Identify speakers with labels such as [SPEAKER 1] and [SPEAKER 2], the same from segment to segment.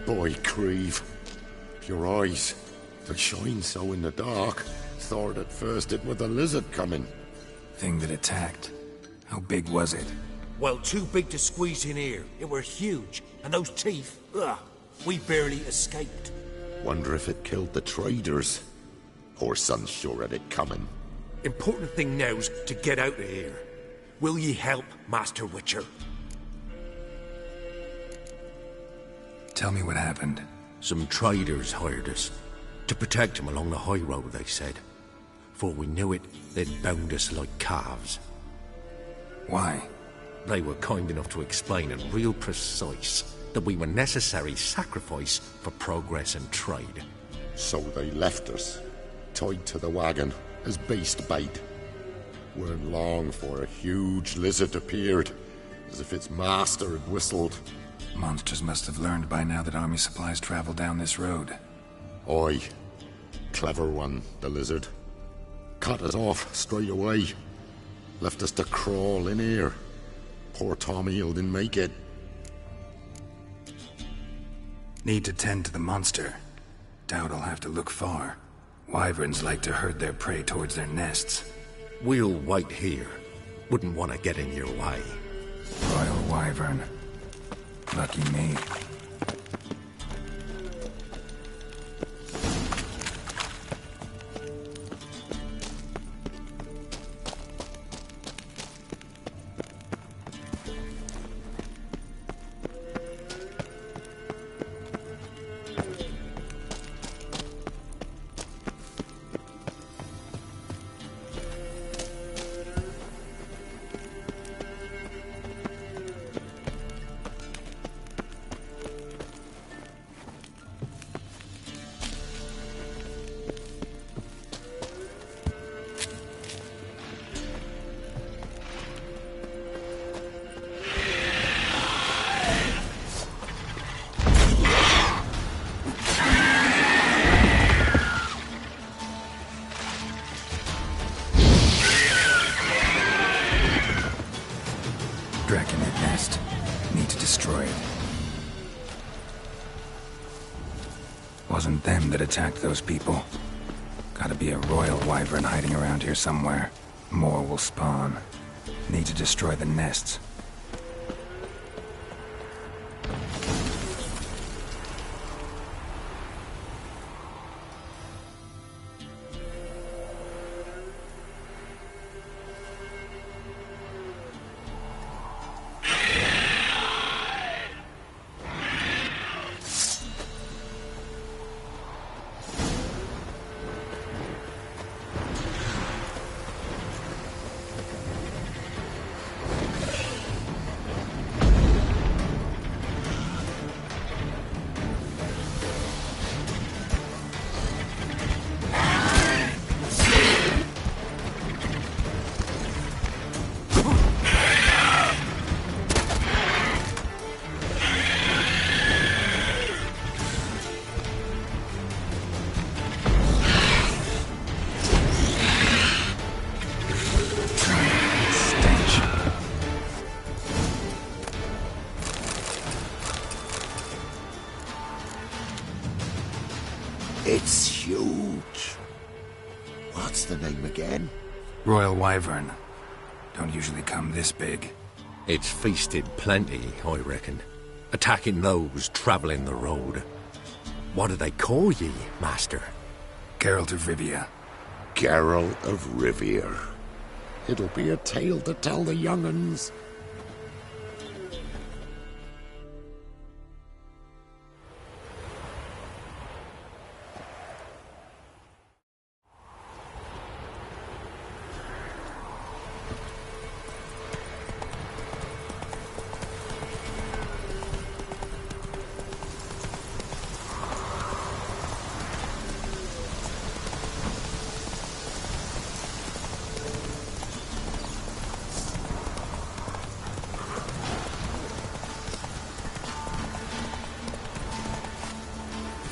[SPEAKER 1] Boy, Creve, your eyes, they shine so in the dark. Thought at first it was a lizard coming.
[SPEAKER 2] Thing that attacked. How big was it?
[SPEAKER 3] Well, too big to squeeze in here. It were huge. And those teeth, ugh, we barely escaped.
[SPEAKER 1] Wonder if it killed the traders. Poor son's sure at it coming.
[SPEAKER 3] Important thing now's to get out of here. Will ye help, Master Witcher?
[SPEAKER 2] Tell me what happened.
[SPEAKER 3] Some traders hired us. To protect them along the high road, they said. Before we knew it, they'd bound us like calves.
[SPEAKER 2] Why?
[SPEAKER 3] They were kind enough to explain it real precise that we were necessary sacrifice for progress and trade.
[SPEAKER 1] So they left us, tied to the wagon, as beast bait. Weren't long for a huge lizard appeared, as if its master had whistled.
[SPEAKER 2] Monsters must have learned by now that army supplies travel down this road.
[SPEAKER 1] Oi. Clever one, the lizard. Cut us off straight away. Left us to crawl in here. Poor Tommy didn't make it.
[SPEAKER 2] Need to tend to the monster. Doubt I'll have to look far. Wyverns like to herd their prey towards their nests.
[SPEAKER 3] We'll wait here. Wouldn't want to get in your way.
[SPEAKER 2] Royal Wyvern. Lucky me. Draconid nest. Need to destroy it. Wasn't them that attacked those people. Gotta be a royal wyvern hiding around here somewhere. More will spawn. Need to destroy the nests.
[SPEAKER 1] It's huge. What's the name again?
[SPEAKER 2] Royal Wyvern. Don't usually come this big.
[SPEAKER 3] It's feasted plenty, I reckon. Attacking those travelling the road. What do they call ye, Master?
[SPEAKER 2] Geralt of Rivia.
[SPEAKER 1] Geralt of Rivia. It'll be a tale to tell the young'uns.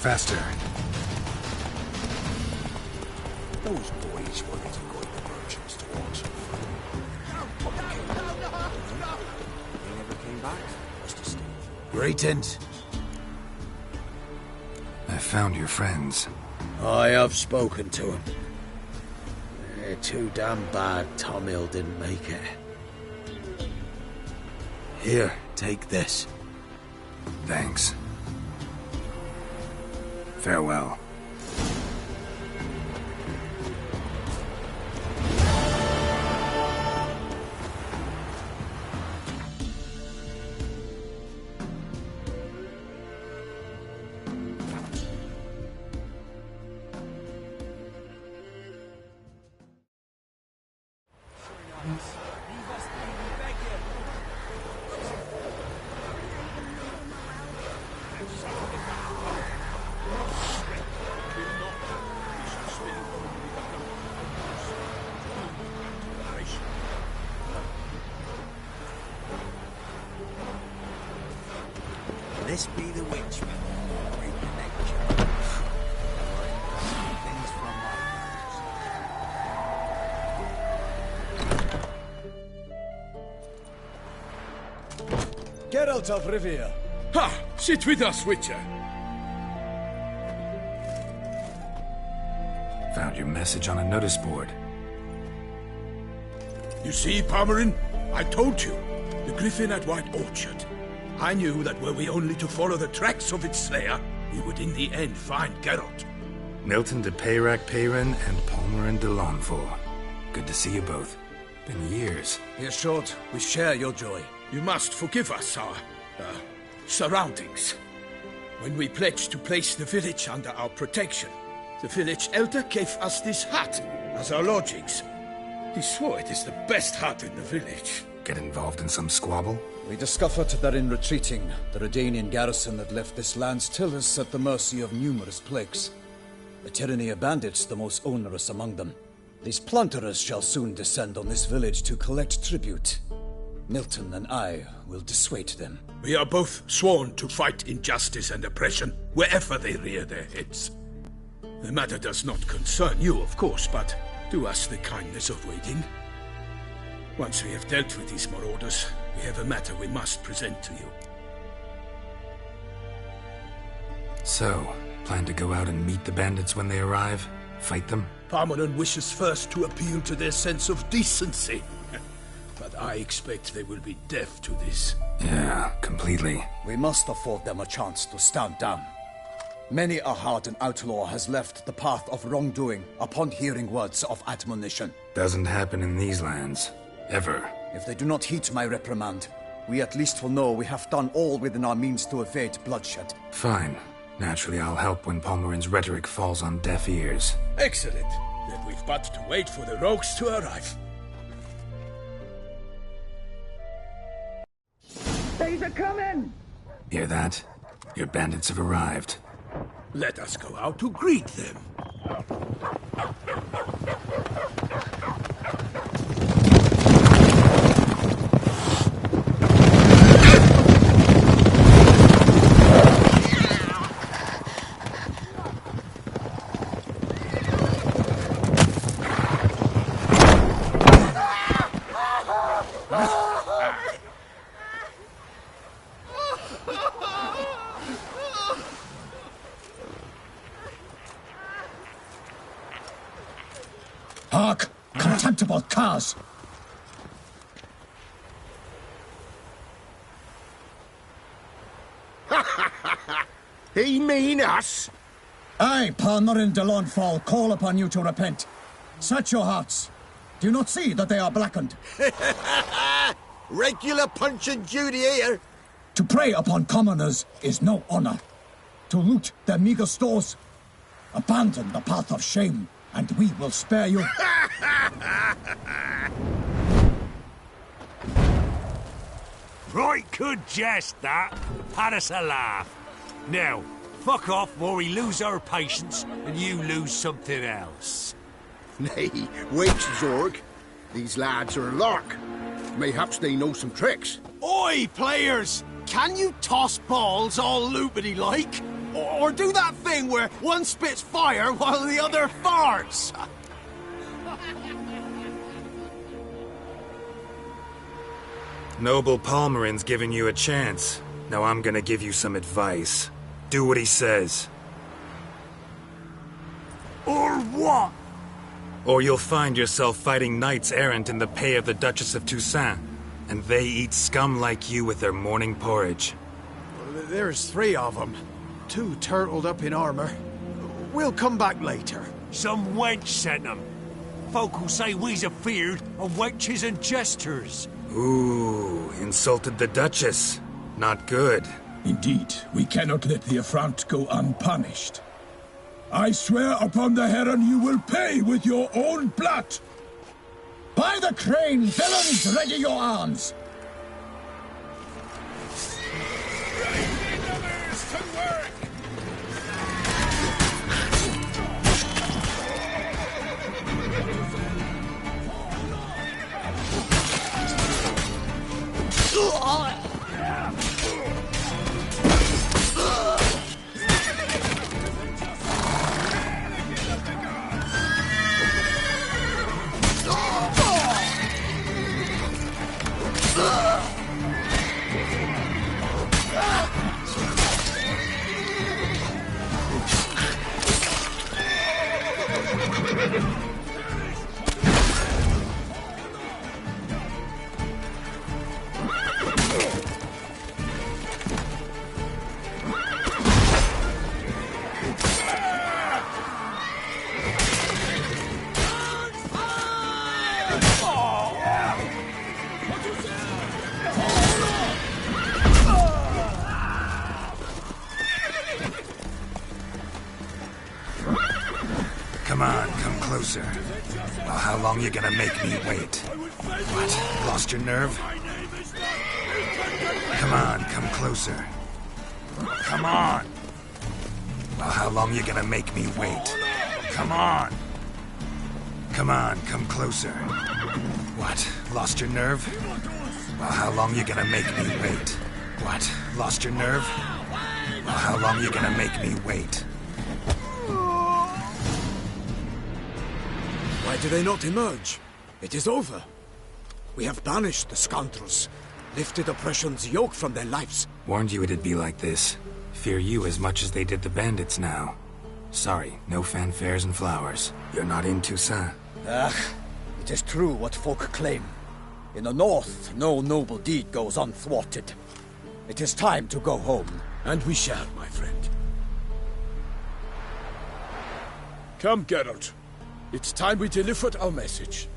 [SPEAKER 2] Faster.
[SPEAKER 3] Those boys wanted to guide the merchants towards him. They never came back. Must have stayed.
[SPEAKER 4] Greetings.
[SPEAKER 2] found your friends.
[SPEAKER 4] I have spoken to them. They're too damn bad Tom Hill didn't make it. Here, take this.
[SPEAKER 2] Thanks. Farewell.
[SPEAKER 4] This be the witch.
[SPEAKER 5] Geralt of Rivia.
[SPEAKER 6] Ha! Sit with us, Witcher.
[SPEAKER 2] Found your message on a notice board.
[SPEAKER 6] You see, Palmerin? I told you. The griffin at White Orchard. I knew that were we only to follow the tracks of its slayer, we would in the end find Geralt.
[SPEAKER 2] Milton de Peyrac Peyrin and Palmerin de Launfal. Good to see you both. Been years.
[SPEAKER 5] Hear short, we share your joy.
[SPEAKER 6] You must forgive us our, surroundings. When we pledged to place the village under our protection, the village elder gave us this hut as our lodgings. He swore it is the best hut in the village.
[SPEAKER 2] Get involved in some squabble?
[SPEAKER 5] We discovered that in retreating, the Redanian garrison had left this land tillers at the mercy of numerous plagues. The tyranny of bandits the most onerous among them. These plunderers shall soon descend on this village to collect tribute. Milton and I will dissuade them.
[SPEAKER 6] We are both sworn to fight injustice and oppression wherever they rear their heads. The matter does not concern you, of course, but do us the kindness of waiting. Once we have dealt with these marauders, we have a matter we must present to you.
[SPEAKER 2] So, plan to go out and meet the bandits when they arrive? Fight them?
[SPEAKER 6] Palmerin wishes first to appeal to their sense of decency. But I expect they will be deaf to this.
[SPEAKER 2] Yeah, completely.
[SPEAKER 5] We must afford them a chance to stand down. Many a hardened outlaw has left the path of wrongdoing upon hearing words of admonition.
[SPEAKER 2] Doesn't happen in these lands. Ever.
[SPEAKER 5] If they do not heed my reprimand, we at least will know we have done all within our means to evade bloodshed.
[SPEAKER 2] Fine. Naturally, I'll help when Palmerin's rhetoric falls on deaf ears.
[SPEAKER 6] Excellent. Then we've but to wait for the rogues to arrive.
[SPEAKER 7] They's a coming!
[SPEAKER 2] Hear that? Your bandits have arrived.
[SPEAKER 6] Let us go out to greet them.
[SPEAKER 5] Hark! Contemptible curs!
[SPEAKER 1] He mean us?
[SPEAKER 5] I, Palmerin de Launfal, call upon you to repent. Search your hearts. Do you not see that they are blackened?
[SPEAKER 1] Regular punch and duty here.
[SPEAKER 5] To prey upon commoners is no honor. To loot their meager stores, abandon the path of shame, and we will spare you.
[SPEAKER 8] Right good jest, that. Had us a laugh. Now, fuck off or we lose our patience and you lose something else.
[SPEAKER 9] Nay, wait, Zorg. These lads are a lark. Mayhaps they know some tricks.
[SPEAKER 4] Oi, players! Can you toss balls all loopity-like? Or do that thing where one spits fire while the other farts?
[SPEAKER 2] Noble Palmerin's giving you a chance. Now I'm gonna give you some advice. Do what he says.
[SPEAKER 8] Or what?
[SPEAKER 2] Or you'll find yourself fighting knights errant in the pay of the Duchess of Toussaint, and they eat scum like you with their morning porridge.
[SPEAKER 4] There's 3 of them. 2 turtled up in armor. We'll come back later.
[SPEAKER 8] Some wench sent them. Folk who say we's afeard of wenches and jesters.
[SPEAKER 2] Ooh, insulted the Duchess. Not good.
[SPEAKER 6] Indeed, we cannot let the affront go unpunished. I swear upon the Heron you will pay with your own blood! By the crane, villains, ready your arms!
[SPEAKER 2] Come on, come closer. Well, how long you gonna make me wait? What? Lost your nerve? Come on, come closer. Come on! Well, how long you gonna make me wait? Come on! Come on, come closer. What? Lost your nerve? Well, how long you gonna make me wait? What? Lost your nerve? Well, how long you gonna make me wait?
[SPEAKER 5] Why do they not emerge? It is over. We have banished the scoundrels, lifted oppression's yoke from their lives.
[SPEAKER 2] Warned you it'd be like this. Fear you as much as they did the bandits now. Sorry, no fanfares and flowers. You're not in Toussaint.
[SPEAKER 5] It is true what folk claim. In the north, no noble deed goes unthwarted. It is time to go home.
[SPEAKER 6] And we shall, my friend. Come, Geralt. It's time we delivered our message.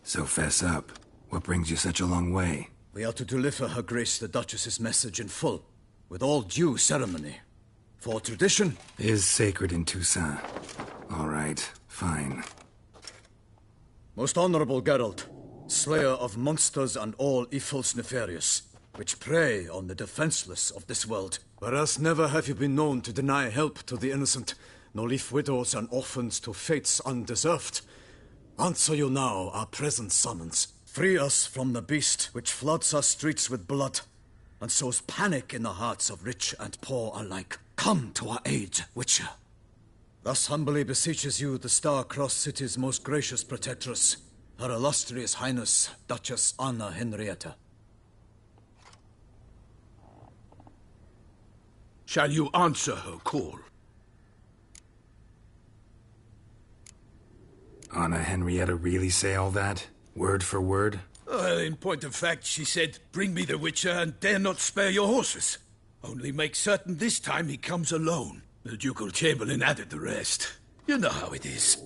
[SPEAKER 2] So fess up. What brings you such a long way?
[SPEAKER 5] We are to deliver Her Grace the Duchess's message in full, with all due ceremony. For tradition
[SPEAKER 2] is sacred in Toussaint. All right, fine.
[SPEAKER 5] Most honorable Geralt, slayer of monsters and all evils nefarious, which prey on the defenseless of this world. Whereas never have you been known to deny help to the innocent, nor leave widows and orphans to fates undeserved. Answer you now our present summons. Free us from the beast which floods our streets with blood, and sows panic in the hearts of rich and poor alike. Come to our aid, Witcher. Thus humbly beseeches you the Star-Crossed City's most gracious protectress, Her Illustrious Highness, Duchess Anna Henrietta.
[SPEAKER 6] Shall you answer her call?
[SPEAKER 2] Anna Henrietta really say all that? Word for word?
[SPEAKER 6] Well, in point of fact, she said, "Bring me the Witcher and dare not spare your horses. Only make certain this time he comes alone." The Ducal Chamberlain added the rest. You know how it is.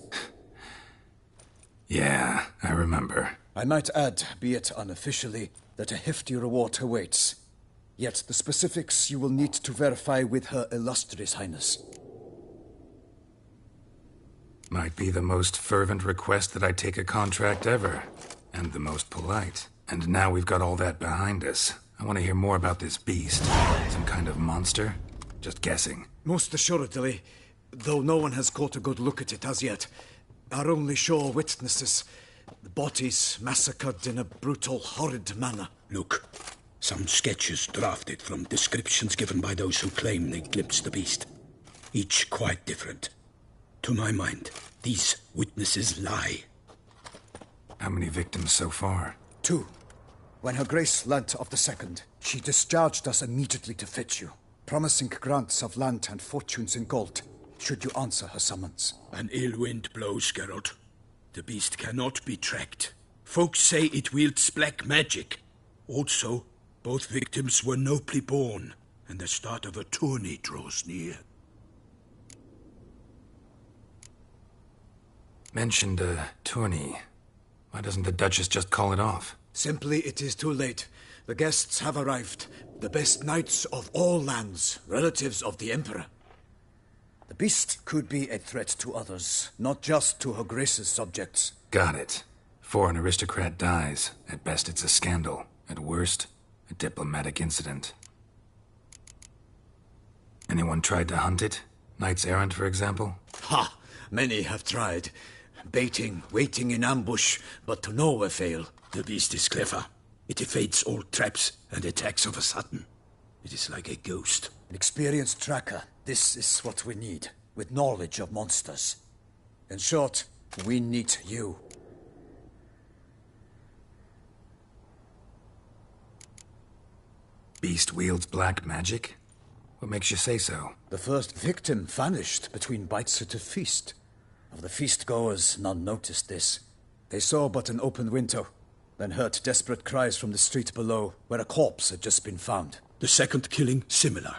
[SPEAKER 2] Yeah, I remember.
[SPEAKER 5] I might add, be it unofficially, that a hefty reward awaits. Yet the specifics you will need to verify with Her Illustrious Highness.
[SPEAKER 2] Might be the most fervent request that I take a contract ever. And the most polite. And now we've got all that behind us. I want to hear more about this beast. Some kind of monster? Just guessing.
[SPEAKER 5] Most assuredly, though no one has caught a good look at it as yet. Our only sure witnesses. The bodies massacred in a brutal, horrid manner.
[SPEAKER 6] Look, some sketches drafted from descriptions given by those who claim they glimpsed the beast. Each quite different. To my mind, these witnesses lie.
[SPEAKER 2] How many victims so far?
[SPEAKER 5] 2. When Her Grace learnt of the second, she discharged us immediately to fetch you, promising grants of land and fortunes in gold, should you answer her summons.
[SPEAKER 6] An ill wind blows, Geralt. The beast cannot be tracked. Folks say it wields black magic. Also, both victims were nobly born, and the start of a tourney draws near.
[SPEAKER 2] Mentioned a tourney. Why doesn't the Duchess just call it off?
[SPEAKER 5] Simply, it is too late. The guests have arrived. The best knights of all lands, relatives of the Emperor. The beast could be a threat to others, not just to Her Grace's subjects.
[SPEAKER 2] Got it. Before an aristocrat dies, at best it's a scandal. At worst, a diplomatic incident. Anyone tried to hunt it? Knights errant, for example?
[SPEAKER 5] Ha! Many have tried. Baiting, waiting in ambush, but to no avail.
[SPEAKER 6] The beast is clever. It evades all traps and attacks of a sudden. It is like a ghost.
[SPEAKER 5] An experienced tracker. This is what we need, with knowledge of monsters. In short, we need you.
[SPEAKER 2] Beast wields black magic? What makes you say so?
[SPEAKER 5] The first victim vanished between bites at a feast. Of the feast-goers, none noticed this. They saw but an open window, then heard desperate cries from the street below, where a corpse had just been found.
[SPEAKER 6] The second killing, similar.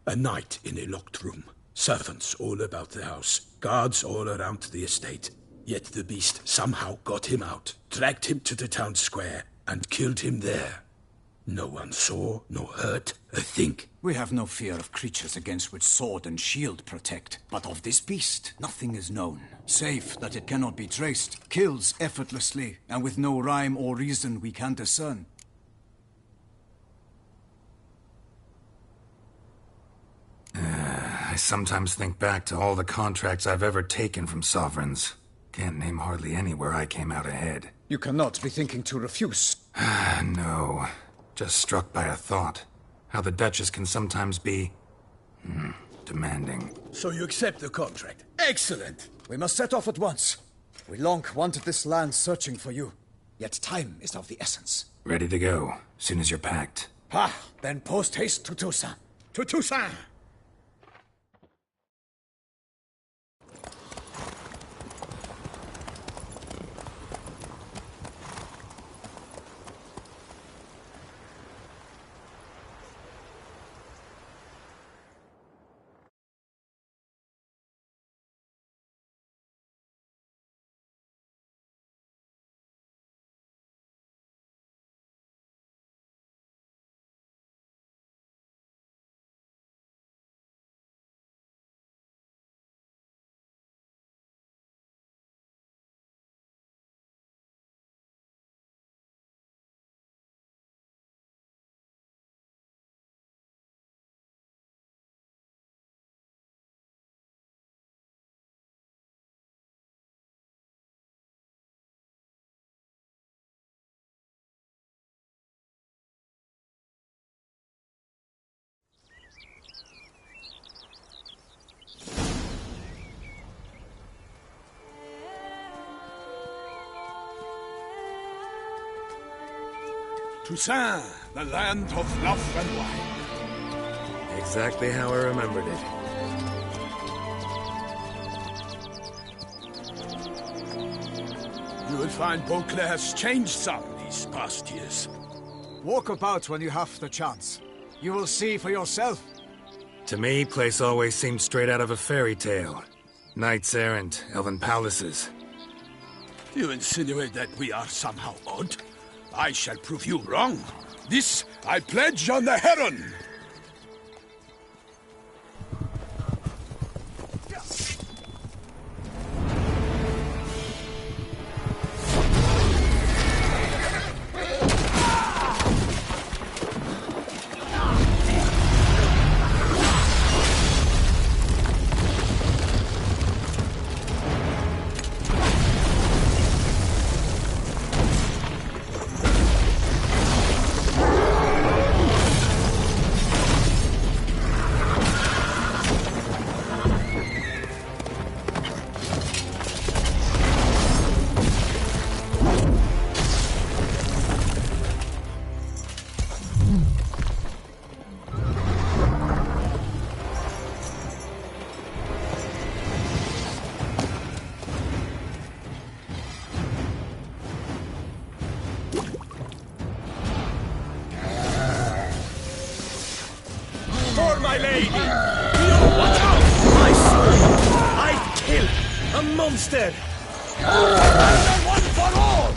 [SPEAKER 6] A knight in a locked room. Servants all about the house. Guards all around the estate. Yet the beast somehow got him out, dragged him to the town square, and killed him there. No one saw, nor heard a thing.
[SPEAKER 5] We have no fear of creatures against which sword and shield protect. But of this beast, nothing is known. Save that it cannot be traced, kills effortlessly, and with no rhyme or reason we can discern.
[SPEAKER 2] I sometimes think back to all the contracts I've ever taken from sovereigns. Can't name hardly any where I came out ahead.
[SPEAKER 5] You cannot be thinking to refuse.
[SPEAKER 2] No. Just struck by a thought. How the Duchess can sometimes be... demanding.
[SPEAKER 6] So you accept the contract. Excellent!
[SPEAKER 5] We must set off at once. We long wanted this land searching for you. Yet time is of the essence.
[SPEAKER 2] Ready to go, soon as you're packed.
[SPEAKER 5] Ha! Then post-haste to Toussaint.
[SPEAKER 6] To Toussaint! Toussaint, the land of love and wine.
[SPEAKER 2] Exactly how I remembered it.
[SPEAKER 6] You will find Beauclair's changed some these past years.
[SPEAKER 5] Walk about when you have the chance. You will see for yourself.
[SPEAKER 2] To me, place always seemed straight out of a fairy tale. Knights errant, elven palaces.
[SPEAKER 6] You insinuate that we are somehow odd? I shall prove you wrong. This I pledge on the Heron.
[SPEAKER 8] my lady! Guillaume, watch out!
[SPEAKER 4] I swear, I'd kill a monster!
[SPEAKER 8] And one for all!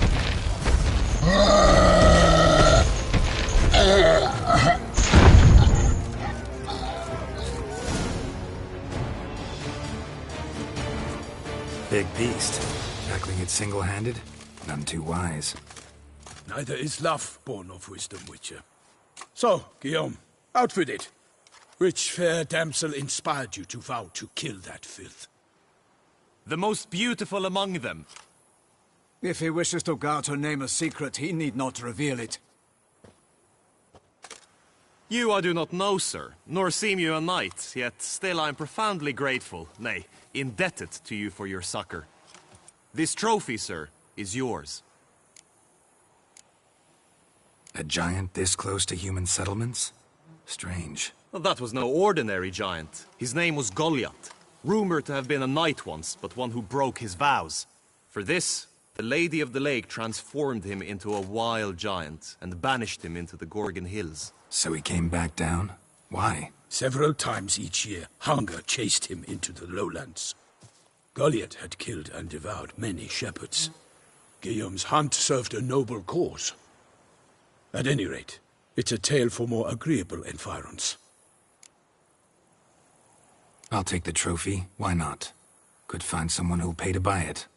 [SPEAKER 2] Big beast. Tackling it single-handed? None too wise.
[SPEAKER 6] Neither is love born of wisdom, Witcher. So, Guillaume, out with it. Which fair damsel inspired you to vow to kill that filth?
[SPEAKER 10] The most beautiful among them.
[SPEAKER 5] If he wishes to guard her name a secret, he need not reveal it.
[SPEAKER 10] You I do not know, sir, nor seem you a knight, yet still I am profoundly grateful, nay, indebted to you for your succor. This trophy, sir, is yours.
[SPEAKER 2] A giant this close to human settlements? Strange.
[SPEAKER 10] Well, that was no ordinary giant. His name was Goliath, rumored to have been a knight once, but one who broke his vows. For this, the Lady of the Lake transformed him into a wild giant and banished him into the Gorgon Hills.
[SPEAKER 2] So he came back down? Why?
[SPEAKER 6] Several times each year, hunger chased him into the lowlands. Goliath had killed and devoured many shepherds. Guillaume's hunt served a noble cause. At any rate, it's a tale for more agreeable environs.
[SPEAKER 2] I'll take the trophy. Why not? Could find someone who'll pay to buy it.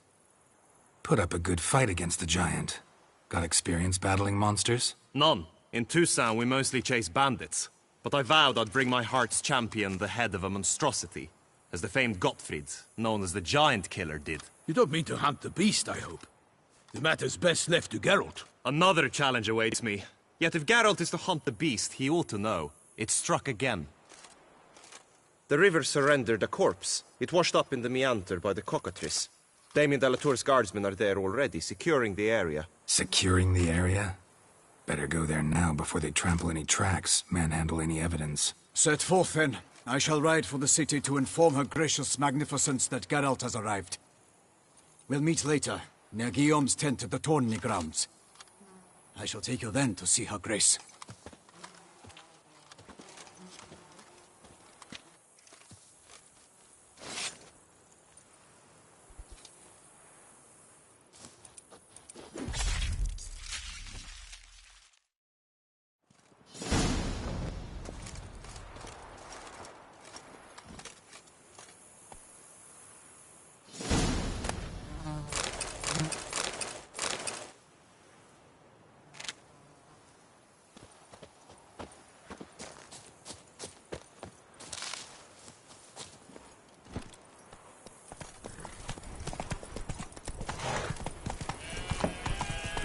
[SPEAKER 2] Put up a good fight against the giant. Got experience battling monsters?
[SPEAKER 10] None. In Toussaint we mostly chase bandits. But I vowed I'd bring my heart's champion the head of a monstrosity, as the famed Gottfried, known as the Giant Killer, did.
[SPEAKER 6] You don't mean to hunt the beast, I hope. The matter's best left to Geralt.
[SPEAKER 10] Another challenge awaits me. Yet if Geralt is to hunt the beast, he ought to know. It struck again. The river surrendered a corpse. It washed up in the meander by the cockatrice. Damien de la Tour's guardsmen are there already, securing the area.
[SPEAKER 2] Securing the area? Better go there now before they trample any tracks, manhandle any evidence.
[SPEAKER 5] Set forth, then. I shall ride for the city to inform her gracious magnificence that Geralt has arrived. We'll meet later, near Guillaume's tent at the Tourney grounds. I shall take you then to see her grace.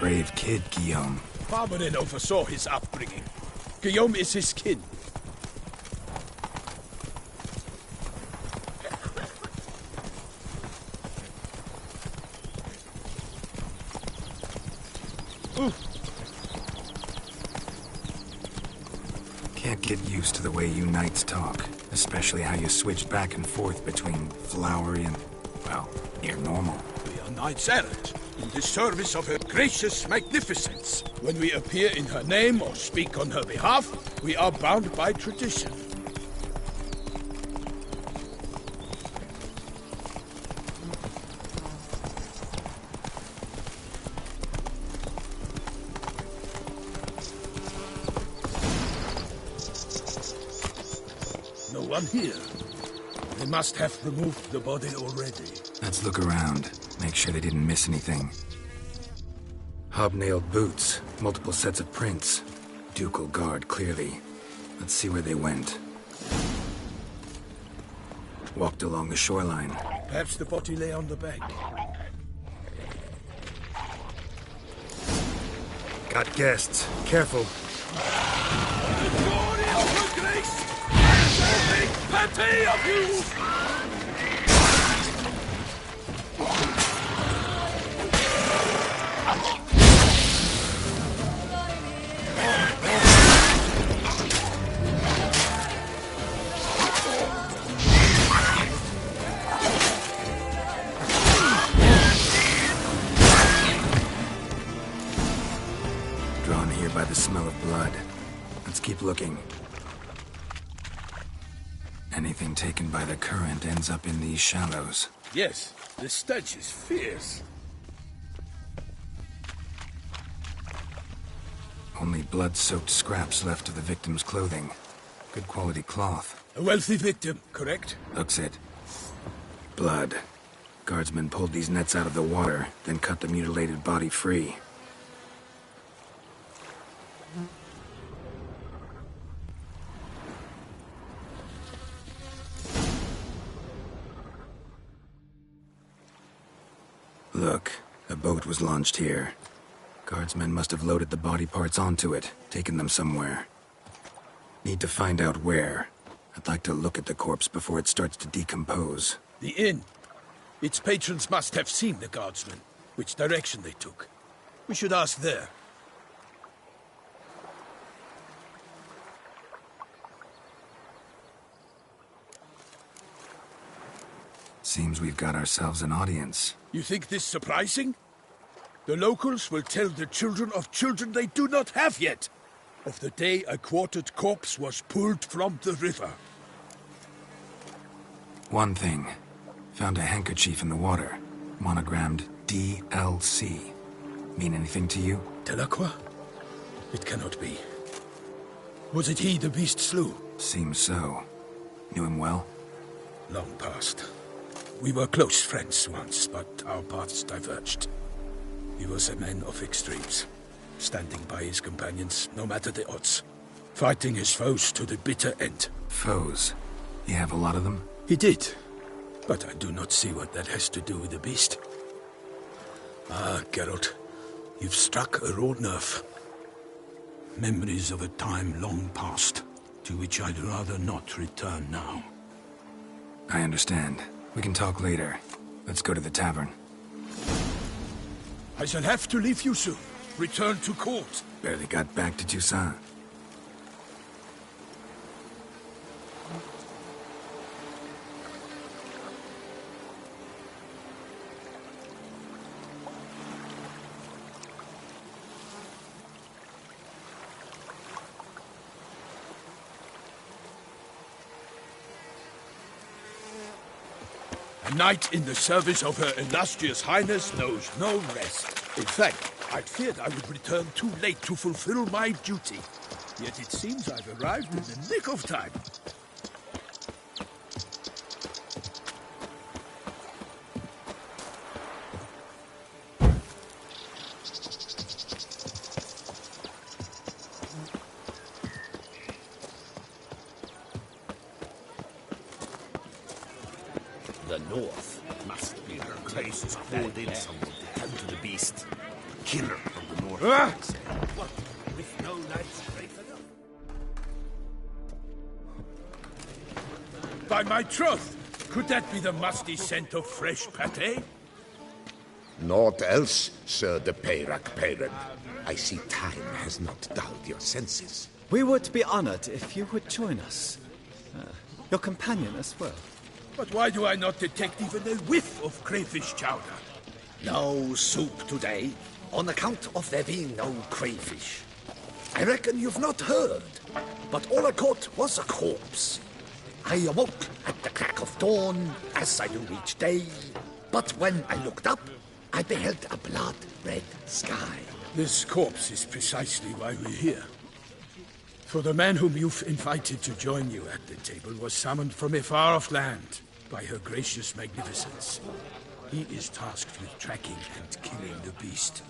[SPEAKER 2] Brave kid, Guillaume.
[SPEAKER 6] Parmanin oversaw his upbringing. Guillaume is his kin.
[SPEAKER 2] Can't get used to the way you knights talk, especially how you switch back and forth between flowery and, well, near normal.
[SPEAKER 6] We are knights errant, in the service of her gracious magnificence. When we appear in her name or speak on her behalf, we are bound by tradition. No one here. They must have removed the body already.
[SPEAKER 2] Let's look around, make sure they didn't miss anything. Hobnailed boots, multiple sets of prints. Ducal guard, clearly. Let's see where they went. Walked along the shoreline.
[SPEAKER 6] Perhaps the body lay on the bank.
[SPEAKER 2] Got guests. Careful.
[SPEAKER 8] Glory of her grace! Plenty of you!
[SPEAKER 2] Drawn here by the smell of blood. Let's keep looking. Anything taken by the current ends up in these shallows.
[SPEAKER 6] Yes, the stench is fierce.
[SPEAKER 2] Only blood-soaked scraps left of the victim's clothing. Good quality cloth.
[SPEAKER 6] A wealthy victim, correct?
[SPEAKER 2] Looks it. Blood. Guardsmen pulled these nets out of the water, then cut the mutilated body free. Look, a boat was launched here. Guardsmen must have loaded the body parts onto it, taken them somewhere. Need to find out where. I'd like to look at the corpse before it starts to decompose.
[SPEAKER 6] The inn. Its patrons must have seen the guardsmen, which direction they took. We should ask there.
[SPEAKER 2] Seems we've got ourselves an audience.
[SPEAKER 6] You think this surprising? The locals will tell the children of children they do not have yet, of the day a quartered corpse was pulled from the river.
[SPEAKER 2] One thing. Found a handkerchief in the water. Monogrammed DLC. Mean anything to you?
[SPEAKER 6] Delacroix? It cannot be. Was it he the beast slew?
[SPEAKER 2] Seems so. Knew him well?
[SPEAKER 6] Long past. We were close friends once, but our paths diverged. He was a man of extremes, standing by his companions, no matter the odds. Fighting his foes to the bitter end.
[SPEAKER 2] Foes? You have a lot of them?
[SPEAKER 6] He did. But I do not see what that has to do with the beast. Ah, Geralt, you've struck a raw nerve. Memories of a time long past, to which I'd rather not return now.
[SPEAKER 2] I understand. We can talk later. Let's go to the tavern.
[SPEAKER 6] I shall have to leave you soon. Return to court.
[SPEAKER 2] Barely got back to Toussaint.
[SPEAKER 6] A knight in the service of Her Illustrious Highness knows no rest. In fact, I'd feared I would return too late to fulfill my duty. Yet it seems I've arrived in the nick of time.
[SPEAKER 11] The north must be her place is called in someone to tend to the beast. Killer from the north. What? With no lads brave enough?
[SPEAKER 6] By my troth, could that be the musty scent of fresh pâté?
[SPEAKER 1] Naught else, Sir de Peyrac Peyran. I see time has not dulled your senses.
[SPEAKER 5] We would be honored if you would join us. Your companion as well.
[SPEAKER 6] But why do I not detect even a whiff of crayfish chowder?
[SPEAKER 11] No soup today, on account of there being no crayfish. I reckon you've not heard, but all I caught was a corpse. I awoke at the crack of dawn, as I do each day, but when I looked up, I beheld a blood-red sky.
[SPEAKER 6] This corpse is precisely why we're here. For the man whom you've invited to join you at the table was summoned from a far-off land by her gracious magnificence. He is tasked with tracking and killing the beast.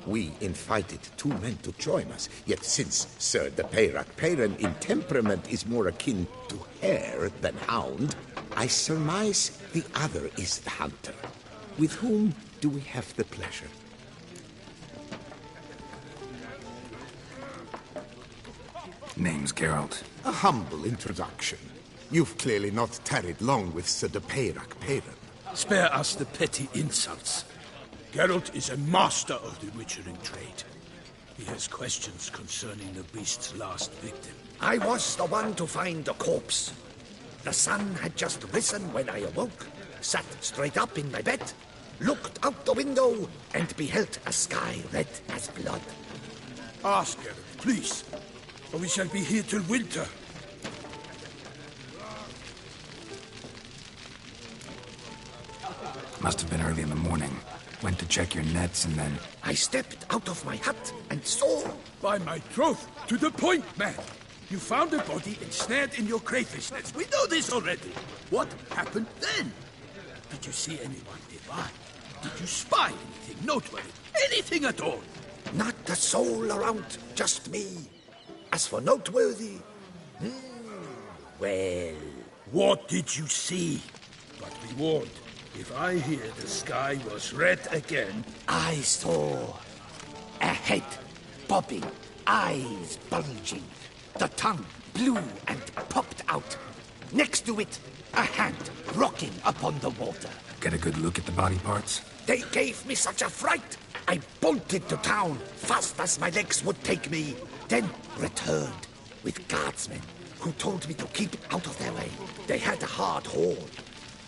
[SPEAKER 1] We invited two men to join us, yet since Sir de Peyrac Peyran in temperament is more akin to hare than hound, I surmise the other is the hunter. With whom do we have the pleasure?
[SPEAKER 2] Name's Geralt.
[SPEAKER 1] A humble introduction. You've clearly not tarried long with Sir de Peyrac Peyran.
[SPEAKER 6] Spare us the petty insults. Geralt is a master of the witchering trade. He has questions concerning the beast's last victim.
[SPEAKER 11] I was the one to find the corpse. The sun had just risen when I awoke, sat straight up in my bed, looked out the window, and beheld a sky red as blood.
[SPEAKER 6] Ask Geralt, please, or we shall be here till winter.
[SPEAKER 2] Must have been early in the morning. Went to check your nets and then...
[SPEAKER 11] I stepped out of my hut and saw...
[SPEAKER 6] By my troth, to the point, man. You found a body ensnared in your crayfish nets. We know this already. What happened then? Did you see anyone nearby? Did you spy anything noteworthy? Anything at all?
[SPEAKER 11] Not a soul around, just me. As for noteworthy... well...
[SPEAKER 6] What did you see? But be warned, if I hear the sky was red again...
[SPEAKER 11] I saw a head bobbing, eyes bulging, the tongue blue and popped out. Next to it, a hand rocking upon the water.
[SPEAKER 2] Get a good look at the body parts?
[SPEAKER 11] They gave me such a fright. I bolted to town fast as my legs would take me, then returned with guardsmen who told me to keep out of their way. They had a hard hold.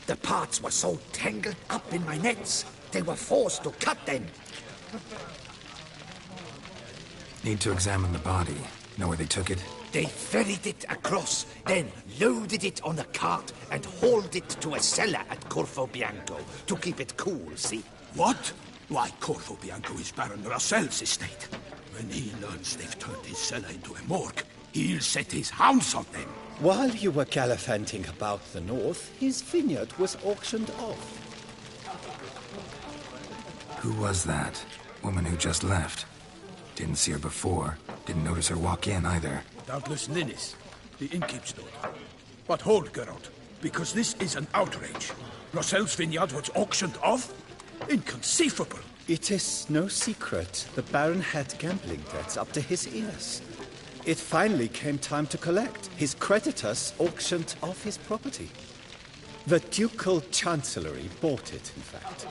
[SPEAKER 11] The parts were so tangled up in my nets, they were forced to cut them.
[SPEAKER 2] Need to examine the body. Know where they took it?
[SPEAKER 11] They ferried it across, then loaded it on a cart and hauled it to a cellar at Corvo Bianco to keep it cool, see?
[SPEAKER 6] What? Why, Corvo Bianco is Baron Russell's estate. When he learns they've turned his cellar into a morgue, he'll set his hounds on them.
[SPEAKER 4] While you were gallivanting about the north, his vineyard was auctioned off.
[SPEAKER 2] Who was that? Woman who just left. Didn't see her before. Didn't notice her walk in either.
[SPEAKER 6] Doubtless Ninnis, the innkeep's daughter. But hold, Geralt, because this is an outrage. Russell's vineyard was auctioned off? Inconceivable.
[SPEAKER 4] It is no secret the Baron had gambling debts up to his ears. It finally came time to collect. His creditors auctioned off his property. The Ducal Chancellery bought it, in fact.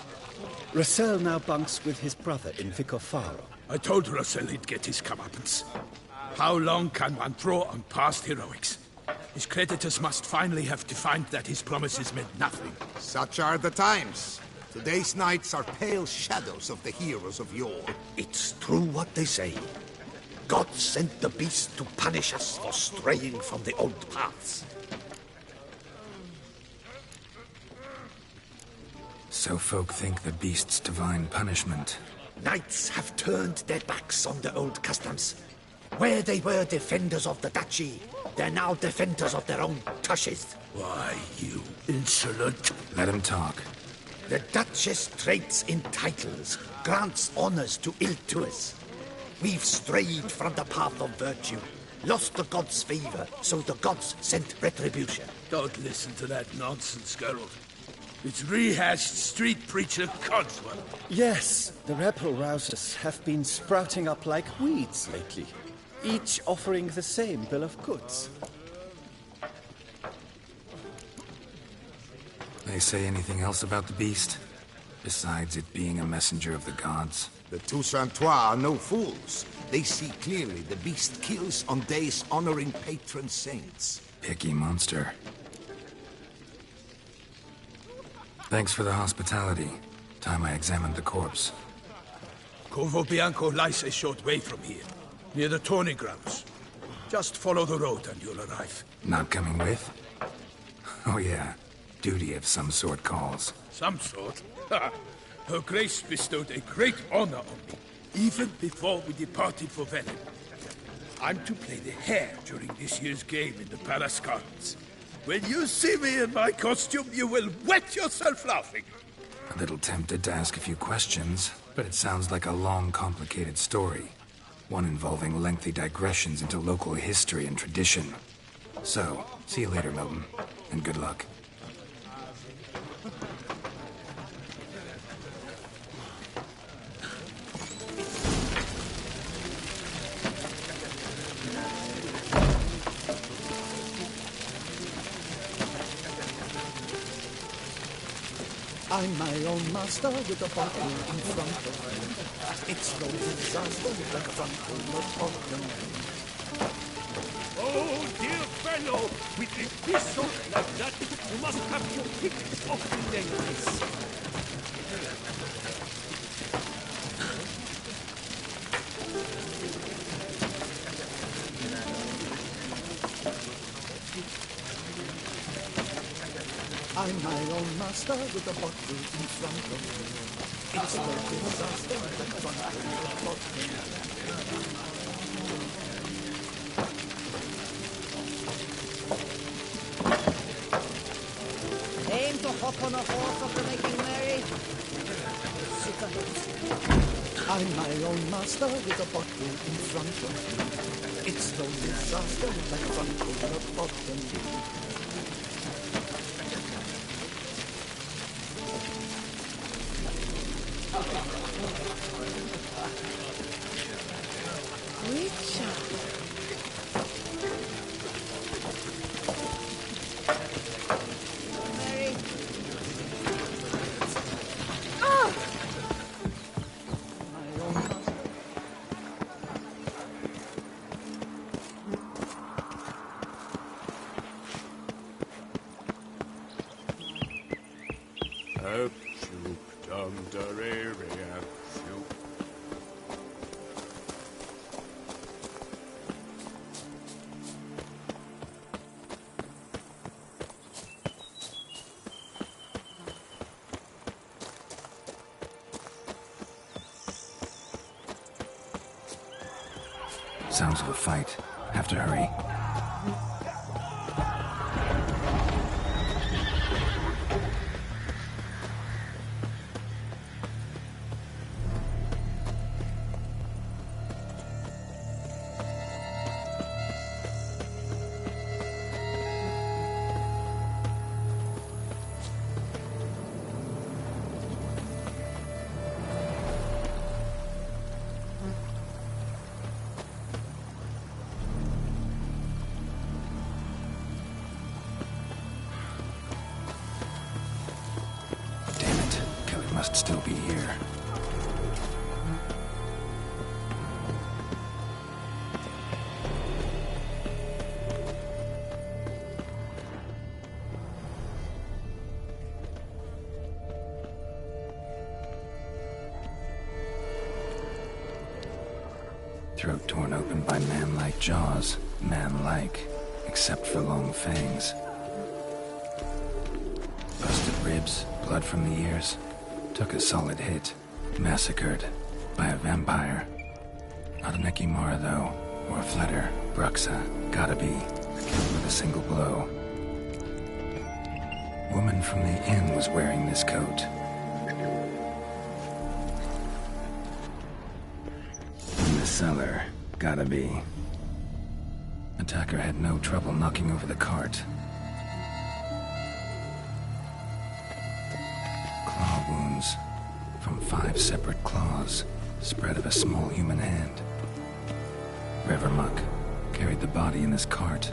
[SPEAKER 4] Russell now bunks with his brother in Vicofaro.
[SPEAKER 6] I told Russell he'd get his comeuppance. How long can one draw on past heroics? His creditors must finally have defined that his promises meant nothing.
[SPEAKER 1] Such are the times. Today's knights are pale shadows of the heroes of yore.
[SPEAKER 11] It's true what they say. God sent the beast to punish us for straying from the old paths.
[SPEAKER 2] So folk think the beast's divine punishment.
[SPEAKER 11] Knights have turned their backs on the old customs. Where they were defenders of the duchy, they're now defenders of their own tushes.
[SPEAKER 6] Why, you insolent...
[SPEAKER 2] Let him talk.
[SPEAKER 11] The Duchess trades in titles, grants honors to ill-doers. We've strayed from the path of virtue, lost the gods' favor, so the gods sent retribution.
[SPEAKER 6] Don't listen to that nonsense, Geralt. It's rehashed street preacher Codswell.
[SPEAKER 4] Yes, the rebel rousers have been sprouting up like weeds lately, each offering the same bill of goods.
[SPEAKER 2] They say anything else about the beast? Besides it being a messenger of the gods?
[SPEAKER 1] The Toussaintois are no fools. They see clearly the beast kills on days honoring patron saints.
[SPEAKER 2] Picky monster. Thanks for the hospitality. Time I examined the corpse.
[SPEAKER 6] Corvo Bianco lies a short way from here, near the tourney grounds. Just follow the road and you'll arrive.
[SPEAKER 2] Not coming with? Oh yeah. Duty of some sort calls.
[SPEAKER 6] Some sort? Her Grace bestowed a great honor on me, even before we departed for Velen. I'm to play the hare during this year's game in the Palace Gardens. When you see me in my costume, you will wet yourself laughing.
[SPEAKER 2] A little tempted to ask a few questions, but it sounds like a long, complicated story. One involving lengthy digressions into local history and tradition. So, see you later, Milton, and good luck.
[SPEAKER 12] I'm my own master with a bottle in front of me. It's no disaster with a front full of
[SPEAKER 8] Oh, dear fellow! With a pistol like that, you must have your pick off the necklace.
[SPEAKER 12] I'm my own master with a bottle in front of me. It's no disaster like a front
[SPEAKER 13] Aim to hop on a horse after making merry.
[SPEAKER 12] I'm my own master with a bottle in front of me. It's no disaster like a front bottom.
[SPEAKER 2] Sounds of a fight. Have to hurry. Must still be here. Throat torn open by man-like jaws. Man-like, except for long fangs. Busted ribs, blood from the ears. Took a solid hit. Massacred by a vampire. Not an Ekimara, though, or a Fletter. Bruxa. Gotta be. Killed with a single blow. Woman from the inn was wearing this coat. In the cellar. Gotta be. Attacker had no trouble knocking over the cart. From 5 separate claws, spread of a small human hand. River Muck carried the body in his cart.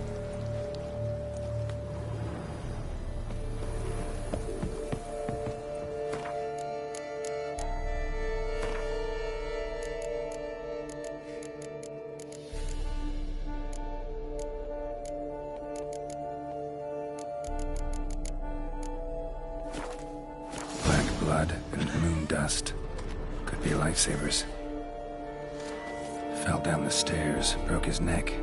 [SPEAKER 2] Blood and moon dust. Could be lifesavers. Fell down the stairs, broke his neck.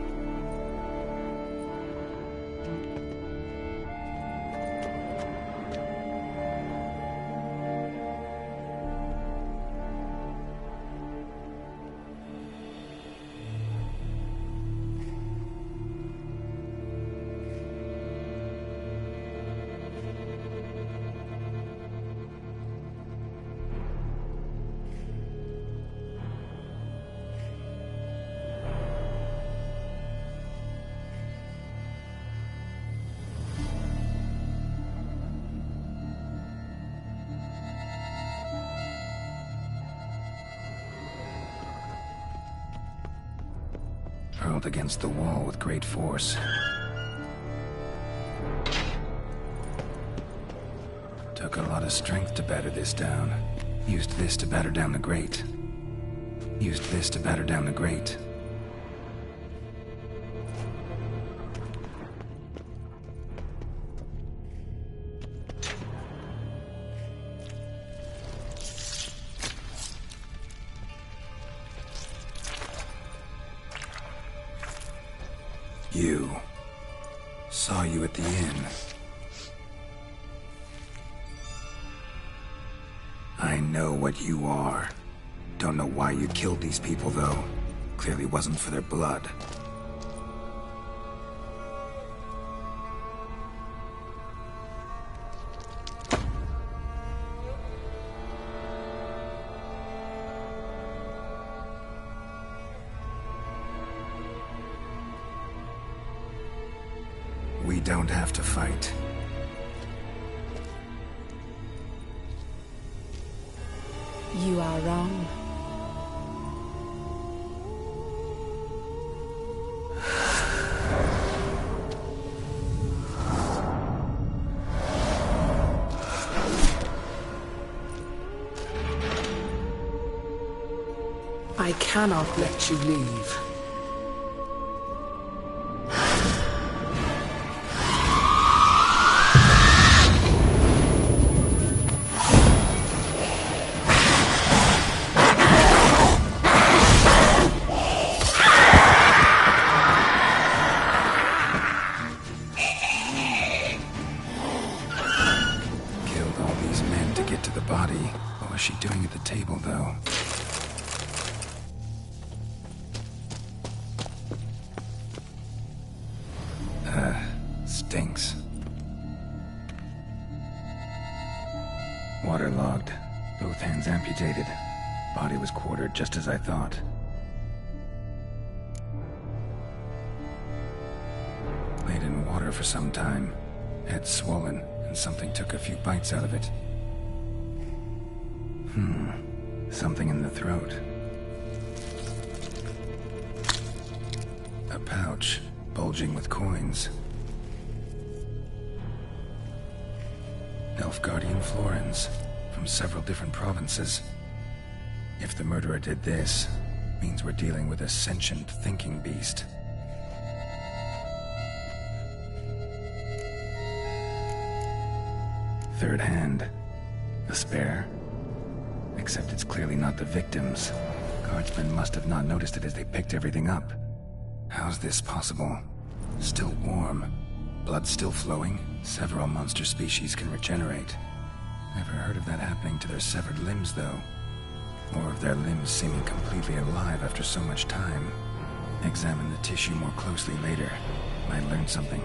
[SPEAKER 2] Hurled against the wall with great force. Took a lot of strength to batter this down. Used this to batter down the grate. Used this to batter down the grate. You. Saw you at the inn. I know what you are. Don't know why you killed these people, though. Clearly wasn't for their blood. We don't have to fight.
[SPEAKER 14] You are wrong.
[SPEAKER 15] I cannot let you leave.
[SPEAKER 2] Stinks. Waterlogged. Both hands amputated. Body was quartered just as I thought. Laid in water for some time. Head swollen, and something took a few bites out of it. Something in the throat. A pouch, bulging with coins. Elfguardian florins, from several different provinces. If the murderer did this, means we're dealing with a sentient thinking beast. Third hand. A spare. Except it's clearly not the victim's. Guardsmen must have not noticed it as they picked everything up. How's this possible? Still warm. Blood still flowing. Several monster species can regenerate. Never heard of that happening to their severed limbs, though. Or of their limbs seeming completely alive after so much time. Examine the tissue more closely later. Might learn something.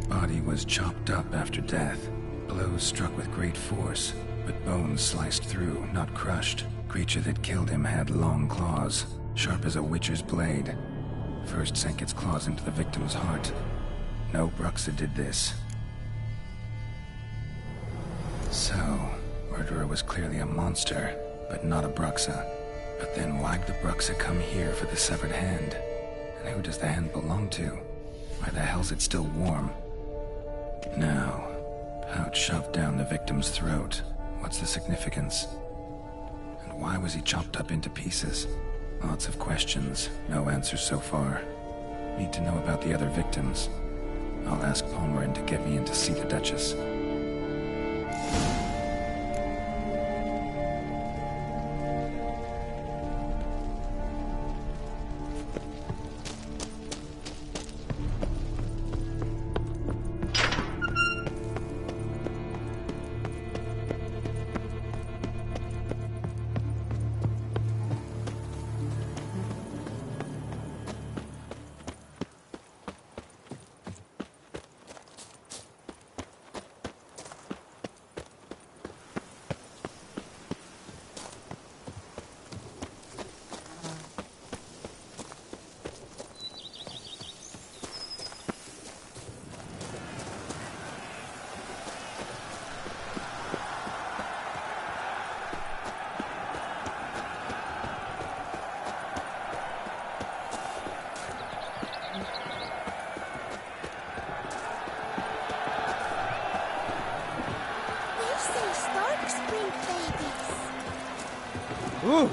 [SPEAKER 2] Body was chopped up after death. Blows struck with great force, but bones sliced through, not crushed. Creature that killed him had long claws, sharp as a witcher's blade. First sank its claws into the victim's heart. No Bruxa did this. So, murderer was clearly a monster, but not a Bruxa. But then why'd the Bruxa come here for the severed hand? And who does the hand belong to? Why the hell's it still warm? Now, pouch shoved down the victim's throat. What's the significance? And why was he chopped up into pieces? Lots of questions, no answers so far. Need to know about the other victims. I'll ask Palmerin to get me in to see the Duchess.
[SPEAKER 12] Ooh.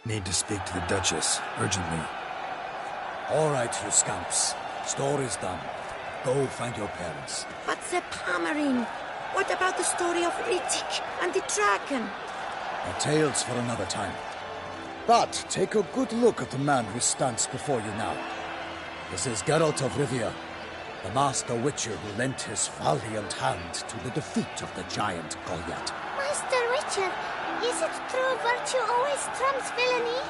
[SPEAKER 2] Need to speak to the Duchess, urgently.
[SPEAKER 5] All right, you scamps. Story's done. Go find your parents.
[SPEAKER 16] But Sir Palmerin, What about the story of Riddick and the dragon?
[SPEAKER 5] Our tales for another time. But take a good look at the man who stands before you now. This is Geralt of Rivia, the master witcher who lent his valiant hand to the defeat of the giant Goliath.
[SPEAKER 17] Master Witcher, is it true virtue always trumps villainy?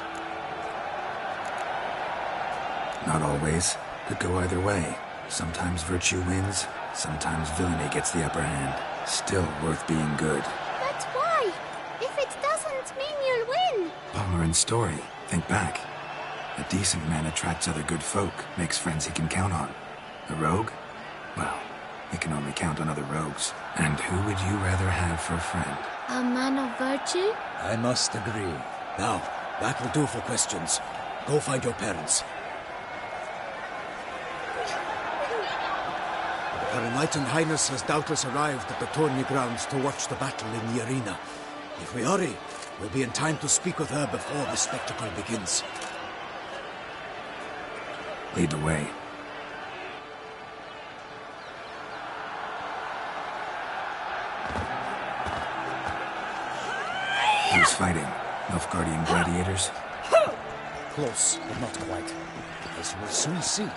[SPEAKER 2] Not always. Could go either way. Sometimes virtue wins, sometimes villainy gets the upper hand. Still worth being good.
[SPEAKER 17] But why? If it doesn't mean you'll win.
[SPEAKER 2] Balmorran's story. Think back. A decent man attracts other good folk, makes friends he can count on. A rogue? Well, he can only count on other rogues. And who would you rather have for a friend?
[SPEAKER 17] A man of virtue?
[SPEAKER 5] I must agree. Now, that will do for questions. Go find your parents. Her Enlightened Highness has doubtless arrived at the tourney grounds to watch the battle in the arena. If we hurry, we'll be in time to speak with her before the spectacle begins.
[SPEAKER 2] Lead the way. Who's fighting? Nilfgaardian gladiators?
[SPEAKER 5] Close, but not quite. As you will soon see.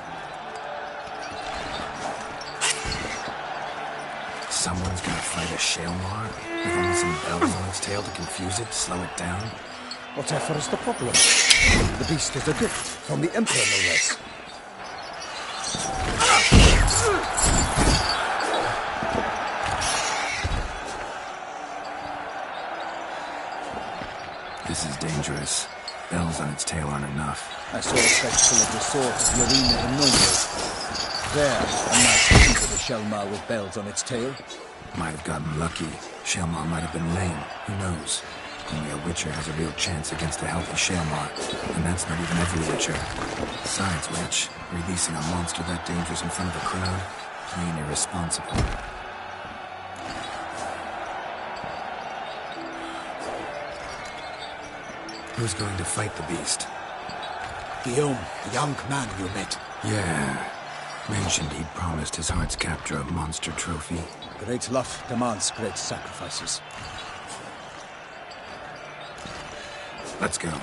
[SPEAKER 2] Someone's gonna fight a Shalmar with only some bells on its tail to confuse it, slow it down?
[SPEAKER 5] Whatever is the problem? The beast is a gift from the Emperor, no less.
[SPEAKER 2] This is dangerous. Bells on its tail aren't enough.
[SPEAKER 5] I saw a spectacle of the sword at the arena in Norway. There, a nice piece of a Shalmar with bells on its tail.
[SPEAKER 2] Might have gotten lucky. Shalmar might have been lame. Who knows? Only a Witcher has a real chance against a healthy Shalmar. And that's not even every Witcher. Besides which, releasing a monster that dangerous in front of a crowd? Plain irresponsible. Who's going to fight the beast?
[SPEAKER 5] Guillaume, the young man you met.
[SPEAKER 2] Yeah. Mentioned he'd promised his heart's captor a monster trophy.
[SPEAKER 5] Great love demands great sacrifices.
[SPEAKER 2] Let's go.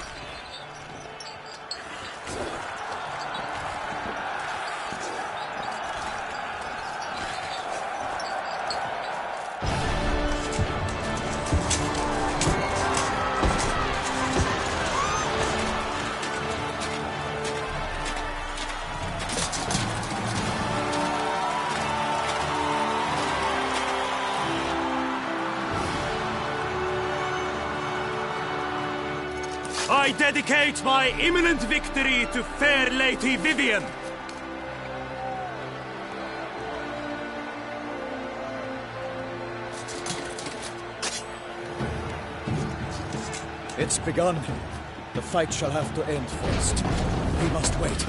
[SPEAKER 8] I dedicate my imminent victory to fair Lady Vivian.
[SPEAKER 5] It's begun. The fight shall have to end first. We must wait.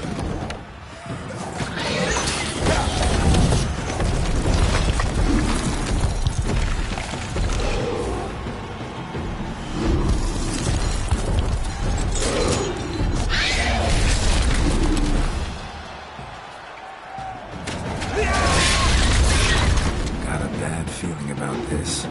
[SPEAKER 2] Got a bad feeling about this.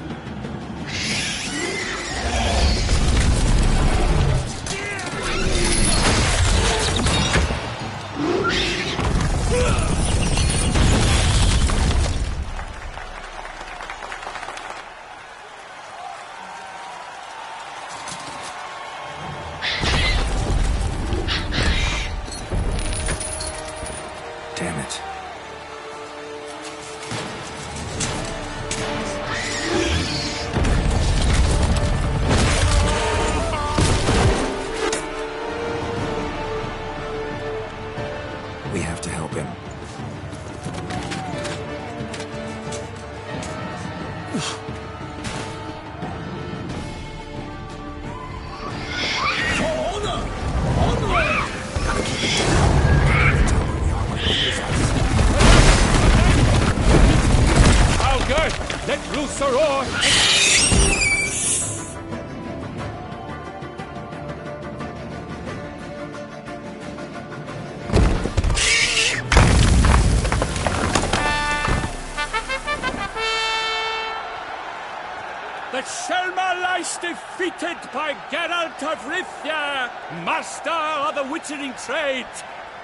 [SPEAKER 18] defeated by Geralt of Rivia, master of the witchering trade.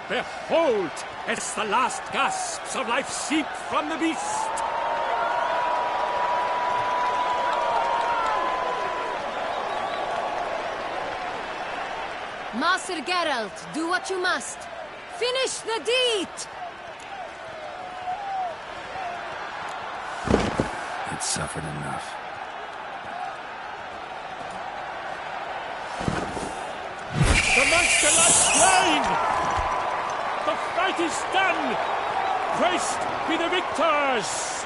[SPEAKER 18] Behold, as the last gasps of life seep from the beast.
[SPEAKER 19] Master Geralt, do what you must. Finish the deed!
[SPEAKER 2] It's suffered enough.
[SPEAKER 18] The monster lies slain! The fight is done! Praised be the victors!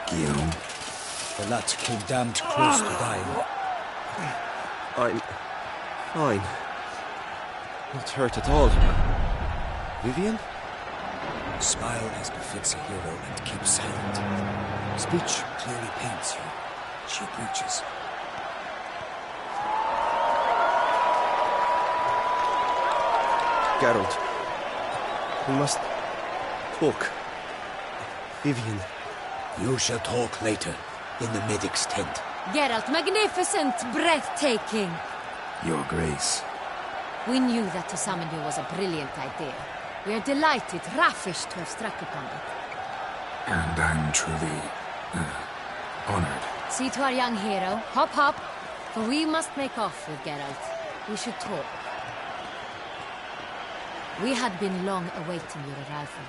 [SPEAKER 2] Guillaume.
[SPEAKER 5] The lad came damned close to dying.
[SPEAKER 10] I'm fine. Not hurt at all. Vivian?
[SPEAKER 5] Smile as befits a hero and keep silent. Speech clearly pains you. She preaches.
[SPEAKER 10] Geralt. We must talk. Vivian.
[SPEAKER 5] You shall talk later, in the medic's tent.
[SPEAKER 19] Geralt, magnificent, breathtaking.
[SPEAKER 2] Your Grace.
[SPEAKER 19] We knew that to summon you was a brilliant idea. We are delighted, ravished to have struck upon it.
[SPEAKER 2] And I'm truly honored.
[SPEAKER 19] See to our young hero. Hop, hop. For we must make off with Geralt. We should talk. We had been long awaiting your arrival.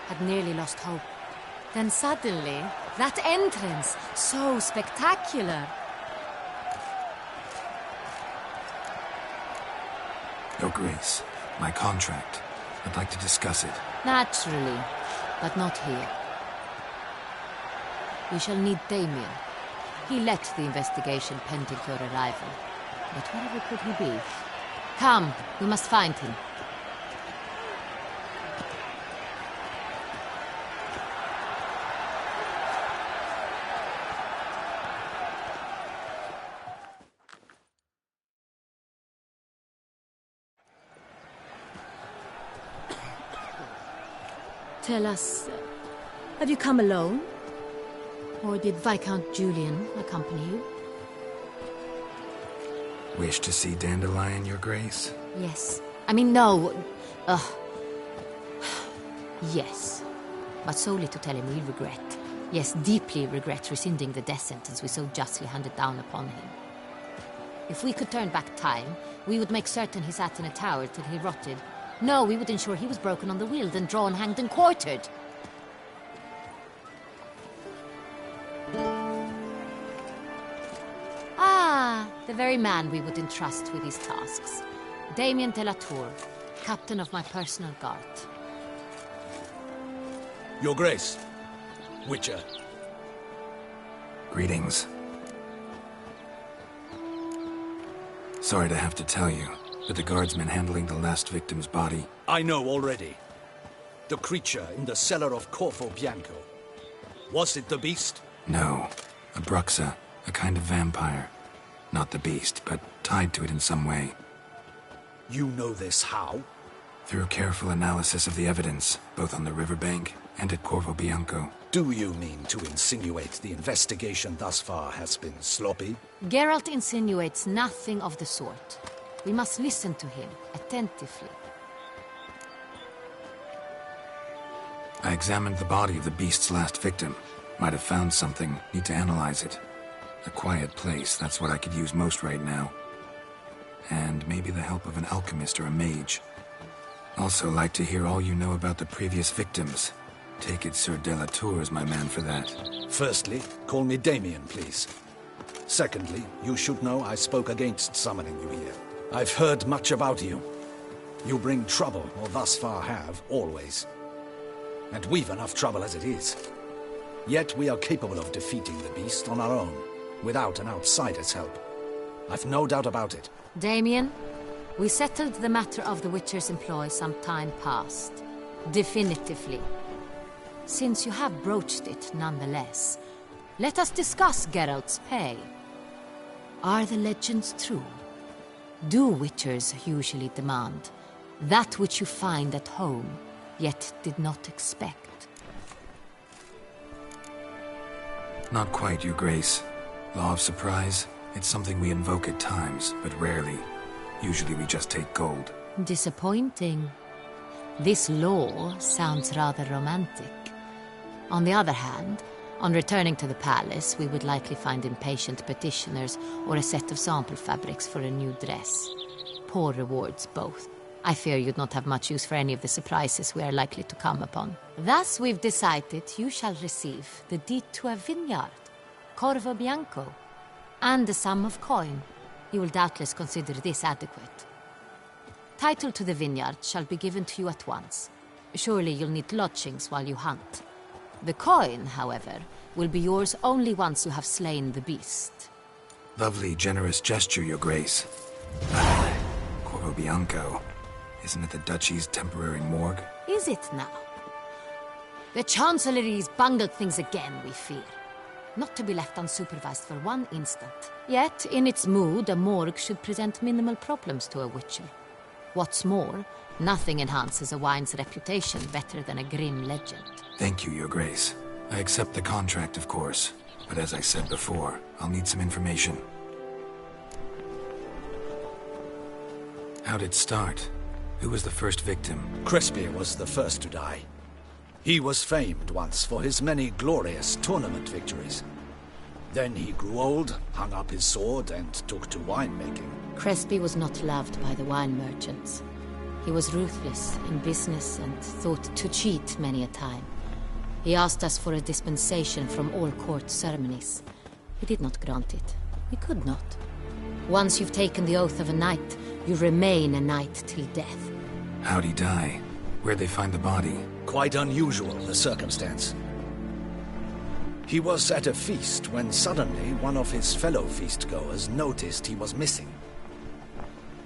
[SPEAKER 19] Had nearly lost hope. Then suddenly, that entrance, so spectacular.
[SPEAKER 2] Your Grace, my contract. I'd like to discuss it.
[SPEAKER 19] Naturally, but not here. We shall need Damien. He led the investigation pending your arrival. But wherever could he be? Come, we must find him. Tell us, have you come alone? Or did Viscount Julian accompany you?
[SPEAKER 2] Wish to see Dandelion, Your Grace?
[SPEAKER 19] Yes. I mean, no. Yes. But solely to tell him we regret. Yes, deeply regret rescinding the death sentence we so justly handed down upon him. If we could turn back time, we would make certain he sat in a tower till he rotted. No, we would ensure he was broken on the wheel, then drawn, hanged, and quartered. Ah, the very man we would entrust with these tasks. Damien de la Tour, captain of my personal guard.
[SPEAKER 11] Your Grace. Witcher.
[SPEAKER 2] Greetings. Sorry to have to tell you, but the guardsman handling the last victim's body...
[SPEAKER 11] I know already. The creature in the cellar of Corvo Bianco. Was it the beast?
[SPEAKER 2] No. A Bruxa, a kind of vampire. Not the beast, but tied to it in some way.
[SPEAKER 11] You know this how?
[SPEAKER 2] Through careful analysis of the evidence, both on the riverbank and at Corvo Bianco.
[SPEAKER 11] Do you mean to insinuate the investigation thus far has been sloppy?
[SPEAKER 19] Geralt insinuates nothing of the sort. We must listen to him, attentively.
[SPEAKER 2] I examined the body of the beast's last victim. Might have found something. Need to analyze it. A quiet place, that's what I could use most right now. And maybe the help of an alchemist or a mage. Also like to hear all you know about the previous victims. Take it Sir de la Tour is my man for that.
[SPEAKER 11] Firstly, call me Damien, please. Secondly, you should know I spoke against summoning you here. I've heard much about you. You bring trouble, or thus far have, always. And we've enough trouble as it is. Yet we are capable of defeating the beast on our own, without an outsider's help. I've no doubt about it.
[SPEAKER 19] Damien, we settled the matter of the Witcher's employ some time past. Definitively. Since you have broached it nonetheless, let us discuss Geralt's pay. Are the legends true? Do Witchers usually demand That which you find at home, yet did not expect.
[SPEAKER 2] Not quite, Your Grace. Law of surprise, it's something we invoke at times, but rarely. Usually we just take gold.
[SPEAKER 19] Disappointing. This law sounds rather romantic. On the other hand, on returning to the palace, we would likely find impatient petitioners or a set of sample fabrics for a new dress. Poor rewards, both. I fear you'd not have much use for any of the surprises we are likely to come upon. Thus, we've decided you shall receive the deed to a vineyard, Corvo Bianco, and a sum of coin. You will doubtless consider this adequate. Title to the vineyard shall be given to you at once. Surely you'll need lodgings while you hunt. The coin, however, will be yours only once you have slain the beast.
[SPEAKER 2] Lovely, generous gesture, Your Grace. Corvo Bianco. Isn't it the Duchy's temporary morgue?
[SPEAKER 19] Is it now? The Chancellery's bungled things again, we fear. Not to be left unsupervised for one instant. Yet, in its mood, a morgue should present minimal problems to a witcher. What's more, nothing enhances a wine's reputation better than a grim legend.
[SPEAKER 2] Thank you, Your Grace. I accept the contract, of course. But as I said before, I'll need some information. How'd it start? Who was the first victim?
[SPEAKER 12] Crespi was the first to die. He was famed once for his many glorious tournament victories. Then he grew old, hung up his sword, and took to winemaking.
[SPEAKER 19] Crespi was not loved by the wine merchants. He was ruthless in business and thought to cheat many a time. He asked us for a dispensation from all court ceremonies. We did not grant it. We could not. Once you've taken the oath of a knight, you remain a knight till death.
[SPEAKER 2] How'd he die? Where'd they find the body?
[SPEAKER 12] Quite unusual, the circumstance. He was at a feast when suddenly one of his fellow feastgoers noticed he was missing.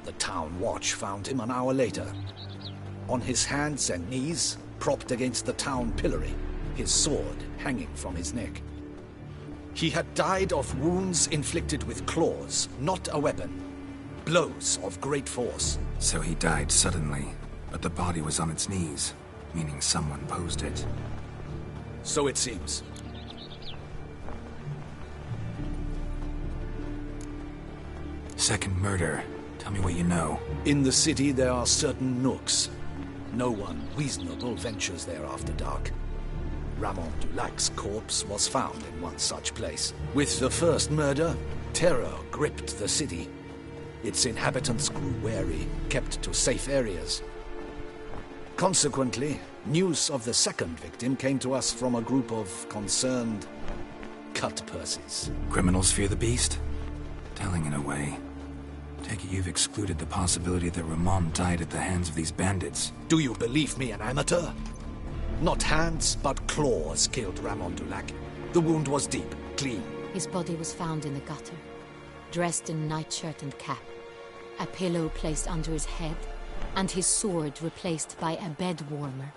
[SPEAKER 12] The town watch found him an hour later. On his hands and knees, propped against the town pillory, his sword hanging from his neck. He had died of wounds inflicted with claws, not a weapon. Blows of great force.
[SPEAKER 2] So he died suddenly, but the body was on its knees, meaning someone posed it.
[SPEAKER 12] So it seems.
[SPEAKER 2] Second murder. Tell me what you know.
[SPEAKER 12] In the city there are certain nooks. No one reasonable ventures there after dark. Ramon Dulac's corpse was found in one such place. With the first murder, terror gripped the city. Its inhabitants grew wary, kept to safe areas. Consequently, news of the second victim came to us from a group of concerned cut-purses.
[SPEAKER 2] Criminals fear the beast? Telling in a way. Take it you've excluded the possibility that Ramon died at the hands of these bandits.
[SPEAKER 12] Do you believe me an amateur? Not hands, but claws killed Ramon Dulac. The wound was deep, clean.
[SPEAKER 19] His body was found in the gutter, dressed in nightshirt and cap, a pillow placed under his head, and his sword replaced by a bed warmer.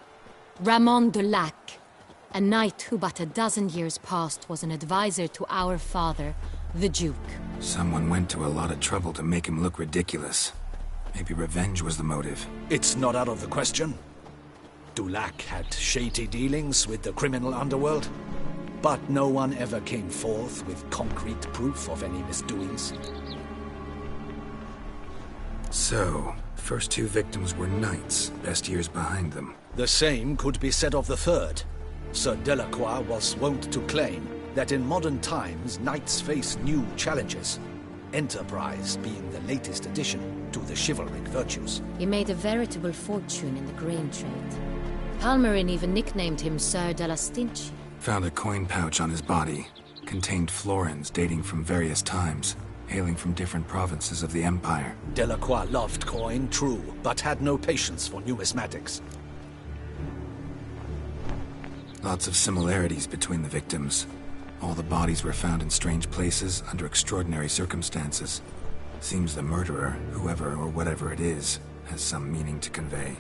[SPEAKER 19] Ramon Dulac, a knight who but a dozen years past was an advisor to our father, the Duke.
[SPEAKER 2] Someone went to a lot of trouble to make him look ridiculous. Maybe revenge was the motive.
[SPEAKER 12] It's not out of the question. Dulac had shady dealings with the criminal underworld, but no one ever came forth with concrete proof of any misdoings.
[SPEAKER 2] So, first two victims were knights, best years behind them.
[SPEAKER 12] The same could be said of the third. Sir Delacroix was wont to claim that in modern times knights face new challenges, enterprise being the latest addition to the chivalric virtues.
[SPEAKER 19] He made a veritable fortune in the grain trade. Palmerin even nicknamed him Sir de la Stinchi.
[SPEAKER 2] Found a coin pouch on his body. Contained florins dating from various times, hailing from different provinces of the Empire.
[SPEAKER 12] Delacroix loved coin, true, but had no patience for numismatics.
[SPEAKER 2] Lots of similarities between the victims. All the bodies were found in strange places under extraordinary circumstances. Seems the murderer, whoever or whatever it is, has some meaning to convey.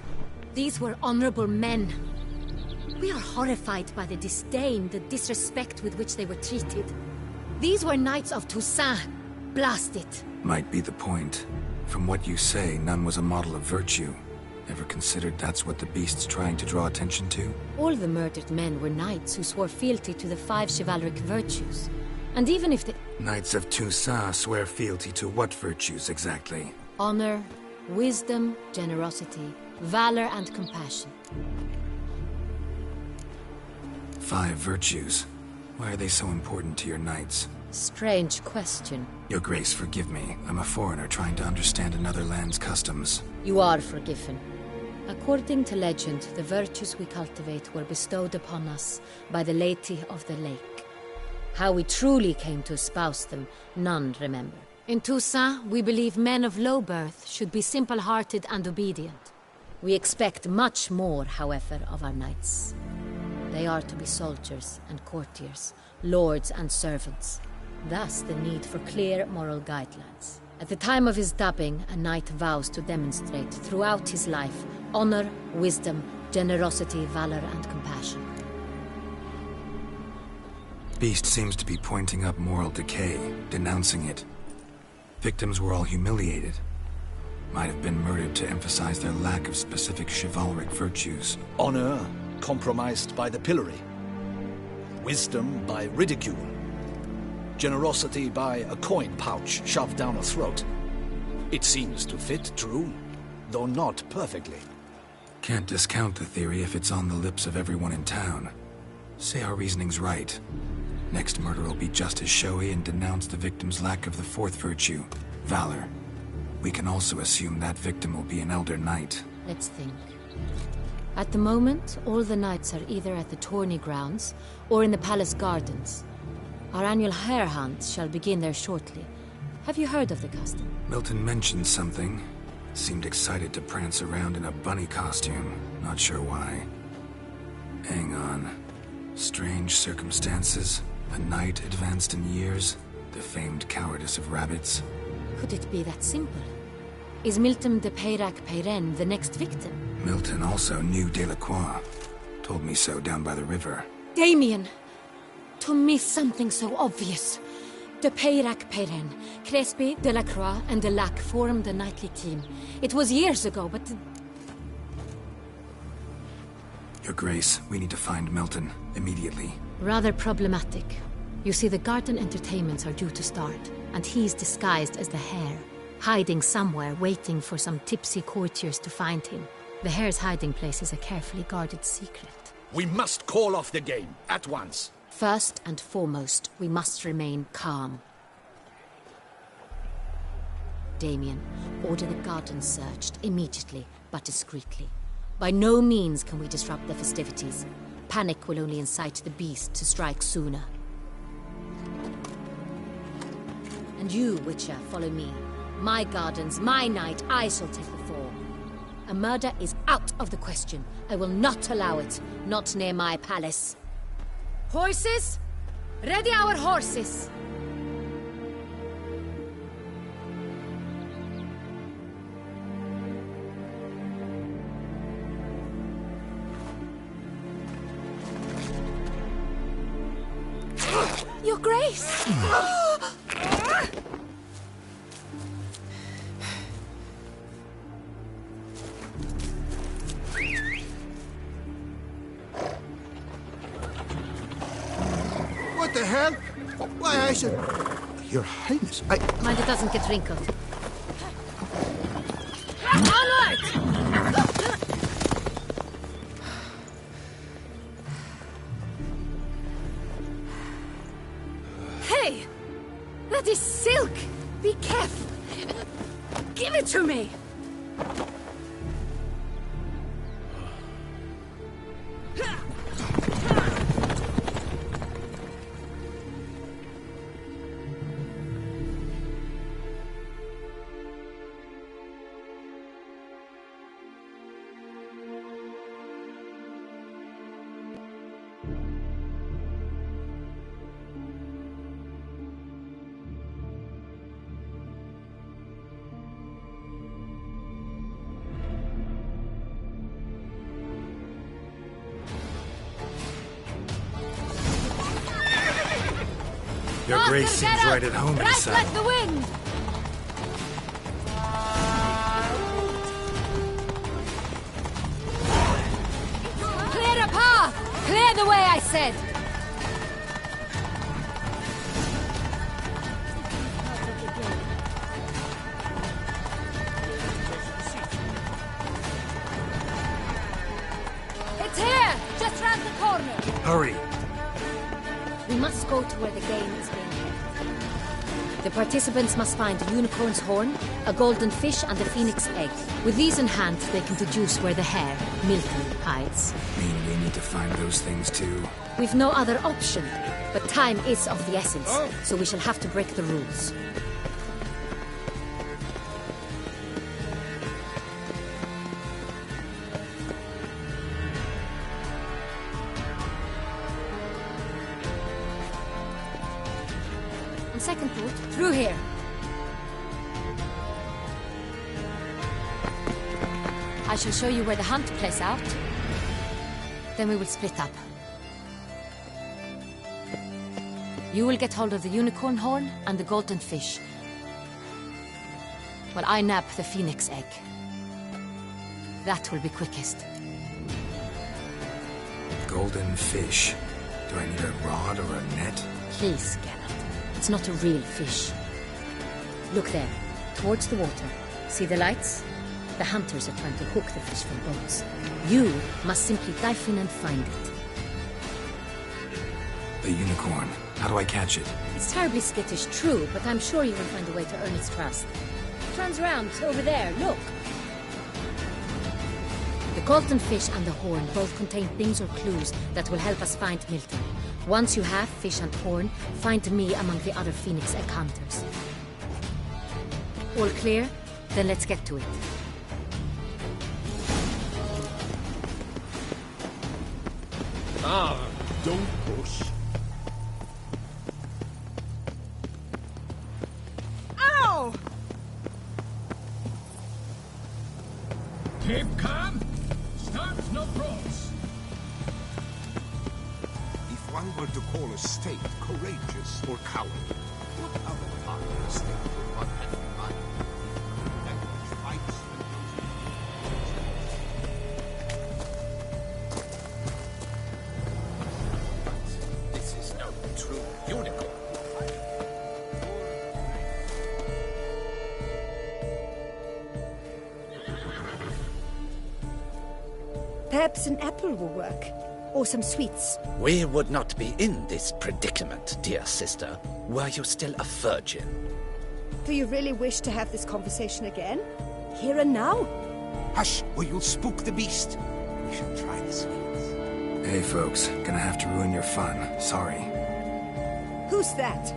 [SPEAKER 19] These were honorable men. We are horrified by the disdain, the disrespect with which they were treated. These were knights of Toussaint. Blast it.
[SPEAKER 2] Might be the point. From what you say, none was a model of virtue. Ever considered that's what the beast's trying to draw attention to?
[SPEAKER 19] All the murdered men were knights who swore fealty to the 5 chivalric virtues. And even if the...
[SPEAKER 2] Knights of Toussaint swear fealty to what virtues exactly?
[SPEAKER 19] Honor, wisdom, generosity, valor, and compassion.
[SPEAKER 2] 5 virtues. Why are they so important to your knights?
[SPEAKER 19] Strange question.
[SPEAKER 2] Your Grace, forgive me. I'm a foreigner trying to understand another land's customs.
[SPEAKER 19] You are forgiven. According to legend, the virtues we cultivate were bestowed upon us by the Lady of the Lake. How we truly came to espouse them, none remember. In Toussaint, we believe men of low birth should be simple-hearted and obedient. We expect much more, however, of our knights. They are to be soldiers and courtiers, lords and servants. Thus the need for clear moral guidelines. At the time of his dubbing, a knight vows to demonstrate throughout his life honor, wisdom, generosity, valor, and compassion.
[SPEAKER 2] Beast seems to be pointing up moral decay, denouncing it. Victims were all humiliated. Might have been murdered to emphasize their lack of specific chivalric virtues.
[SPEAKER 12] Honor compromised by the pillory. Wisdom by ridicule. Generosity by a coin pouch shoved down a throat. It seems to fit, true, though not perfectly.
[SPEAKER 2] Can't discount the theory if it's on the lips of everyone in town. Say our reasoning's right. Next murder will be just as showy and denounce the victim's lack of the 4th virtue, valor. We can also assume that victim will be an elder knight.
[SPEAKER 19] Let's think. At the moment, all the knights are either at the tourney grounds or in the palace gardens. Our annual hare hunt shall begin there shortly. Have you heard of the custom?
[SPEAKER 2] Milton mentioned something. Seemed excited to prance around in a bunny costume. Not sure why. Hang on. Strange circumstances. A knight advanced in years. The famed cowardice of rabbits.
[SPEAKER 19] Could it be that simple? Is Milton de Peyrac-Peyren the next victim?
[SPEAKER 2] Milton also knew Delacroix. Told me so down by the river.
[SPEAKER 19] Damien! To miss something so obvious. De Peyrac-Peyren, Crespi, Delacroix, and Delac formed a knightly team. It was years ago, but...
[SPEAKER 2] Your Grace, we need to find Milton, immediately.
[SPEAKER 19] Rather problematic. You see, the garden entertainments are due to start, and he's disguised as the hare, hiding somewhere, waiting for some tipsy courtiers to find him. The hare's hiding place is a carefully guarded secret.
[SPEAKER 12] We must call off the game, at once.
[SPEAKER 19] First and foremost, we must remain calm. Damien, order the garden searched immediately, but discreetly. By no means can we disrupt the festivities. Panic will only incite the beast to strike sooner. And you, Witcher, follow me. My gardens, my night, I shall take the fall. A murder is out of the question. I will not allow it. Not near my palace. Horses? Ready our horses! Your Grace!
[SPEAKER 9] What the hell? Why, I said... Your Highness, I...
[SPEAKER 19] Mind it doesn't get wrinkled. Onward! Hey! That is silk! Be careful! Give it to me!
[SPEAKER 2] Your Grace seems right at home in the saddle.
[SPEAKER 19] Right like the wind! Clear the way, I said! It's here! Just round the corner!
[SPEAKER 2] Hurry!
[SPEAKER 19] We must go to where the game is being held. The participants must find a unicorn's horn, a golden fish, and a phoenix egg. With these in hand, they can deduce where the hare, Milton, hides.
[SPEAKER 2] Mean we need to find those things too?
[SPEAKER 19] We've no other option, but time is of the essence, so we shall have to break the rules. On second thought, through here. I shall show you where the hunt plays out. Then we will split up. You will get hold of the unicorn horn and the golden fish, while I nab the phoenix egg. That will be quickest.
[SPEAKER 2] Golden fish. Do I need a rod or a net?
[SPEAKER 19] Please, Geralt. It's not a real fish. Look there, towards the water. See the lights? The hunters are trying to hook the fish from boats. You must simply dive in and find it.
[SPEAKER 2] The unicorn. How do I catch it?
[SPEAKER 19] It's terribly skittish, true, but I'm sure you will find a way to earn its trust. Turns around, over there, look. The golden fish and the horn both contain things or clues that will help us find Milton. Once you have fish and horn, find me among the other phoenix egg hunters. All clear? Then let's get to it.
[SPEAKER 6] Ah, don't push.
[SPEAKER 16] Ow!
[SPEAKER 18] Keep calm. Start no cross.
[SPEAKER 1] If one were to call a state courageous or cowardly, what other part of the state would one have in mind? That which fights and this is no true unicorn.
[SPEAKER 16] Perhaps an apple will work. Or some sweets.
[SPEAKER 12] We would not be in this predicament, dear sister, were you still a virgin.
[SPEAKER 16] Do you really wish to have this conversation again? Here and now?
[SPEAKER 1] Hush, or you'll spook the beast. We shall try the sweets.
[SPEAKER 2] Hey folks, gonna have to ruin your fun. Sorry.
[SPEAKER 16] Who's that?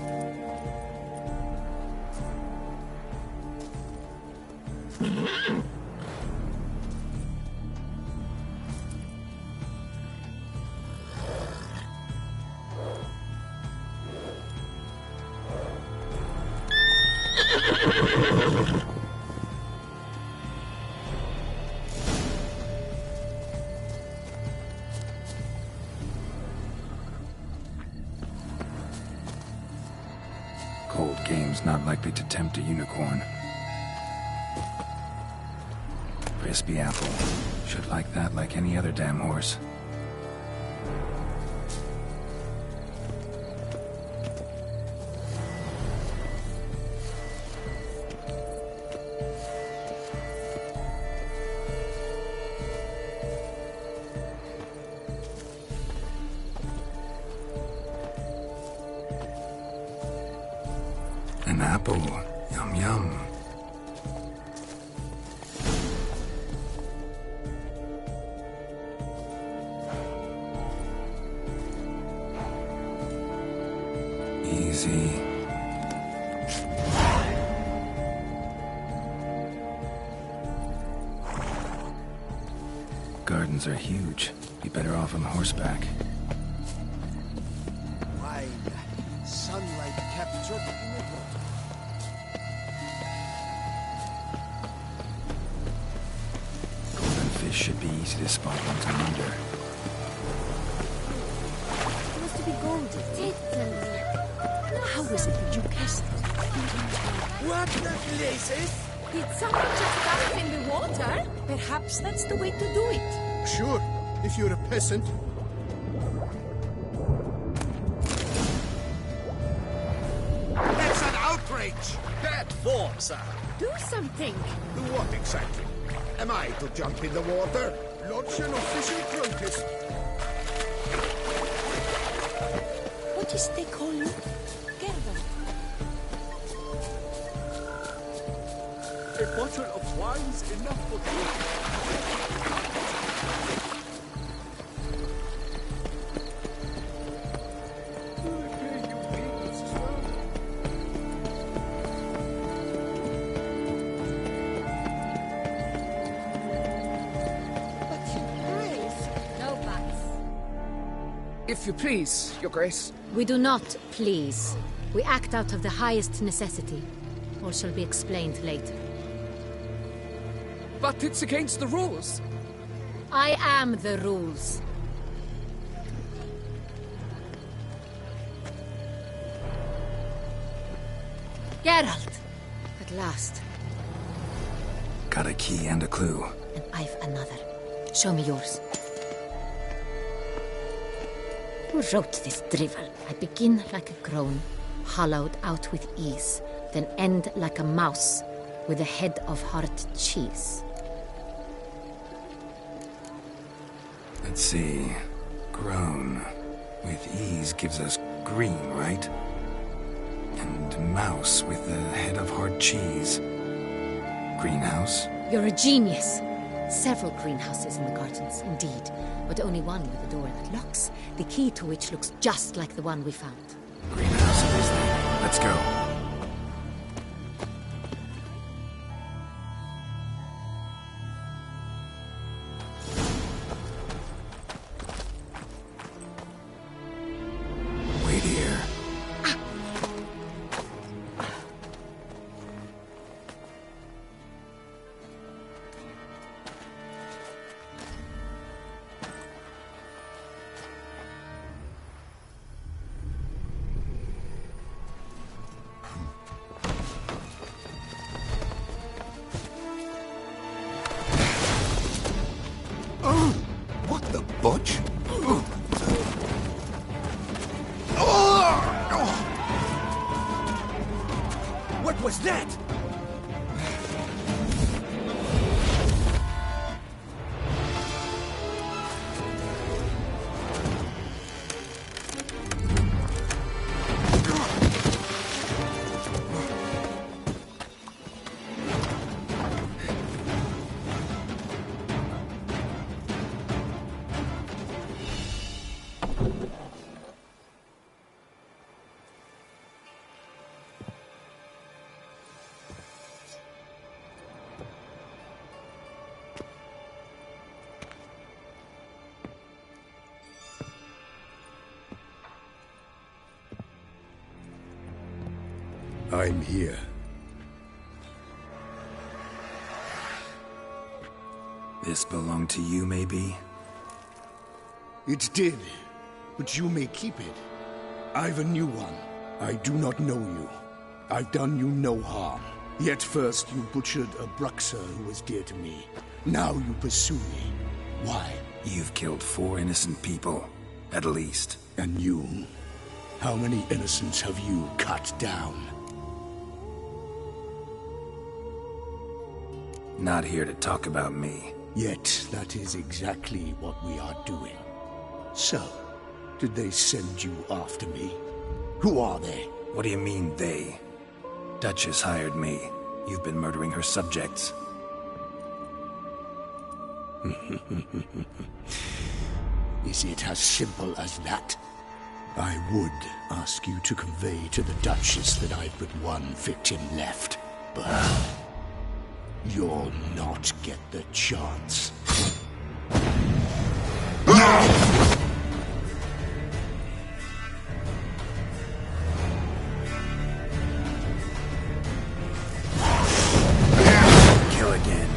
[SPEAKER 2] Cold game's not likely to tempt a unicorn. Crispy apple. Should like that like any other damn horse. An apple. Yum yum. Easy. Gardens are huge. Be better off on horseback.
[SPEAKER 9] Wine, sunlight captured in the water.
[SPEAKER 2] Golden fish should be easy to spot once I'm under.
[SPEAKER 16] It was to be golden. How is it that you cast it?
[SPEAKER 11] What the places?
[SPEAKER 16] Did someone just dive in the water? Perhaps that's the way to do it.
[SPEAKER 9] Sure, if you're a peasant. Courage!
[SPEAKER 11] Bad form, sir.
[SPEAKER 16] Do something.
[SPEAKER 9] Do what exactly? Am I to jump in the water? Lodge an official protest.
[SPEAKER 16] What is they call you? Gerda.
[SPEAKER 11] A bottle of wine's enough for two.
[SPEAKER 16] No buts.
[SPEAKER 15] If you please, Your Grace.
[SPEAKER 19] We do not please. We act out of the highest necessity. All shall be explained later.
[SPEAKER 15] But it's against the rules.
[SPEAKER 19] I am the rules. Geralt! At last.
[SPEAKER 2] Got a key and a clue.
[SPEAKER 19] And I've another. Show me yours. Who wrote this drivel? I begin like a crone, hollowed out with ease, then end like a mouse, with a head of hard cheese.
[SPEAKER 2] Let's see. Grown. With ease gives us green, right? And mouse with the head of hard cheese. Greenhouse?
[SPEAKER 19] You're a genius. Several greenhouses in the gardens, indeed, but only one with a door that locks, the key to which looks just like the one we found.
[SPEAKER 2] Greenhouse it is then. Let's go. Wait here.
[SPEAKER 1] What the butch?
[SPEAKER 11] What was that?
[SPEAKER 6] I'm here.
[SPEAKER 2] This belonged to you, maybe?
[SPEAKER 9] It did, but you may keep it. I've a new one. I do not know you. I've done you no harm. Yet first you butchered a Bruxer who was dear to me. Now you pursue me. Why?
[SPEAKER 2] You've killed 4 innocent people, at least.
[SPEAKER 9] And you? How many innocents have you cut down?
[SPEAKER 2] Not here to talk about me.
[SPEAKER 9] Yet that is exactly what we are doing. So, did they send you after me? Who are they?
[SPEAKER 2] What do you mean, they? Duchess hired me. You've been murdering her subjects.
[SPEAKER 9] Is it as simple as that? I would ask you to convey to the Duchess that I've but one victim left, but you'll not get the chance.
[SPEAKER 2] Kill again.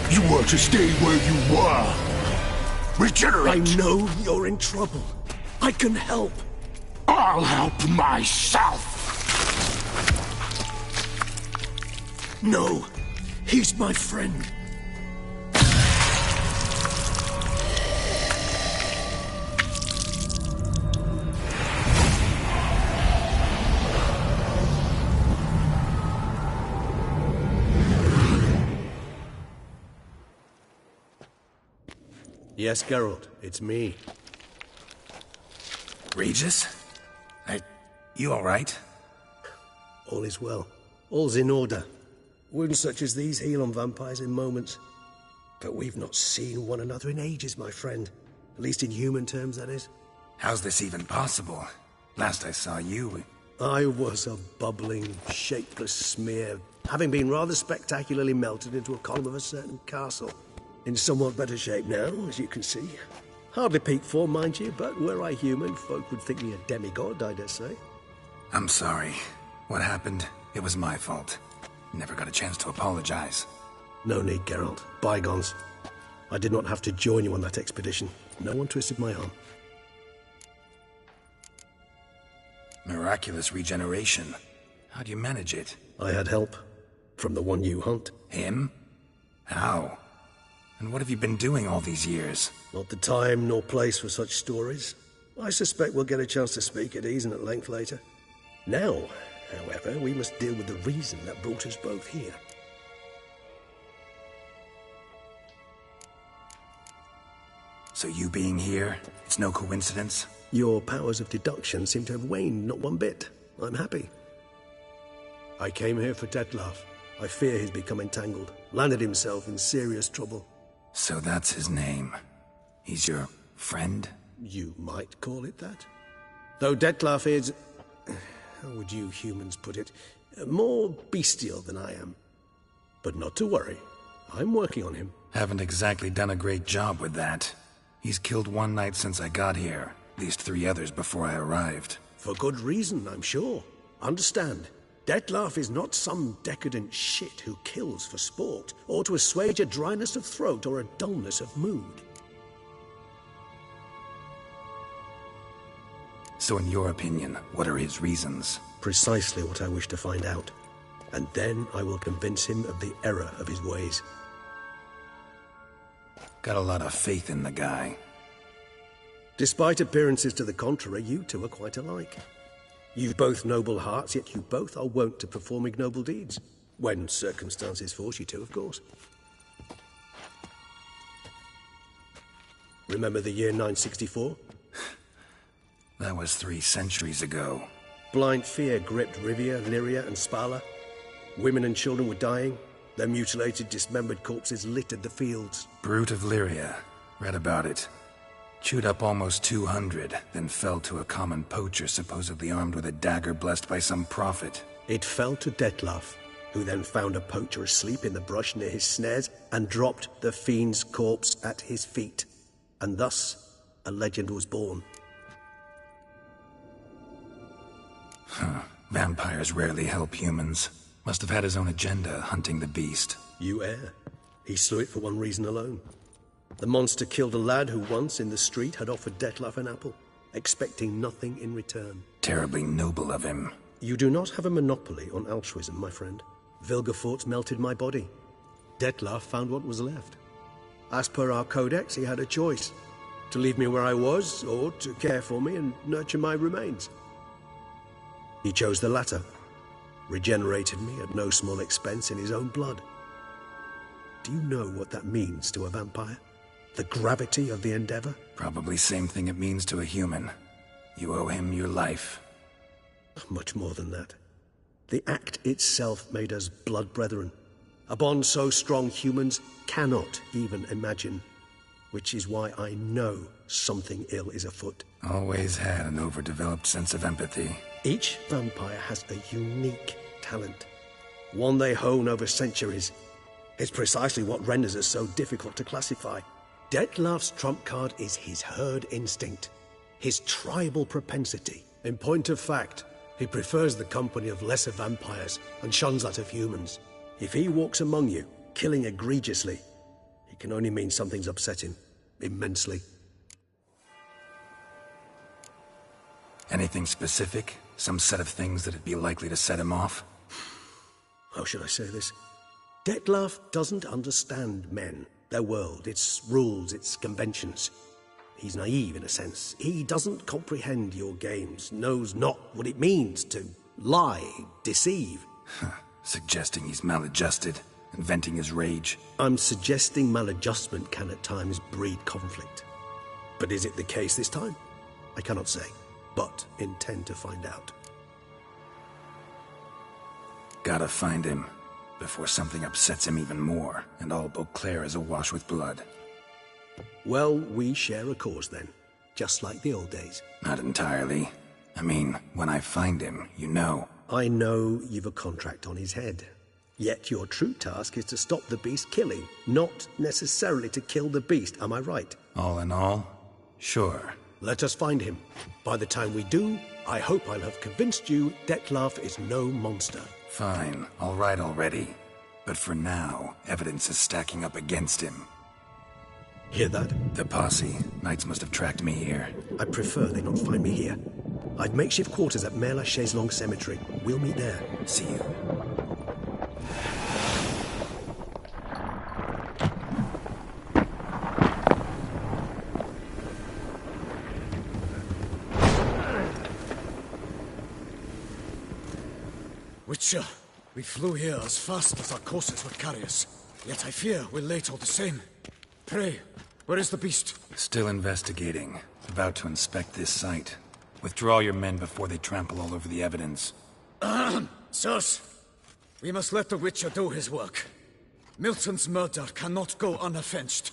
[SPEAKER 9] You were to stay where you were. Regenerate!
[SPEAKER 11] I know you're in trouble. I can help.
[SPEAKER 9] I'll help myself.
[SPEAKER 11] No, he's my friend.
[SPEAKER 20] Yes, Geralt, it's me.
[SPEAKER 2] Regis? You all right?
[SPEAKER 20] All is well. All's in order. Wounds such as these heal on vampires in moments. But we've not seen one another in ages, my friend. At least in human terms, that is.
[SPEAKER 2] How's this even possible? Last I saw you...
[SPEAKER 20] I was a bubbling, shapeless smear, having been rather spectacularly melted into a column of a certain castle. In somewhat better shape now, as you can see. Hardly peak form, mind you, but were I human, folk would think me a demigod, I dare say.
[SPEAKER 2] I'm sorry. What happened, it was my fault. Never got a chance to apologize.
[SPEAKER 20] No need, Geralt. Bygones. I did not have to join you on that expedition. No one twisted my arm.
[SPEAKER 2] Miraculous regeneration. How do you manage it?
[SPEAKER 20] I had help. From the one you hunt.
[SPEAKER 2] Him? How? And what have you been doing all these years?
[SPEAKER 20] Not the time nor place for such stories. I suspect we'll get a chance to speak at ease and at length later. Now, however, we must deal with the reason that brought us both here.
[SPEAKER 2] So you being here, it's no coincidence?
[SPEAKER 20] Your powers of deduction seem to have waned not one bit. I'm happy. I came here for Detlef. I fear he's become entangled, landed himself in serious trouble.
[SPEAKER 2] So that's his name. He's your friend?
[SPEAKER 20] You might call it that. Though Detlef is... how would you humans put it? More bestial than I am. But not to worry. I'm working on him.
[SPEAKER 2] Haven't exactly done a great job with that. He's killed one knight since I got here. At least 3 others before I arrived.
[SPEAKER 20] For good reason, I'm sure. Understand, Detlef is not some decadent shit who kills for sport, or to assuage a dryness of throat or a dullness of mood.
[SPEAKER 2] So in your opinion, what are his reasons?
[SPEAKER 20] Precisely what I wish to find out. And then I will convince him of the error of his ways.
[SPEAKER 2] Got a lot of faith in the guy.
[SPEAKER 20] Despite appearances to the contrary, you two are quite alike. You've both noble hearts, yet you both are wont to perform ignoble deeds. When circumstances force you to, of course. Remember the year 964?
[SPEAKER 2] That was 3 centuries ago.
[SPEAKER 20] Blind fear gripped Rivia, Lyria, and Spala. Women and children were dying. Their mutilated, dismembered corpses littered the fields.
[SPEAKER 2] Brute of Lyria. Read about it. Chewed up almost 200, then fell to a common poacher supposedly armed with a dagger blessed by some prophet.
[SPEAKER 20] It fell to Detlef, who then found a poacher asleep in the brush near his snares and dropped the fiend's corpse at his feet. And thus, a legend was born.
[SPEAKER 2] Huh. Vampires rarely help humans. Must have had his own agenda, hunting the beast.
[SPEAKER 20] You err. He slew it for one reason alone. The monster killed a lad who once, in the street, had offered Detlef an apple, expecting nothing in return.
[SPEAKER 2] Terribly noble of him.
[SPEAKER 20] You do not have a monopoly on altruism, my friend. Vilgefortz melted my body. Detlef found what was left. As per our codex, he had a choice. To leave me where I was, or to care for me and nurture my remains. He chose the latter. Regenerated me at no small expense in his own blood. Do you know what that means to a vampire? The gravity of the endeavor?
[SPEAKER 2] Probably same thing it means to a human. You owe him your life.
[SPEAKER 20] Much more than that. The act itself made us blood brethren. A bond so strong humans cannot even imagine. Which is why I know something ill is afoot.
[SPEAKER 2] Always had an overdeveloped sense of empathy.
[SPEAKER 20] Each vampire has a unique talent. One they hone over centuries. It's precisely what renders us so difficult to classify. Detlef's trump card is his herd instinct. His tribal propensity. In point of fact, he prefers the company of lesser vampires and shuns that of humans. If he walks among you, killing egregiously, It can only mean something's upset him. Immensely.
[SPEAKER 2] Anything specific? Some set of things that'd be likely to set him off?
[SPEAKER 20] How should I say this? Detlef doesn't understand men, their world, its rules, its conventions. He's naive in a sense. He doesn't comprehend your games, knows not what it means to lie, deceive.
[SPEAKER 2] Suggesting he's maladjusted, and venting his rage.
[SPEAKER 20] I'm suggesting maladjustment can at times breed conflict. But is it the case this time? I cannot say, but intend to find out.
[SPEAKER 2] Gotta find him, before something upsets him even more, and all Beauclair is awash with blood.
[SPEAKER 20] Well, we share a cause then, just like the old days.
[SPEAKER 2] Not entirely. I mean, when I find him, you know.
[SPEAKER 20] I know you've a contract on his head. Yet your true task is to stop the beast killing, not necessarily to kill the beast, am I right?
[SPEAKER 2] All in all, sure.
[SPEAKER 20] Let us find him. By the time we do, I hope I'll have convinced you Detlef is no monster.
[SPEAKER 2] Fine, all right already. But for now, evidence is stacking up against him.
[SPEAKER 20] Hear that?
[SPEAKER 2] The posse. Knights must have tracked me here.
[SPEAKER 20] I prefer they not find me here. I've makeshift quarters at Mère Lachaise Long Cemetery. We'll meet there.
[SPEAKER 2] See you.
[SPEAKER 11] Witcher, we flew here as fast as our courses would carry us. Yet I fear we're late all the same. Pray, where is the beast?
[SPEAKER 2] Still investigating. About to inspect this site. Withdraw your men before they trample all over the evidence.
[SPEAKER 11] Sirs, we must let the Witcher do his work. Milton's murder cannot go unavenged.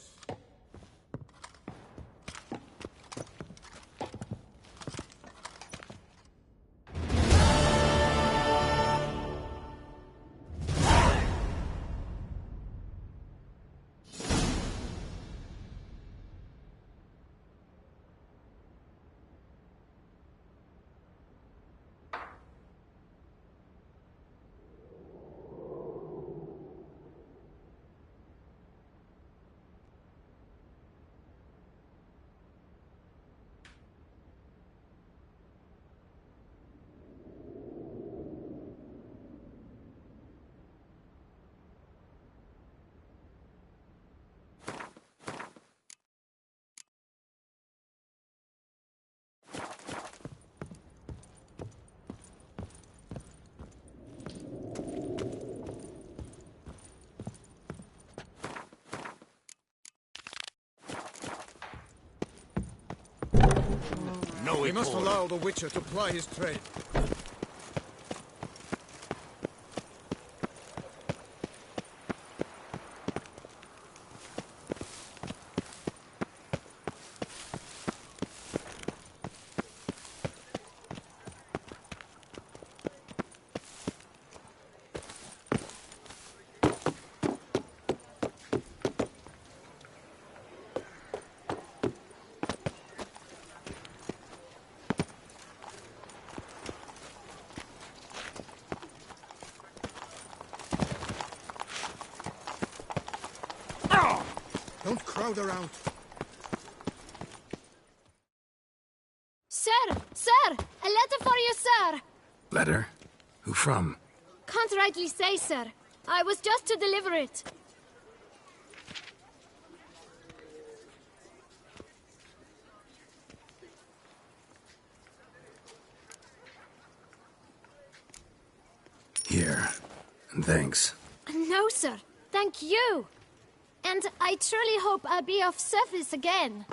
[SPEAKER 11] We must allow the Witcher to ply his trade. Don't crowd around.
[SPEAKER 17] Sir! Sir! A letter for you, sir!
[SPEAKER 2] Letter? Who from?
[SPEAKER 17] Can't rightly say, sir. I was just to deliver it.
[SPEAKER 2] Here. And thanks.
[SPEAKER 17] No, sir. Thank you. And I truly hope I'll be of service again.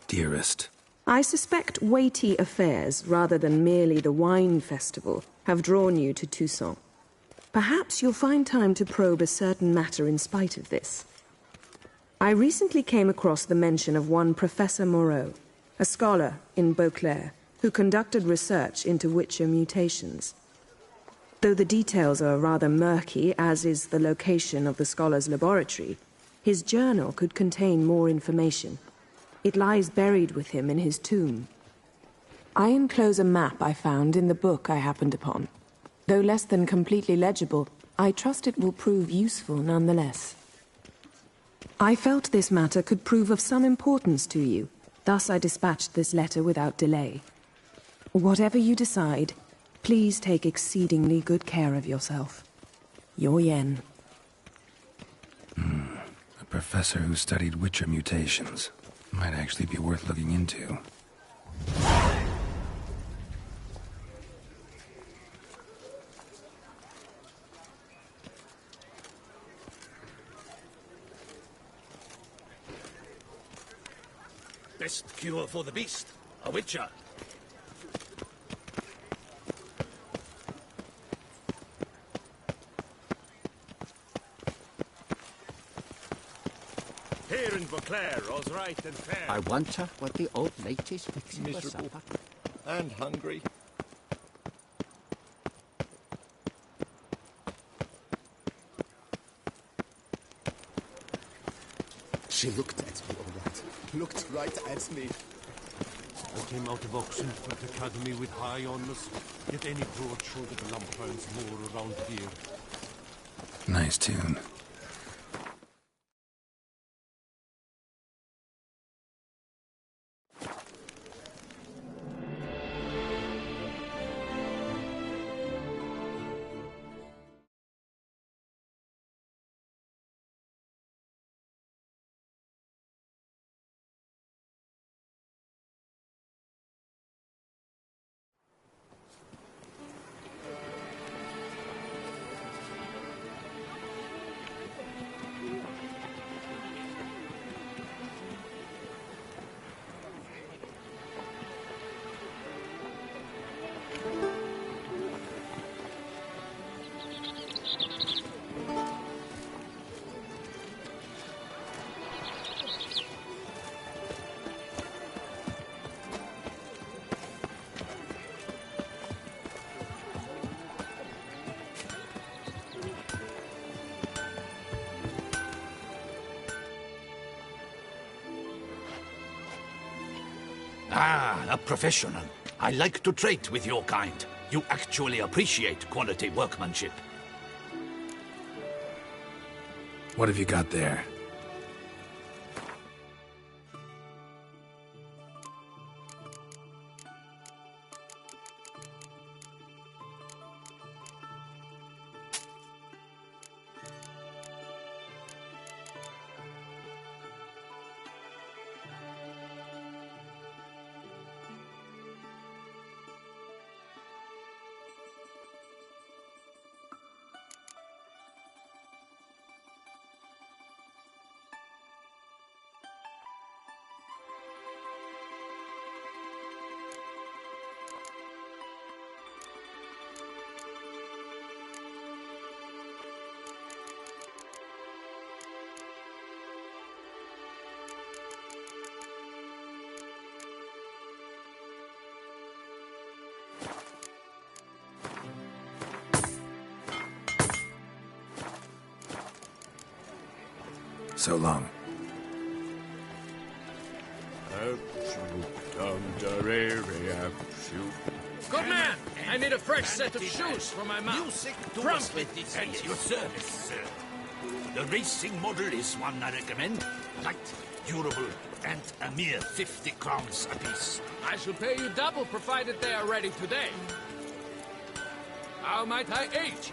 [SPEAKER 2] Dearest.
[SPEAKER 21] I suspect weighty affairs, rather than merely the wine festival, have drawn you to Toussaint. Perhaps you'll find time to probe a certain matter in spite of this. I recently came across the mention of one Professor Moreau, a scholar in Beauclair, who conducted research into Witcher mutations. Though the details are rather murky, as is the location of the scholar's laboratory, his journal could contain more information. It lies buried with him in his tomb. I enclose a map I found in the book I happened upon. Though less than completely legible, I trust it will prove useful nonetheless. I felt this matter could prove of some importance to you, thus I dispatched this letter without delay. Whatever you decide, please take exceedingly good care of yourself. Your Yen.
[SPEAKER 2] A professor who studied Witcher mutations. Might actually be worth looking into.
[SPEAKER 11] Best cure for the beast, a Witcher.
[SPEAKER 18] Here in Beauclair, all's right and fair.
[SPEAKER 13] I wonder what the old lady's fixing for
[SPEAKER 3] Miserable.
[SPEAKER 13] supper.
[SPEAKER 3] And hungry.
[SPEAKER 1] She looked at me, all right. Looked right at me.
[SPEAKER 22] I came out of Oxenford Academy with high honours, yet any broad-shouldered lump earns more around here.
[SPEAKER 2] Nice tune.
[SPEAKER 11] Ah, a professional. I like to trade with your kind. You actually appreciate quality workmanship.
[SPEAKER 2] What have you got there? So long.
[SPEAKER 18] Good man! I need a fresh set of shoes for my mount.
[SPEAKER 11] Music to
[SPEAKER 18] From
[SPEAKER 11] us with this at your service, sir. The racing model is one I recommend. Light, durable, and a mere 50 crowns apiece.
[SPEAKER 18] I shall pay you double provided they are ready today. How might I aid you?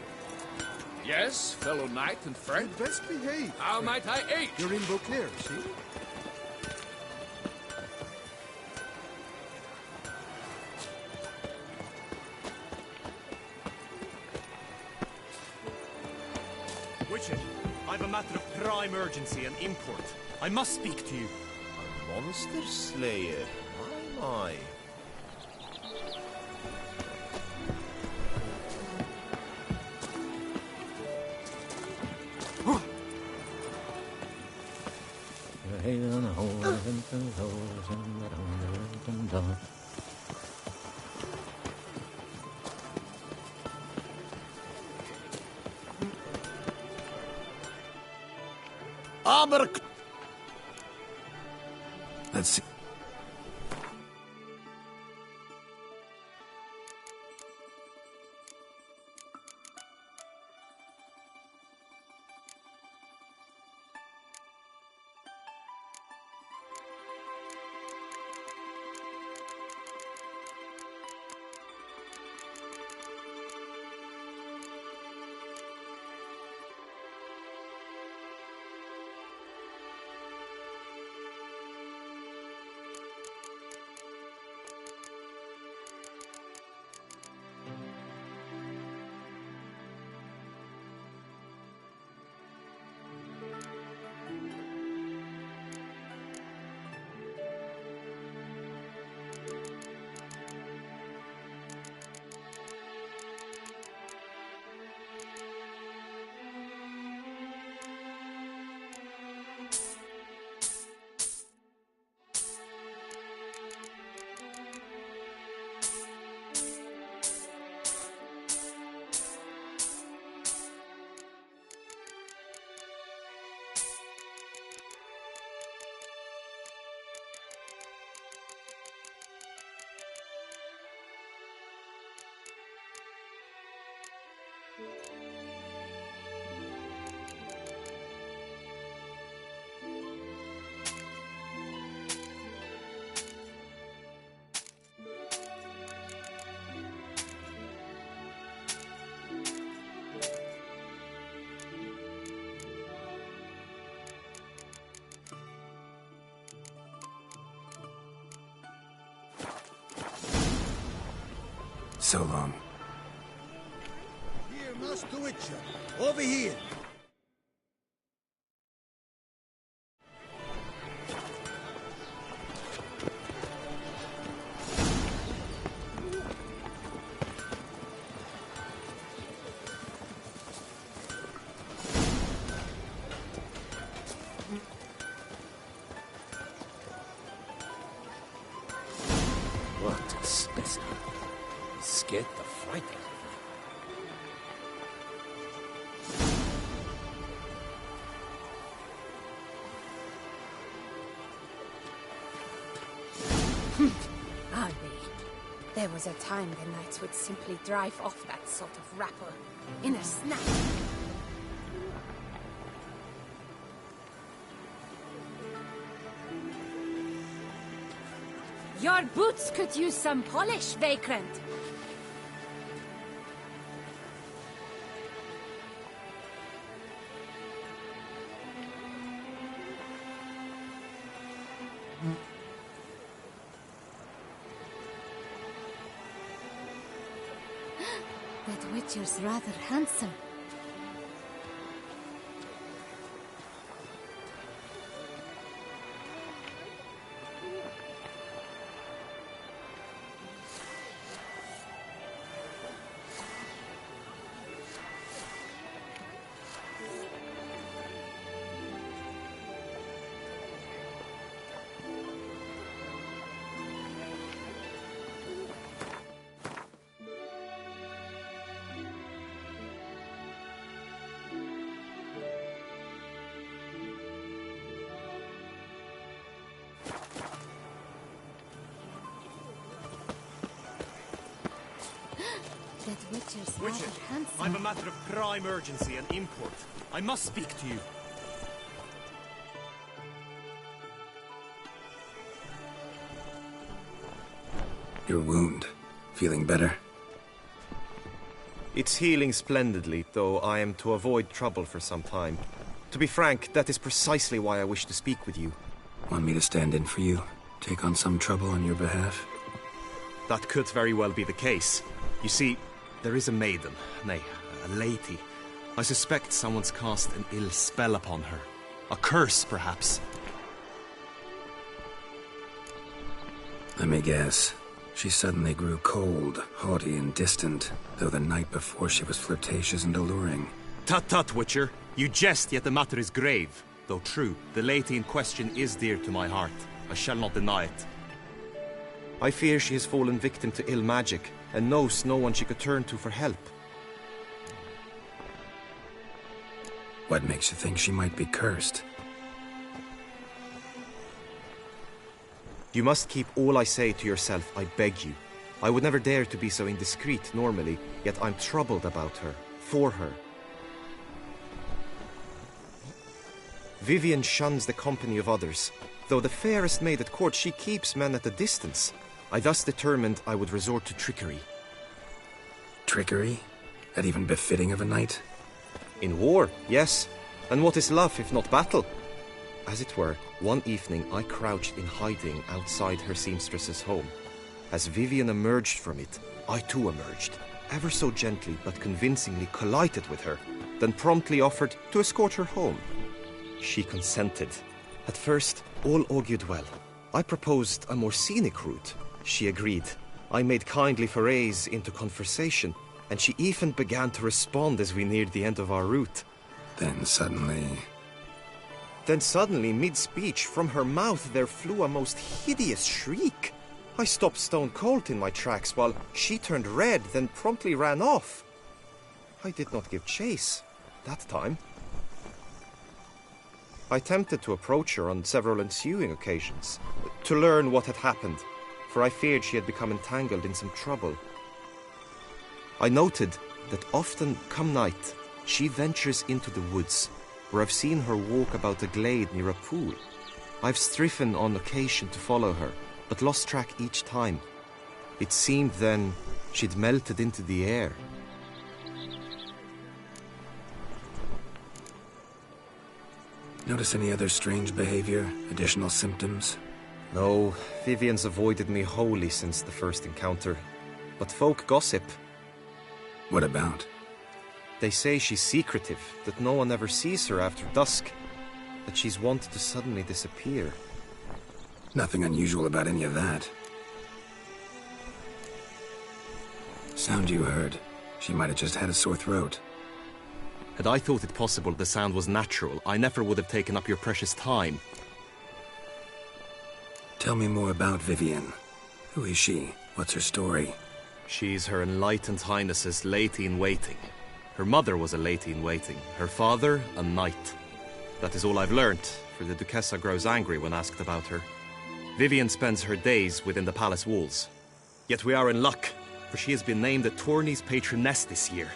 [SPEAKER 18] Yes, fellow knight and friend?
[SPEAKER 3] You best behave.
[SPEAKER 18] How might I aid you?
[SPEAKER 3] You're in Beauclair, see?
[SPEAKER 10] Witcher, I've a matter of prime urgency and import. I must speak to you.
[SPEAKER 3] A monster slayer. My.
[SPEAKER 11] Aber...
[SPEAKER 2] Let's see. So long.
[SPEAKER 11] Here, Master Witcher. Over here.
[SPEAKER 4] What a specimen. He scared the fright out of
[SPEAKER 7] I'll be. There was a time the knights would simply drive off that sort of rapper in a snap. Your boots could use some polish, Vagrant.
[SPEAKER 17] That Witcher's rather handsome. That Witcher's
[SPEAKER 10] Witcher,
[SPEAKER 17] rather handsome.
[SPEAKER 10] I've a matter of prime urgency and import. I must speak to you.
[SPEAKER 2] Your wound. Feeling better?
[SPEAKER 10] It's healing splendidly, though I am to avoid trouble for some time. To be frank, that is precisely why I wish to speak with you.
[SPEAKER 2] Want me to stand in for you? Take on some trouble on your behalf?
[SPEAKER 10] That could very well be the case. You see, there is a maiden, nay, a lady. I suspect someone's cast an ill spell upon her. A curse, perhaps.
[SPEAKER 2] Let me guess. She suddenly grew cold, haughty, and distant, though the night before she was flirtatious and alluring.
[SPEAKER 10] Tut tut, Witcher. You jest, yet the matter is grave. Though true, the lady in question is dear to my heart. I shall not deny it. I fear she has fallen victim to ill magic, and knows no one she could turn to for help.
[SPEAKER 2] What makes you think she might be cursed?
[SPEAKER 10] You must keep all I say to yourself, I beg you. I would never dare to be so indiscreet normally, yet I'm troubled about her, for her. Vivian shuns the company of others. Though the fairest maid at court, she keeps men at a distance. I thus determined I would resort to trickery.
[SPEAKER 2] Trickery? That even befitting of a knight?
[SPEAKER 10] In war, yes. And what is love if not battle? As it were, one evening I crouched in hiding outside her seamstress's home. As Vivian emerged from it, I too emerged, ever so gently but convincingly collided with her, then promptly offered to escort her home. She consented. At first, all augured well. I proposed a more scenic route. She agreed. I made kindly forays into conversation, and she even began to respond as we neared the end of our route.
[SPEAKER 2] Then suddenly,
[SPEAKER 10] mid-speech, from her mouth there flew a most hideous shriek. I stopped stone cold in my tracks while she turned red, then promptly ran off. I did not give chase that time. I attempted to approach her on several ensuing occasions, to learn what had happened, for I feared she had become entangled in some trouble. I noted that often, come night, she ventures into the woods, where I've seen her walk about a glade near a pool. I've striven on occasion to follow her, but lost track each time. It seemed then she'd melted into the air.
[SPEAKER 2] Notice any other strange behavior? Additional symptoms?
[SPEAKER 10] No, Vivian's avoided me wholly since the first encounter. But folk gossip.
[SPEAKER 2] What about?
[SPEAKER 10] They say she's secretive, that no one ever sees her after dusk, that she's wanted to suddenly disappear.
[SPEAKER 2] Nothing unusual about any of that. Sound you heard. She might have just had a sore throat.
[SPEAKER 10] Had I thought it possible the sound was natural, I never would have taken up your precious time.
[SPEAKER 2] Tell me more about Vivian. Who is she? What's her story?
[SPEAKER 10] She's Her Enlightened Highness's lady-in-waiting. Her mother was a lady-in-waiting, her father a knight. That is all I've learnt, for the Duchessa grows angry when asked about her. Vivian spends her days within the palace walls. Yet we are in luck, for she has been named the tourney's patroness this year.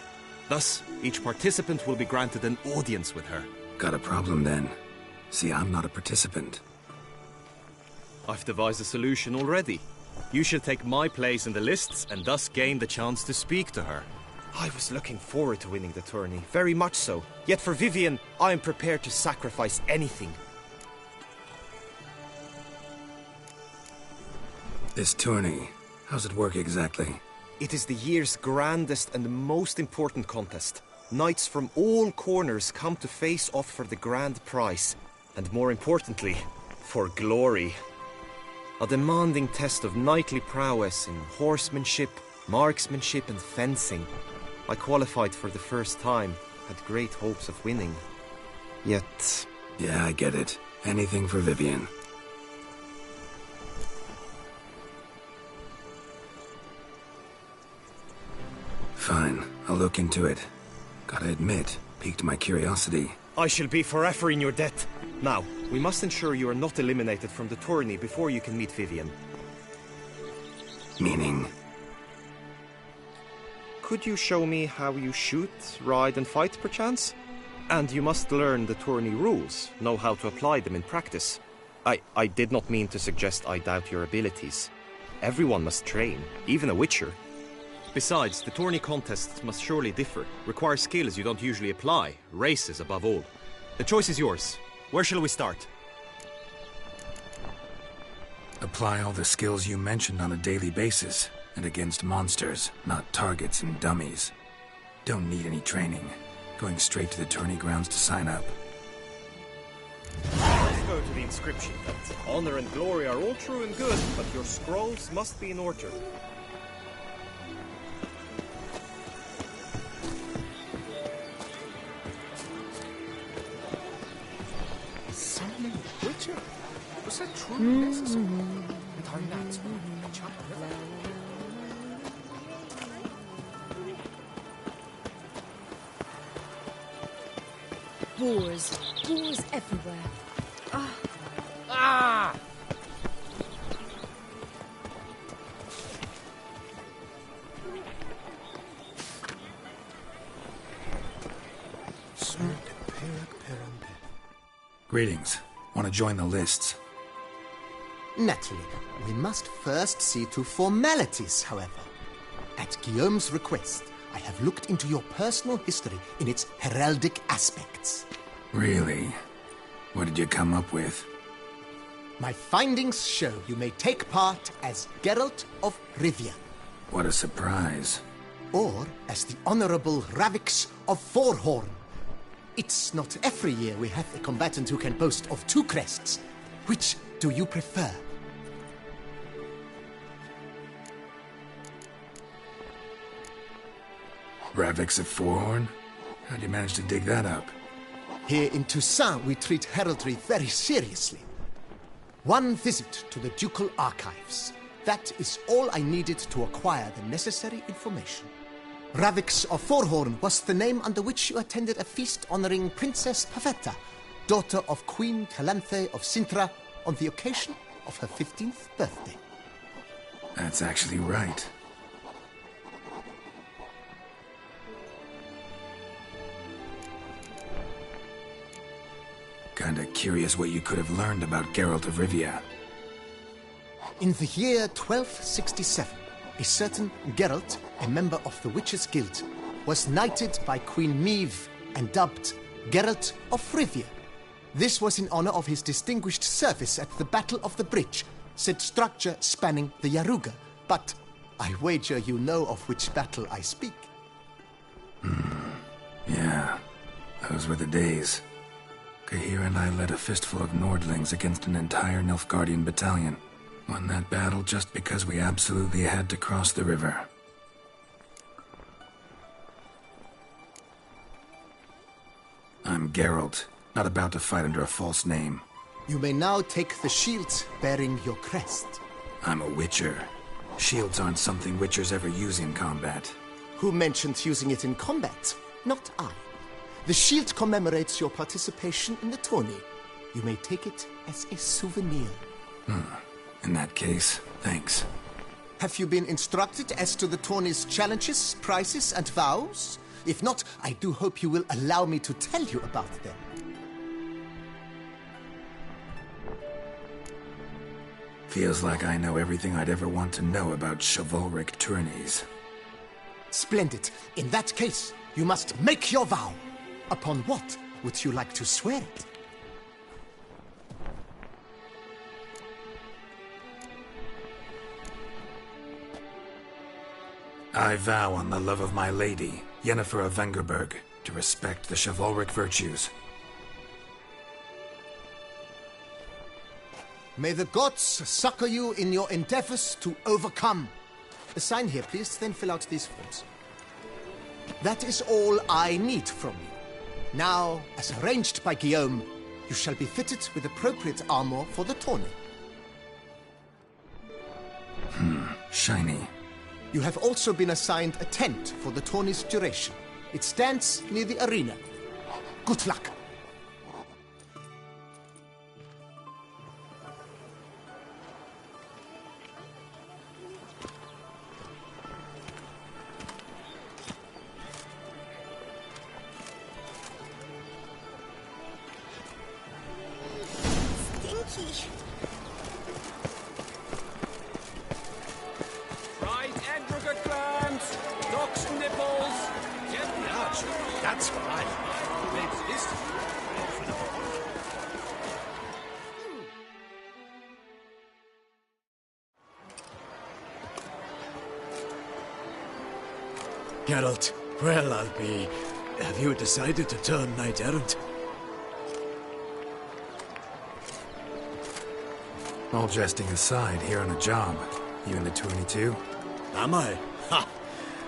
[SPEAKER 10] Thus, each participant will be granted an audience with her.
[SPEAKER 2] Got a problem then. See, I'm not a participant.
[SPEAKER 10] I've devised a solution already. You shall take my place in the lists and thus gain the chance to speak to her. I was looking forward to winning the tourney, very much so. Yet for Vivian, I am prepared to sacrifice anything.
[SPEAKER 2] This tourney, how's it work exactly?
[SPEAKER 10] It is the year's grandest and most important contest. Knights from all corners come to face off for the grand prize. And more importantly, for glory. A demanding test of knightly prowess in horsemanship, marksmanship and fencing. I qualified for the first time, had great hopes of winning. Yet...
[SPEAKER 2] Yeah, I get it. Anything for Vivian. Fine, I'll look into it. Gotta admit, piqued my curiosity.
[SPEAKER 10] I shall be forever in your debt. Now, we must ensure you are not eliminated from the tourney before you can meet Vivian.
[SPEAKER 2] Meaning?
[SPEAKER 10] Could you show me how you shoot, ride and fight, perchance? And you must learn the tourney rules, know how to apply them in practice. I did not mean to suggest I doubt your abilities. Everyone must train, even a witcher. Besides, the tourney contests must surely differ, require skills you don't usually apply, races above all. The choice is yours. Where shall we start?
[SPEAKER 2] Apply all the skills you mentioned on a daily basis, and against monsters, not targets and dummies. Don't need any training. Going straight to the tourney grounds to sign up.
[SPEAKER 10] Let's go to the inscription. Honor and glory are all true and good, but your scrolls must be in order.
[SPEAKER 11] Summoning a witcher? Was that truly necessary? And our knights will catch up with it.
[SPEAKER 16] Boars. Boars everywhere. Ah!
[SPEAKER 11] Ah!
[SPEAKER 2] Greetings. Want to join the lists?
[SPEAKER 8] Naturally. We must first see to formalities, however. At Guillaume's request, I have looked into your personal history in its heraldic aspects.
[SPEAKER 2] Really? What did you come up with?
[SPEAKER 8] My findings show you may take part as Geralt of Rivia.
[SPEAKER 2] What a surprise.
[SPEAKER 8] Or as the Honorable Ravix of Forhorn. It's not every year we have a combatant who can boast of 2 crests. Which do you prefer?
[SPEAKER 2] Ravix of Forhorn? How'd you manage to dig that up?
[SPEAKER 8] Here in Toussaint, we treat heraldry very seriously. One visit to the Ducal Archives. That is all I needed to acquire the necessary information. Ravix of Forhorn was the name under which you attended a feast honoring Princess Pavetta, daughter of Queen Calanthe of Sintra, on the occasion of her 15th birthday.
[SPEAKER 2] That's actually right. Kinda curious what you could have learned about Geralt of Rivia.
[SPEAKER 8] In the year 1267, a certain Geralt, a member of the Witches' Guild, was knighted by Queen Meve and dubbed Geralt of Rivia. This was in honor of his distinguished service at the Battle of the Bridge, said structure spanning the Yaruga. But I wager you know of which battle I speak.
[SPEAKER 2] Yeah, those were the days. Kahir and I led a fistful of Nordlings against an entire Nilfgaardian battalion. Won that battle just because we absolutely had to cross the river. I'm Geralt, not about to fight under a false name.
[SPEAKER 8] You may now take the shield bearing your crest.
[SPEAKER 2] I'm a Witcher. Shields aren't something Witchers ever use in combat.
[SPEAKER 8] Who mentioned using it in combat? Not I. The shield commemorates your participation in the tourney. You may take it as a souvenir.
[SPEAKER 2] In that case, thanks.
[SPEAKER 8] Have you been instructed as to the tourney's challenges, prizes, and vows? If not, I do hope you will allow me to tell you about them.
[SPEAKER 2] Feels like I know everything I'd ever want to know about chivalric tourneys.
[SPEAKER 8] Splendid. In that case, you must make your vow. Upon what would you like to swear it?
[SPEAKER 2] I vow on the love of my lady, Yennefer of Vengerberg, to respect the chivalric virtues.
[SPEAKER 8] May the gods succor you in your endeavors to overcome. Sign here, please, then fill out these forms. That is all I need from you. Now, as arranged by Guillaume, you shall be fitted with appropriate armor for the tourney.
[SPEAKER 2] Shiny.
[SPEAKER 8] You have also been assigned a tent for the tourney's duration. It stands near the arena. Good luck.
[SPEAKER 7] Stinky.
[SPEAKER 18] Fried egg burger clams, duck's nipples.
[SPEAKER 11] That's what I like. Makes this
[SPEAKER 4] Geralt, well, I'll be... Have you decided to turn knight-errant?
[SPEAKER 2] All jesting aside, here on a job. You in the tourney too?
[SPEAKER 4] Am I? Ha!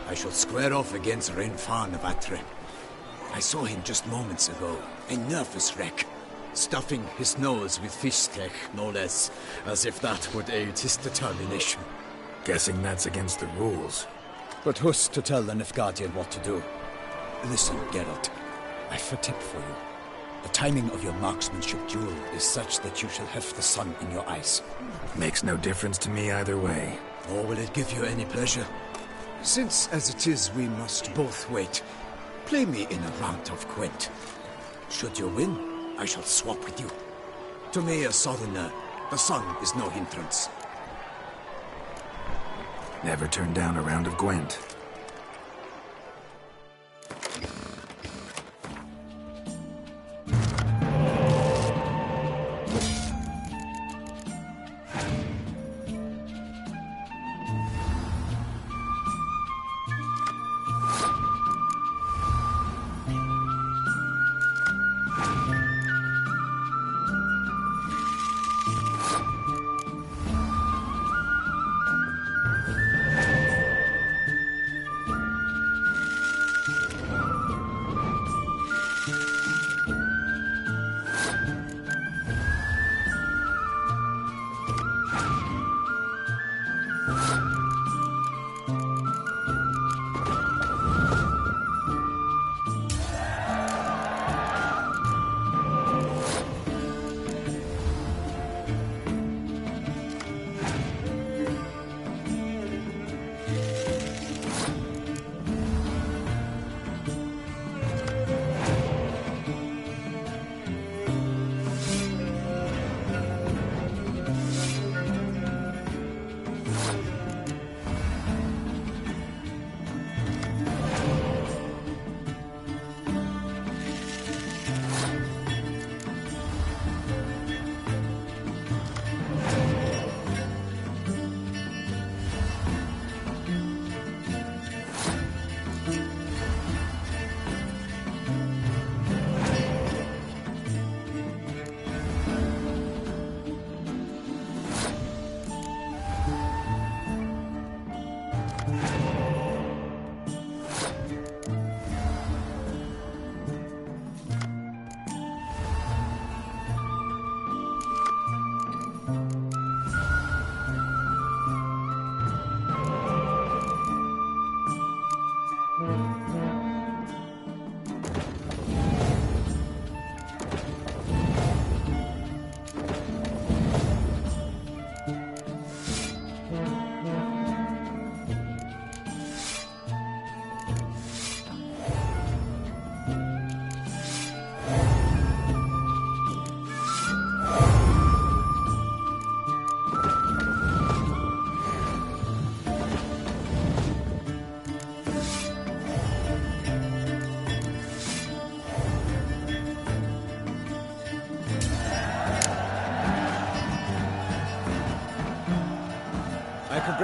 [SPEAKER 4] I shall square off against Renfan of Atre. I saw him just moments ago, a nervous wreck, stuffing his nose with fish cake, no less, as if that would aid his determination.
[SPEAKER 2] Guessing that's against the rules.
[SPEAKER 4] But who's to tell the Nilfgaardian what to do? Listen, Geralt, I've a tip for you. The timing of your marksmanship duel is such that you shall have the sun in your eyes.
[SPEAKER 2] Makes no difference to me either way.
[SPEAKER 4] Or will it give you any pleasure? Since, as it is, we must both wait, play me in a round of Gwent. Should you win, I shall swap with you. To me, a southerner, the sun is no hindrance.
[SPEAKER 2] Never turn down a round of Gwent.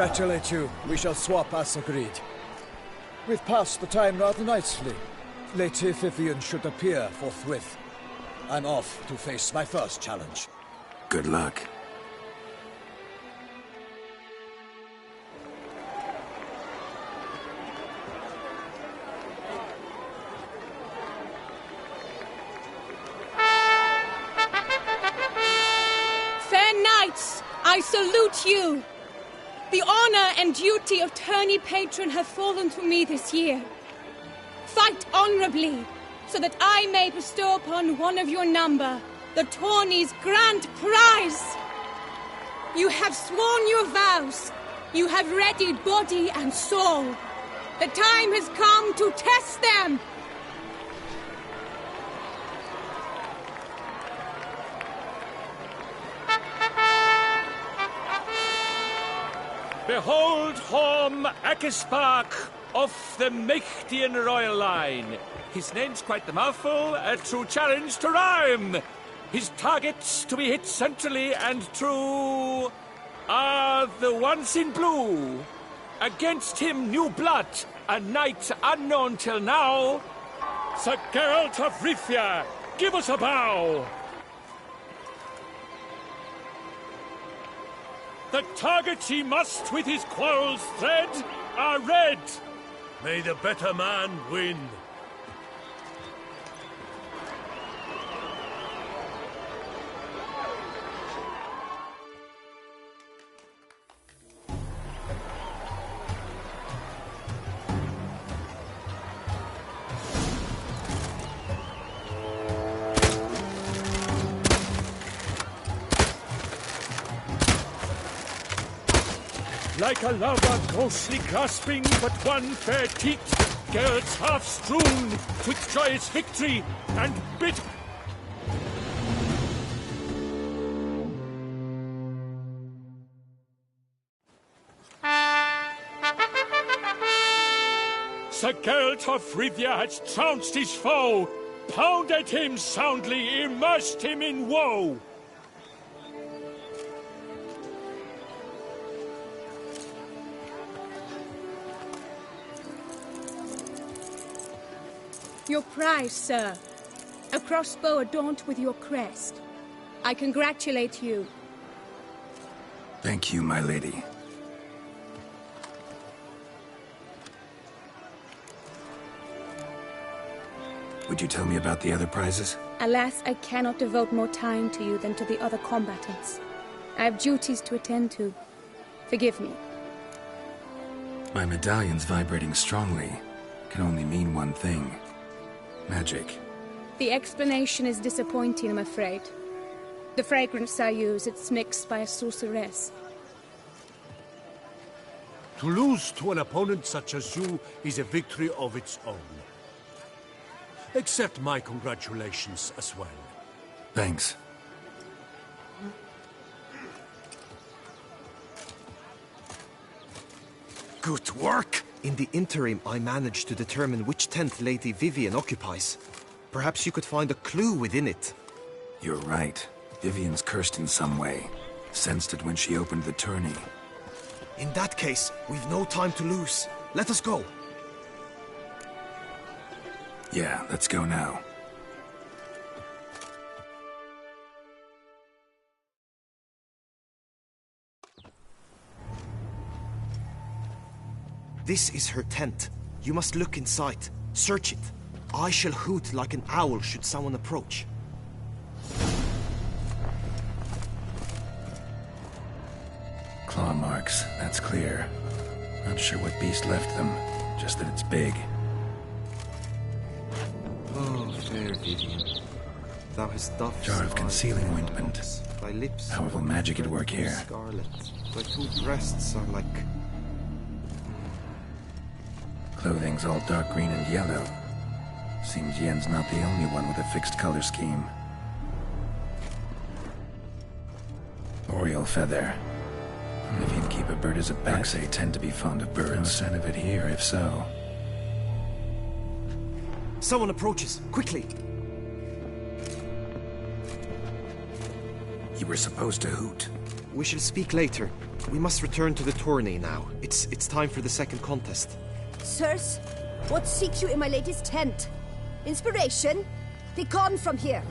[SPEAKER 5] congratulate you. We shall swap as agreed. We've passed the time rather nicely. Lady Vivian should appear forthwith. I'm off to face my first challenge.
[SPEAKER 2] Good luck.
[SPEAKER 14] Fair knights, I salute you. The honor and duty of tourney patron have fallen to me this year. Fight honorably, so that I may bestow upon one of your number the tourney's grand prize. You have sworn your vows. You have readied body and soul. The time has come to test them.
[SPEAKER 18] Behold Horm Akispark of the Mechtian royal line. His name's quite the mouthful, a true challenge to rhyme. His targets to be hit centrally and true are the ones in blue. Against him new blood, a knight unknown till now. Sir Geralt of Rivia, give us a bow. The targets he must with his quarrels thread are red.
[SPEAKER 22] May the better man win.
[SPEAKER 18] Like a lover ghostly grasping but one fair teat, Geralt's half strewn with joyous victory and bit. Sir Geralt of Rivia has trounced his foe, pounded him soundly, immersed him in woe.
[SPEAKER 14] Your prize, sir. A crossbow adorned with your crest. I congratulate you.
[SPEAKER 2] Thank you, my lady. Would you tell me about the other prizes?
[SPEAKER 14] Alas, I cannot devote more time to you than to the other combatants. I have duties to attend to. Forgive me.
[SPEAKER 2] My medallion's vibrating strongly. Can only mean one thing. Magic.
[SPEAKER 14] The explanation is disappointing, I'm afraid. The fragrance I use, it's mixed by a sorceress.
[SPEAKER 22] To lose to an opponent such as you is a victory of its own. Accept my congratulations as well.
[SPEAKER 2] Thanks.
[SPEAKER 10] Good work! In the interim, I managed to determine which tent Lady Vivian occupies. Perhaps you could find a clue within it.
[SPEAKER 2] You're right. Vivian's cursed in some way. Sensed it when she opened the tourney.
[SPEAKER 10] In that case, we've no time to lose. Let us go.
[SPEAKER 2] Yeah, let's go now.
[SPEAKER 10] This is her tent. You must look inside. Search it. I shall hoot like an owl should someone approach.
[SPEAKER 2] Claw marks, that's clear. Not sure what beast left them, just that it's big.
[SPEAKER 10] Oh, fair Vivian. Thou hast doffed
[SPEAKER 2] Jar of concealing ointment.
[SPEAKER 10] Thy lips
[SPEAKER 2] How will magic it work here?
[SPEAKER 10] Scarlet. Thy two breasts are like...
[SPEAKER 2] Clothing's all dark green and yellow. Seems Yen's not the only one with a fixed color scheme. Oriole feather. If you'd keep a bird as a pet, they tend to be fond of birds. No sign of it here, if so.
[SPEAKER 10] Someone approaches. Quickly!
[SPEAKER 2] You were supposed to hoot.
[SPEAKER 10] We shall speak later. We must return to the tourney now. It's time for the second contest.
[SPEAKER 16] Sirs, what seeks you in my lady's tent? Inspiration? Be gone from here.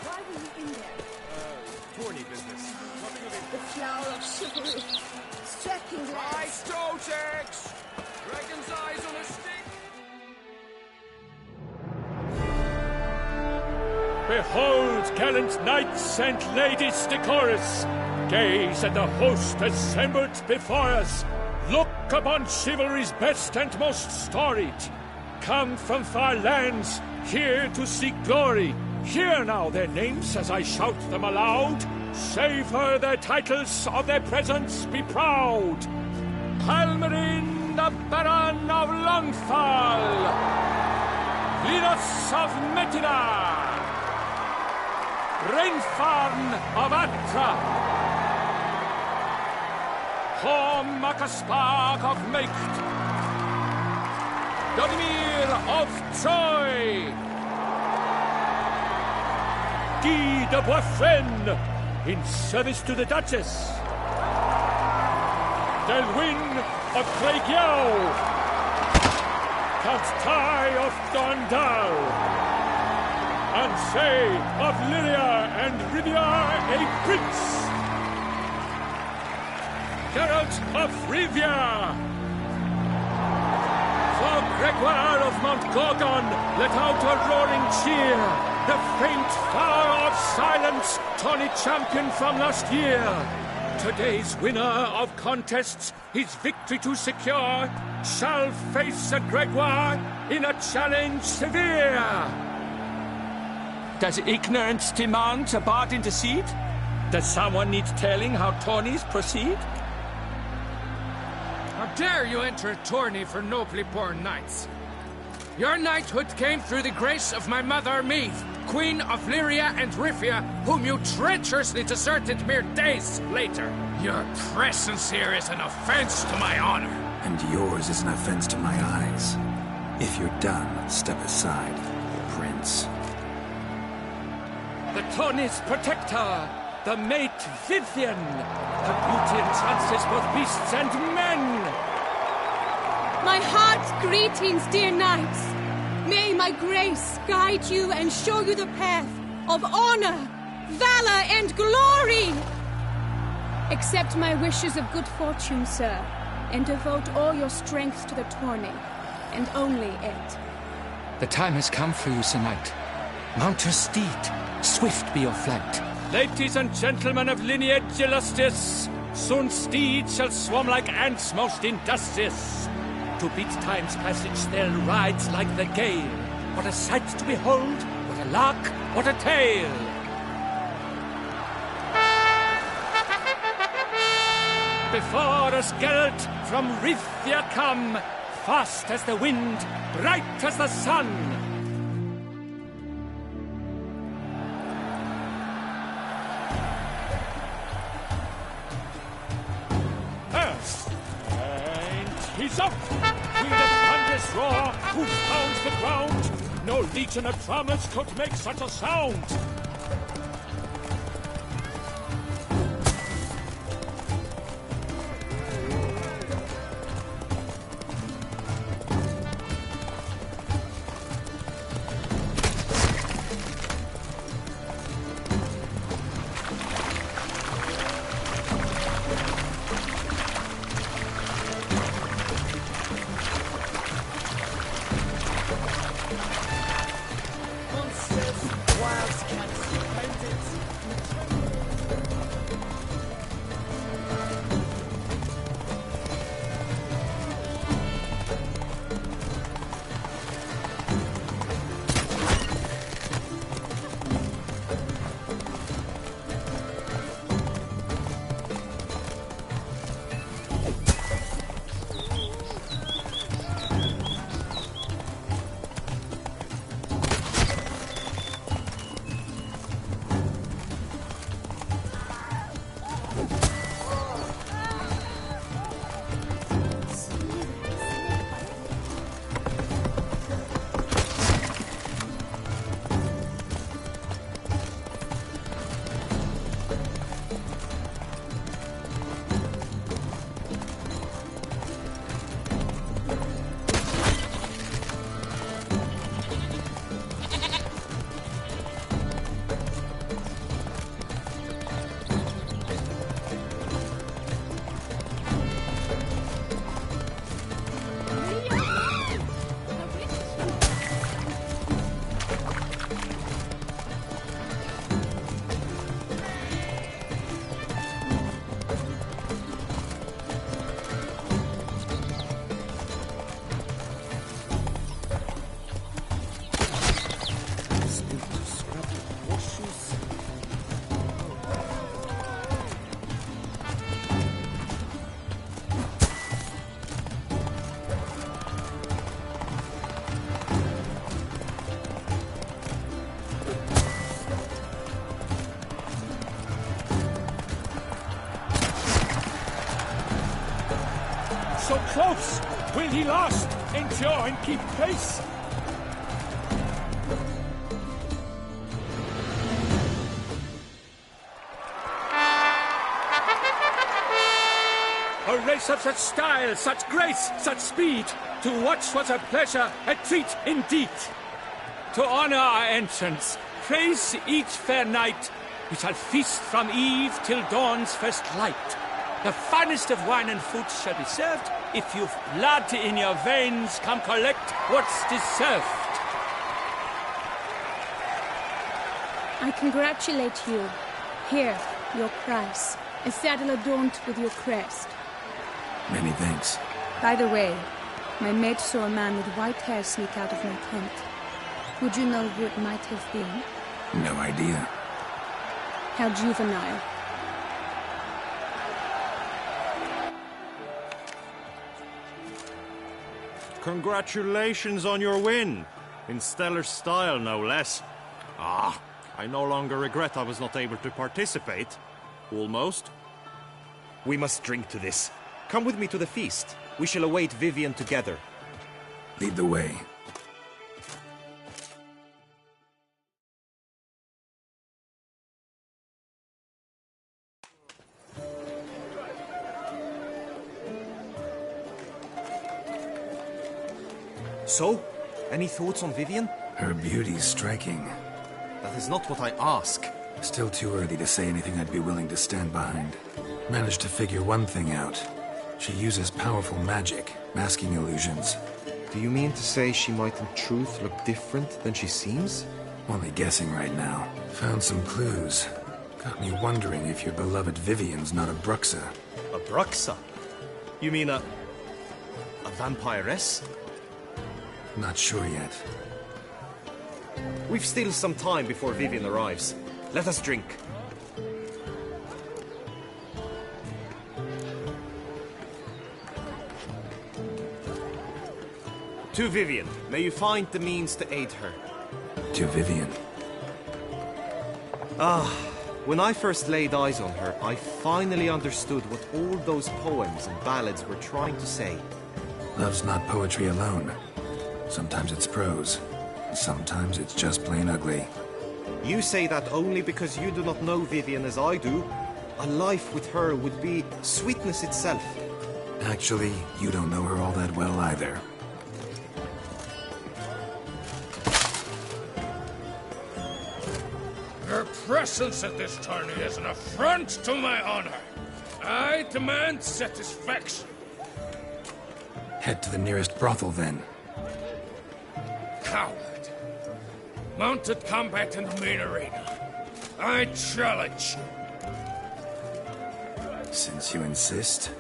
[SPEAKER 16] Why were you in there?
[SPEAKER 10] Tourney business. Nothing of it.
[SPEAKER 16] The flower of chivalry. Striking glance.
[SPEAKER 18] Stotex! Dragon's eyes on a stick! Behold, gallant knights and ladies decorous! Gaze at the host assembled before us! Look upon chivalry's best and most storied! Come from far lands, here to seek glory! Hear now their names as I shout them aloud! Savor their titles, of their presence be proud! Halmarin, the Baron of Longfall! Linus of Metina! Reinfarn of Atra! Horm Akaspark of Meicht! Dodimir of Troy! Guy de Boisfren, in service to the Duchess! Delwyn of Craigyow! Count Tai of Dondal! Ansay of Lyria and Rivia a prince! Geralt of Rivia! For Gregoire of Mount Gorgon, let out a roaring cheer! The faint flower of silence, tourney champion from last year! Today's winner of contests, his victory to secure, shall face a Gregoire in a challenge severe! Does ignorance demand a bard intercede? Does someone need telling how tourneys proceed?
[SPEAKER 12] How dare you enter a tourney for nobly born knights? Your knighthood came through the grace of my mother Meath, Queen of Lyria and Rifia, whom you treacherously deserted mere days later. Your presence here is an offense to my honor.
[SPEAKER 2] And yours is an offense to my eyes. If you're done, step aside, Prince.
[SPEAKER 18] The tourney's protector, the mate Vivian, her beauty entrances both beasts and men.
[SPEAKER 14] My heart's greetings, dear knights. May my grace guide you and show you the path of honor, valor, and glory. Accept my wishes of good fortune, sir, and devote all your strength to the tourney, and only it.
[SPEAKER 12] The time has come for you, Sir Knight. Mount your steed. Swift be your flight.
[SPEAKER 18] Ladies and gentlemen of lineage illustrious, soon steeds shall swarm like ants most industrious. To beat time's passage they'll ride like the gale. What a sight to behold, what a lark, what a tale! Before us Geralt from Rithia come, fast as the wind, bright as the sun. He's up! With a thunderous roar, who pounds the ground? No legion of drummers could make such a sound! close! Will he last endure and keep pace? A race of such style, such grace, such speed. To watch was a pleasure, a treat indeed. To honor our entrance, praise each fair knight. We shall feast from eve till dawn's first light. The finest of wine and food shall be served. If you've blood in your veins, come collect what's deserved.
[SPEAKER 14] I congratulate you. Here, your prize. A saddle adorned with your crest.
[SPEAKER 2] Many thanks.
[SPEAKER 14] By the way, my maid saw a man with white hair sneak out of my tent. Would you know who it might have been?
[SPEAKER 2] No idea.
[SPEAKER 14] How juvenile.
[SPEAKER 10] Congratulations on your win. In stellar style, no less. Ah, I no longer regret I was not able to participate. Almost. We must drink to this. Come with me to the feast. We shall await Vivian together.
[SPEAKER 2] Lead the way.
[SPEAKER 10] So, any thoughts on Vivian?
[SPEAKER 2] Her beauty's striking.
[SPEAKER 10] That is not what I ask.
[SPEAKER 2] Still too early to say anything I'd be willing to stand behind. Managed to figure one thing out. She uses powerful magic, masking illusions.
[SPEAKER 10] Do you mean to say she might in truth look different than she seems?
[SPEAKER 2] Only guessing right now. Found some clues. Got me wondering if your beloved Vivian's not a Bruxa.
[SPEAKER 10] A Bruxa? You mean a vampiress?
[SPEAKER 2] Not sure yet.
[SPEAKER 10] We've still some time before Vivian arrives. Let us drink. To Vivian, may you find the means to aid her.
[SPEAKER 2] To Vivian.
[SPEAKER 10] Ah, when I first laid eyes on her, I finally understood what all those poems and ballads were trying to say.
[SPEAKER 2] Love's not poetry alone. Sometimes it's prose. Sometimes it's just plain ugly.
[SPEAKER 10] You say that only because you do not know Vivian as I do. A life with her would be sweetness itself.
[SPEAKER 2] Actually, you don't know her all that well either.
[SPEAKER 12] Her presence at this tourney is an affront to my honor. I demand satisfaction.
[SPEAKER 2] Head to the nearest brothel, then.
[SPEAKER 12] Coward. Mounted combat in the main arena. I challenge you.
[SPEAKER 2] Since you insist,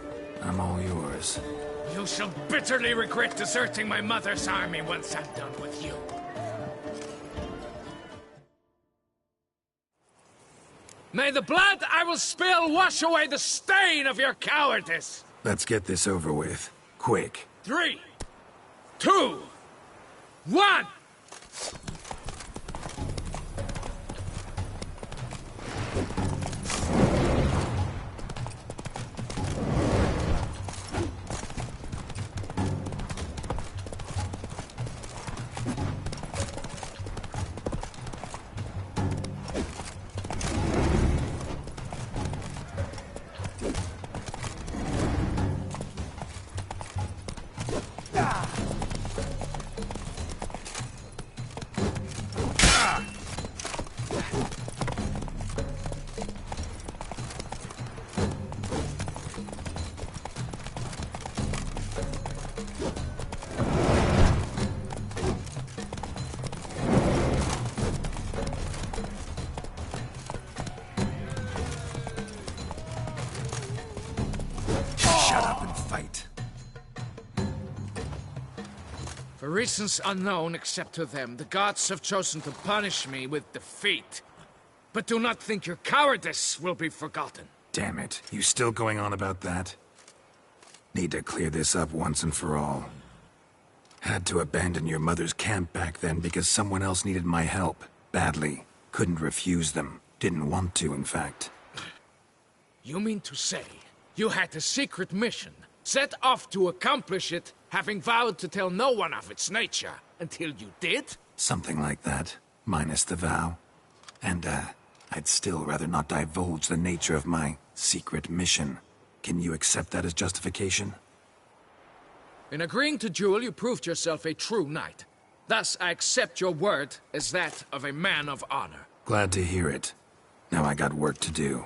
[SPEAKER 2] I'm all yours.
[SPEAKER 12] You shall bitterly regret deserting my mother's army once I'm done with you. May the blood I will spill wash away the stain of your cowardice!
[SPEAKER 2] Let's get this over with. Quick.
[SPEAKER 12] 3, 2, 1!
[SPEAKER 2] Shut up and fight.
[SPEAKER 12] For reasons unknown except to them, the gods have chosen to punish me with defeat. But do not think your cowardice will be forgotten.
[SPEAKER 2] Damn it. You still going on about that? Need to clear this up once and for all. Had to abandon your mother's camp back then because someone else needed my help. Badly. Couldn't refuse them. Didn't want to, in fact.
[SPEAKER 12] You mean to say you had a secret mission set off to accomplish it, having vowed to tell no one of its nature, until you did?
[SPEAKER 2] Something like that, minus the vow. And, I'd still rather not divulge the nature of my secret mission. Can you accept that as justification?
[SPEAKER 12] In agreeing to duel, you proved yourself a true knight. Thus, I accept your word as that of a man of honor.
[SPEAKER 2] Glad to hear it. Now I got work to do.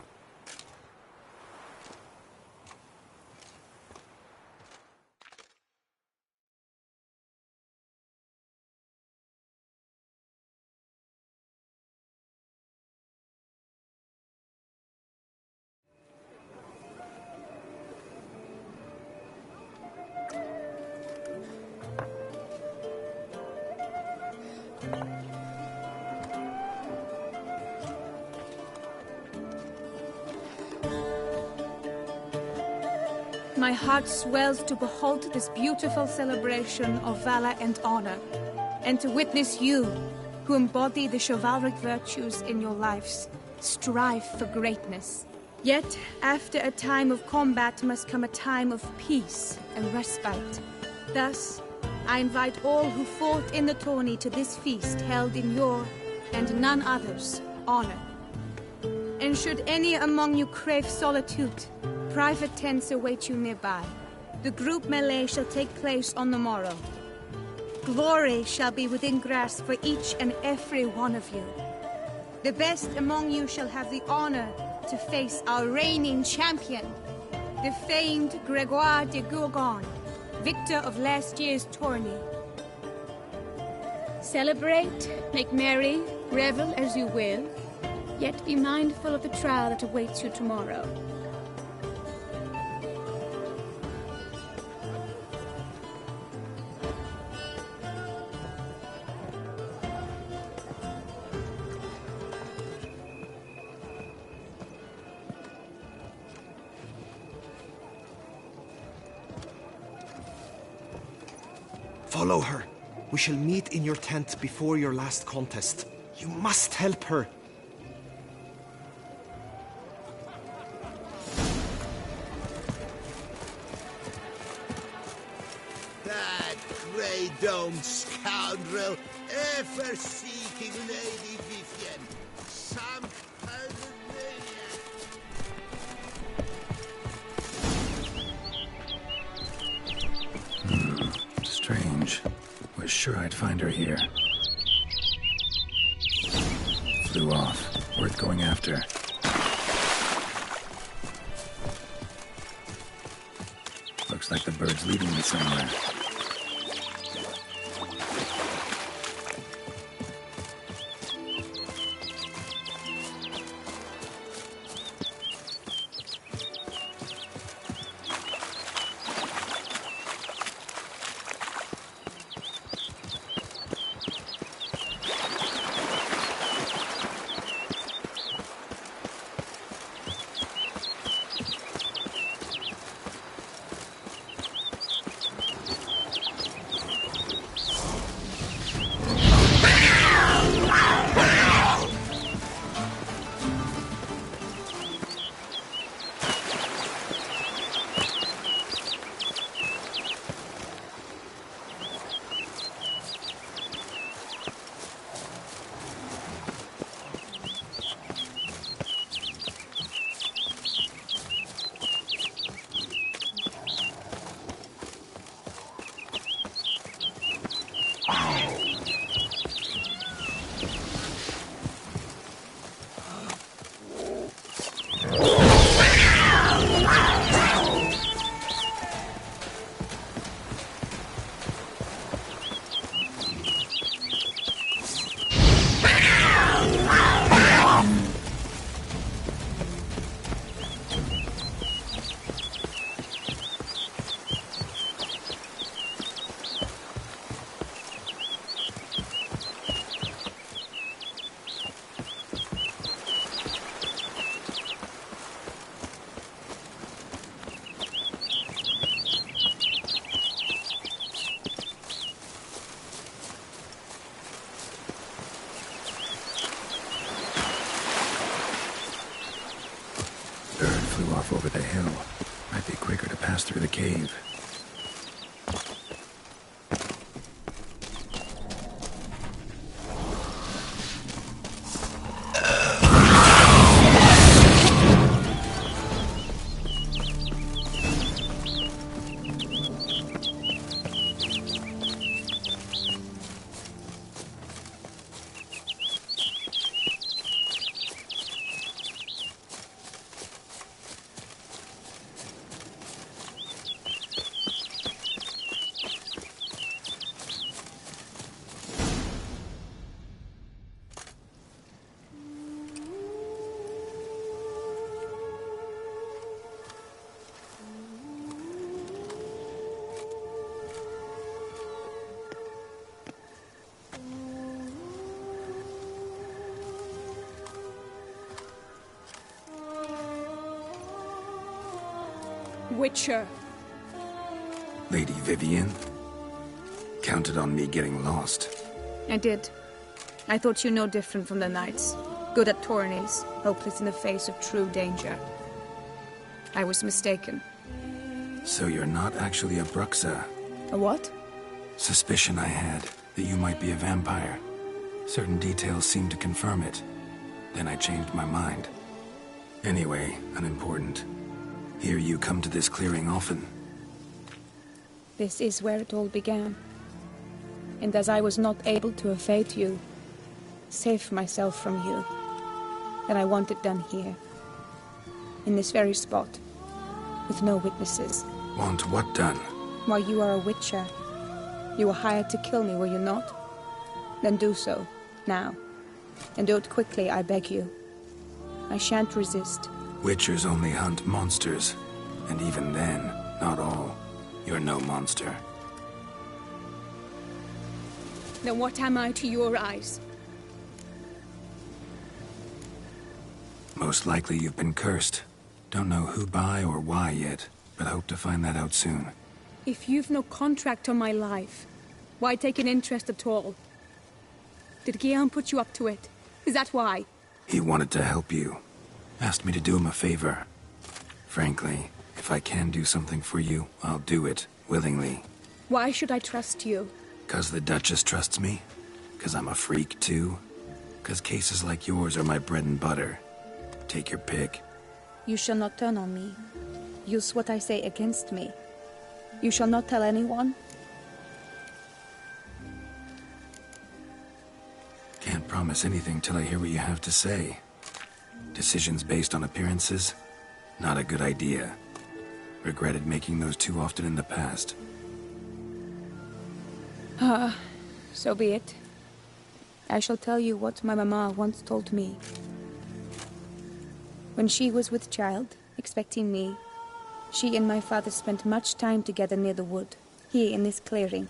[SPEAKER 14] My heart swells to behold this beautiful celebration of valor and honor, and to witness you, who embody the chivalric virtues in your lives, strive for greatness. Yet, after a time of combat must come a time of peace and respite. Thus, I invite all who fought in the tourney to this feast held in your, and none other's, honor. And should any among you crave solitude, private tents await you nearby. The group melee shall take place on the morrow. Glory shall be within grasp for each and every one of you. The best among you shall have the honor to face our reigning champion, the famed Gregoire de Gourgon, victor of last year's tourney. Celebrate, make merry, revel as you will, yet be mindful of the trial that awaits you tomorrow.
[SPEAKER 10] Follow her. We shall meet in your tent before your last contest. You must help her.
[SPEAKER 1] That grey-domed scoundrel, ever seeking Lady Vivian. Some pervert maniac.
[SPEAKER 2] Strange. Was sure I'd find her here. Flew off. Worth going after. Looks like the bird's leading me somewhere. Over the hill. I Might be quicker to pass through the cave.
[SPEAKER 14] Witcher.
[SPEAKER 2] Lady Vivian? Counted on me getting lost.
[SPEAKER 15] I did. I thought you no different from the knights. Good at tourneys, hopeless in the face of true danger. I was mistaken.
[SPEAKER 2] So you're not actually a Bruxa?
[SPEAKER 15] A what?
[SPEAKER 2] Suspicion I had, that you might be a vampire. Certain details seemed to confirm it. Then I changed my mind. Anyway, unimportant. Hear you come to this clearing often.
[SPEAKER 15] This is where it all began. And as I was not able to evade you, save myself from you, then I want it done here. In this very spot. With no witnesses.
[SPEAKER 2] Want what done?
[SPEAKER 15] While you are a witcher. You were hired to kill me, were you not? Then do so, now. And do it quickly, I beg you. I shan't resist.
[SPEAKER 2] Witchers only hunt monsters. And even then, not all. You're no monster.
[SPEAKER 15] Then what am I to your eyes?
[SPEAKER 2] Most likely you've been cursed. Don't know who by or why yet, but hope to find that out soon.
[SPEAKER 15] If you've no contract on my life, why take an interest at all? Did Guillaume put you up to it? Is that why?
[SPEAKER 2] He wanted to help you. Asked me to do him a favor. Frankly, if I can do something for you, I'll do it, willingly.
[SPEAKER 15] Why should I trust you?
[SPEAKER 2] 'Cause the Duchess trusts me? 'Cause I'm a freak, too? 'Cause cases like yours are my bread and butter. Take your pick.
[SPEAKER 15] You shall not turn on me. Use what I say against me. You shall not tell anyone?
[SPEAKER 2] Can't promise anything till I hear what you have to say. Decisions based on appearances? Not a good idea. Regretted making those too often in the past.
[SPEAKER 15] So be it. I shall tell you what my mama once told me. When she was with child, expecting me, she and my father spent much time together near the wood, here in this clearing.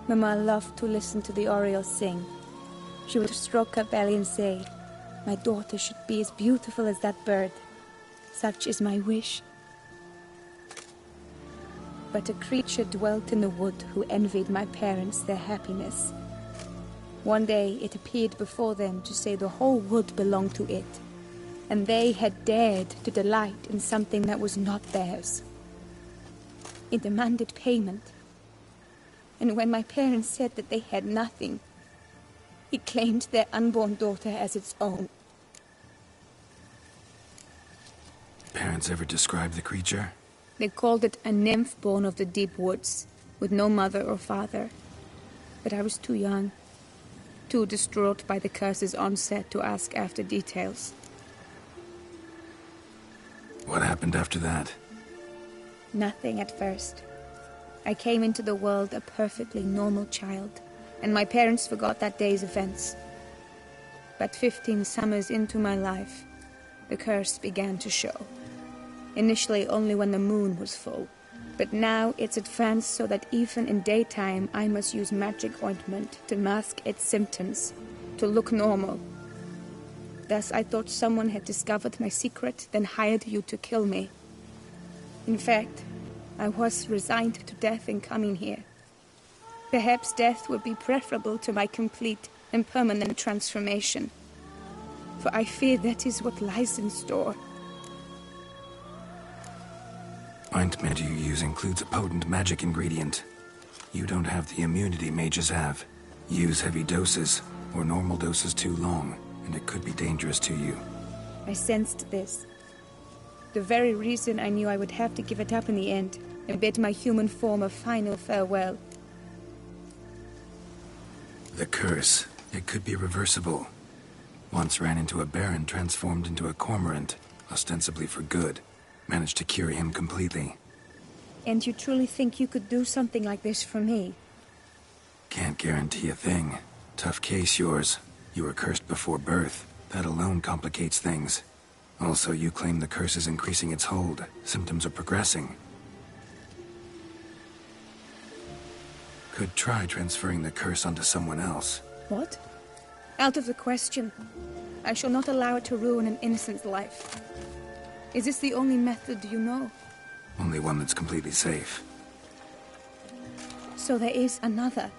[SPEAKER 15] Mama loved to listen to the orioles sing. She would stroke her belly and say, "My daughter should be as beautiful as that bird. Such is my wish." But a creature dwelt in the wood who envied my parents their happiness. One day it appeared before them to say the whole wood belonged to it, and they had dared to delight in something that was not theirs. It demanded payment. And when my parents said that they had nothing, it claimed their unborn daughter as its own.
[SPEAKER 2] Parents ever describe the creature?
[SPEAKER 15] They called it a nymph born of the deep woods, with no mother or father. But I was too young, too distraught by the curse's onset to ask after details.
[SPEAKER 2] What happened after that?
[SPEAKER 15] Nothing at first. I came into the world a perfectly normal child, and my parents forgot that day's events. But 15 summers into my life, the curse began to show. Initially only when the moon was full, but now it's advanced so that even in daytime I must use magic ointment to mask its symptoms, to look normal. Thus I thought someone had discovered my secret, then hired you to kill me. In fact, I was resigned to death in coming here. Perhaps death would be preferable to my complete and permanent transformation, for I fear that is what lies in store.
[SPEAKER 2] Ointment you use includes a potent magic ingredient. You don't have the immunity mages have. Use heavy doses, or normal doses too long, and it could be dangerous to you.
[SPEAKER 15] I sensed this. The very reason I knew I would have to give it up in the end, and bid my human form a final farewell.
[SPEAKER 2] The curse. It could be reversible. Once ran into a baron transformed into a cormorant, ostensibly for good. Managed to cure him completely.
[SPEAKER 15] And you truly think you could do something like this for me?
[SPEAKER 2] Can't guarantee a thing. Tough case, yours. You were cursed before birth. That alone complicates things. Also, you claim the curse is increasing its hold. Symptoms are progressing. Could try transferring the curse onto someone else.
[SPEAKER 15] What? Out of the question. I shall not allow it to ruin an innocent's life. Is this the only method you know?
[SPEAKER 2] Only one that's completely safe.
[SPEAKER 15] So there is another.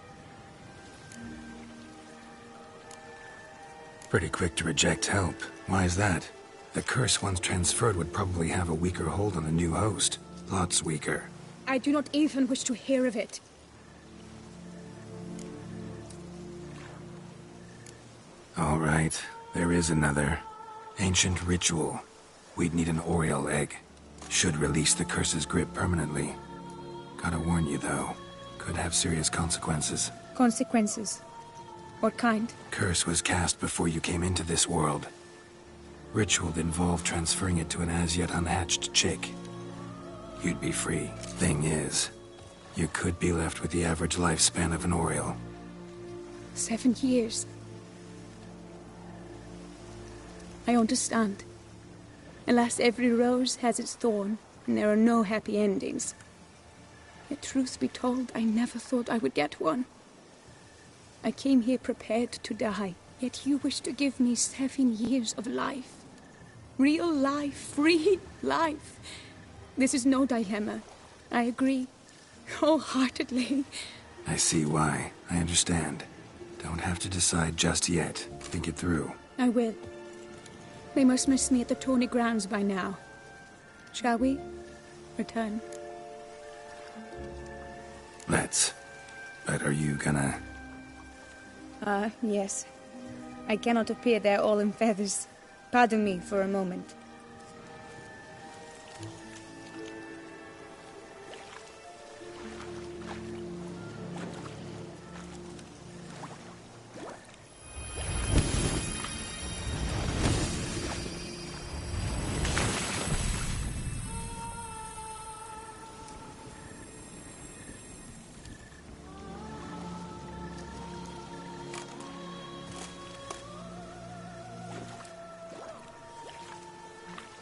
[SPEAKER 2] Pretty quick to reject help. Why is that? The curse once transferred would probably have a weaker hold on the new host. Lots weaker.
[SPEAKER 15] I do not even wish to hear of it.
[SPEAKER 2] All right, there is another. Ancient ritual. We'd need an Oriole egg. Should release the curse's grip permanently. Gotta warn you, though. Could have serious consequences.
[SPEAKER 15] Consequences? What kind?
[SPEAKER 2] Curse was cast before you came into this world. Ritual involved transferring it to an as-yet unhatched chick. You'd be free. Thing is, you could be left with the average lifespan of an Oriole.
[SPEAKER 15] 7 years. I understand. Alas, every rose has its thorn, and there are no happy endings. Yet truth be told, I never thought I would get one. I came here prepared to die, yet you wish to give me 7 years of life. Real life, free life. This is no dilemma. I agree, wholeheartedly.
[SPEAKER 2] I see why. I understand. Don't have to decide just yet. Think it through.
[SPEAKER 15] I will. They must miss me at the tourney grounds by now. Shall we return?
[SPEAKER 2] Let's. But are you gonna...
[SPEAKER 15] Yes. I cannot appear there all in feathers. Pardon me for a moment.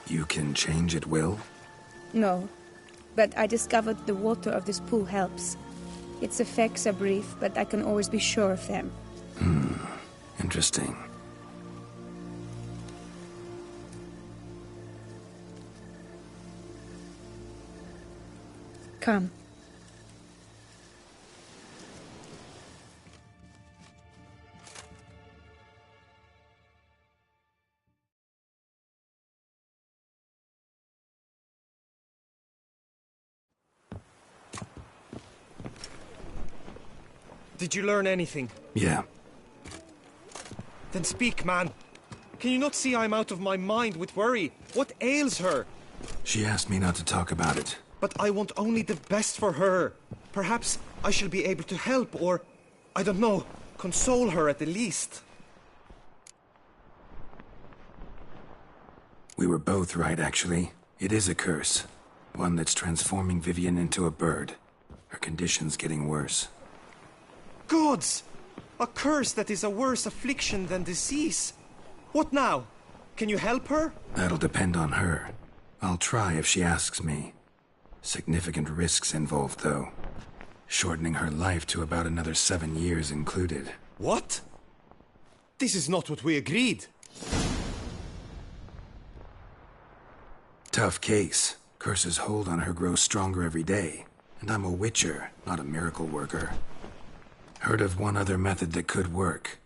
[SPEAKER 2] You can change at will?
[SPEAKER 15] No, but I discovered the water of this pool helps. Its effects are brief, but I can always be sure of them.
[SPEAKER 2] Interesting.
[SPEAKER 15] Come.
[SPEAKER 10] Did you learn anything?
[SPEAKER 2] Yeah.
[SPEAKER 10] Then speak, man. Can you not see I'm out of my mind with worry? What ails her?
[SPEAKER 2] She asked me not to talk about it.
[SPEAKER 10] But I want only the best for her. Perhaps I shall be able to help, or, I don't know, console her at the least.
[SPEAKER 2] We were both right, actually. It is a curse. One that's transforming Vivian into a bird. Her condition's getting worse.
[SPEAKER 10] Gods! A curse that is a worse affliction than disease. What now? Can you help her?
[SPEAKER 2] That'll depend on her. I'll try if she asks me. Significant risks involved, though. Shortening her life to about another 7 years included.
[SPEAKER 10] What? This is not what we agreed.
[SPEAKER 2] Tough case. Curse's hold on her grows stronger every day. And I'm a witcher, not a miracle worker. Heard of one other method that could work.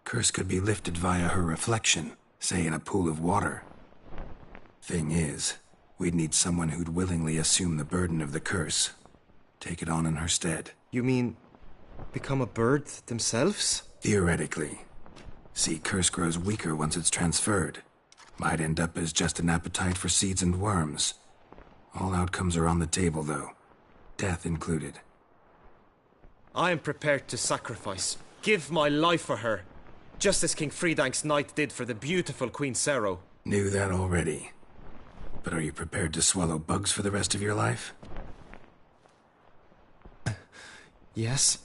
[SPEAKER 2] Curse could be lifted via her reflection, say in a pool of water. Thing is, We'd need someone who'd willingly assume the burden of the curse. Take it on in her stead.
[SPEAKER 10] You mean become a bird themselves?
[SPEAKER 2] Theoretically. See, curse grows weaker once it's transferred. Might end up as just an appetite for seeds and worms. All outcomes are on the table, though. Death included.
[SPEAKER 10] I am prepared to sacrifice. Give my life for her. Just as King Fridank's knight did for the beautiful Queen Sero.
[SPEAKER 2] Knew that already. But are you prepared to swallow bugs for the rest of your life?
[SPEAKER 10] Yes.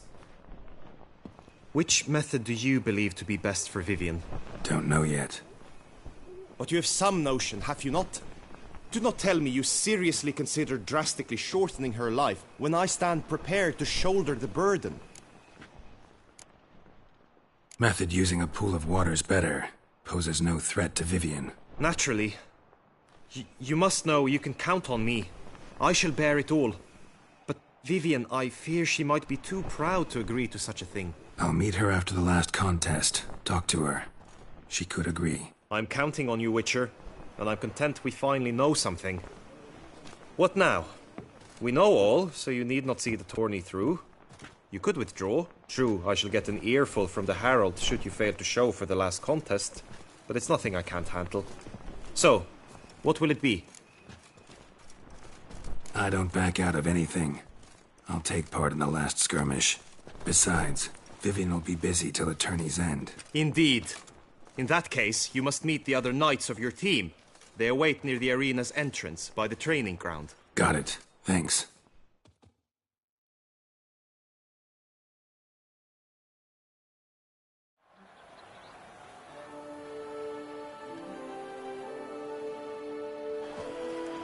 [SPEAKER 10] Which method do you believe to be best for Vivienne?
[SPEAKER 2] Don't know yet.
[SPEAKER 3] But you have some notion, have you not? Do not tell me you seriously consider drastically shortening her life when I stand prepared to shoulder the burden.
[SPEAKER 2] Method using a pool of water's better. Poses no threat to Vivienne.
[SPEAKER 10] Naturally. You must know you can count on me. I shall bear it all. But Vivienne, I fear she might be too proud to agree to such a thing.
[SPEAKER 2] I'll meet her after the last contest. Talk to her. She could agree.
[SPEAKER 10] I'm counting on you, Witcher. And I'm content we finally know something. What now? We know all, so you need not see the tourney through. You could withdraw. True, I shall get an earful from the Herald should you fail to show for the last contest. But it's nothing I can't handle. So, what will it be?
[SPEAKER 2] I don't back out of anything. I'll take part in the last skirmish. Besides, Vivienne will be busy till the tourney's end.
[SPEAKER 10] Indeed. In that case, you must meet the other knights of your team. They await near the arena's entrance, by the training ground.
[SPEAKER 2] Got it. Thanks.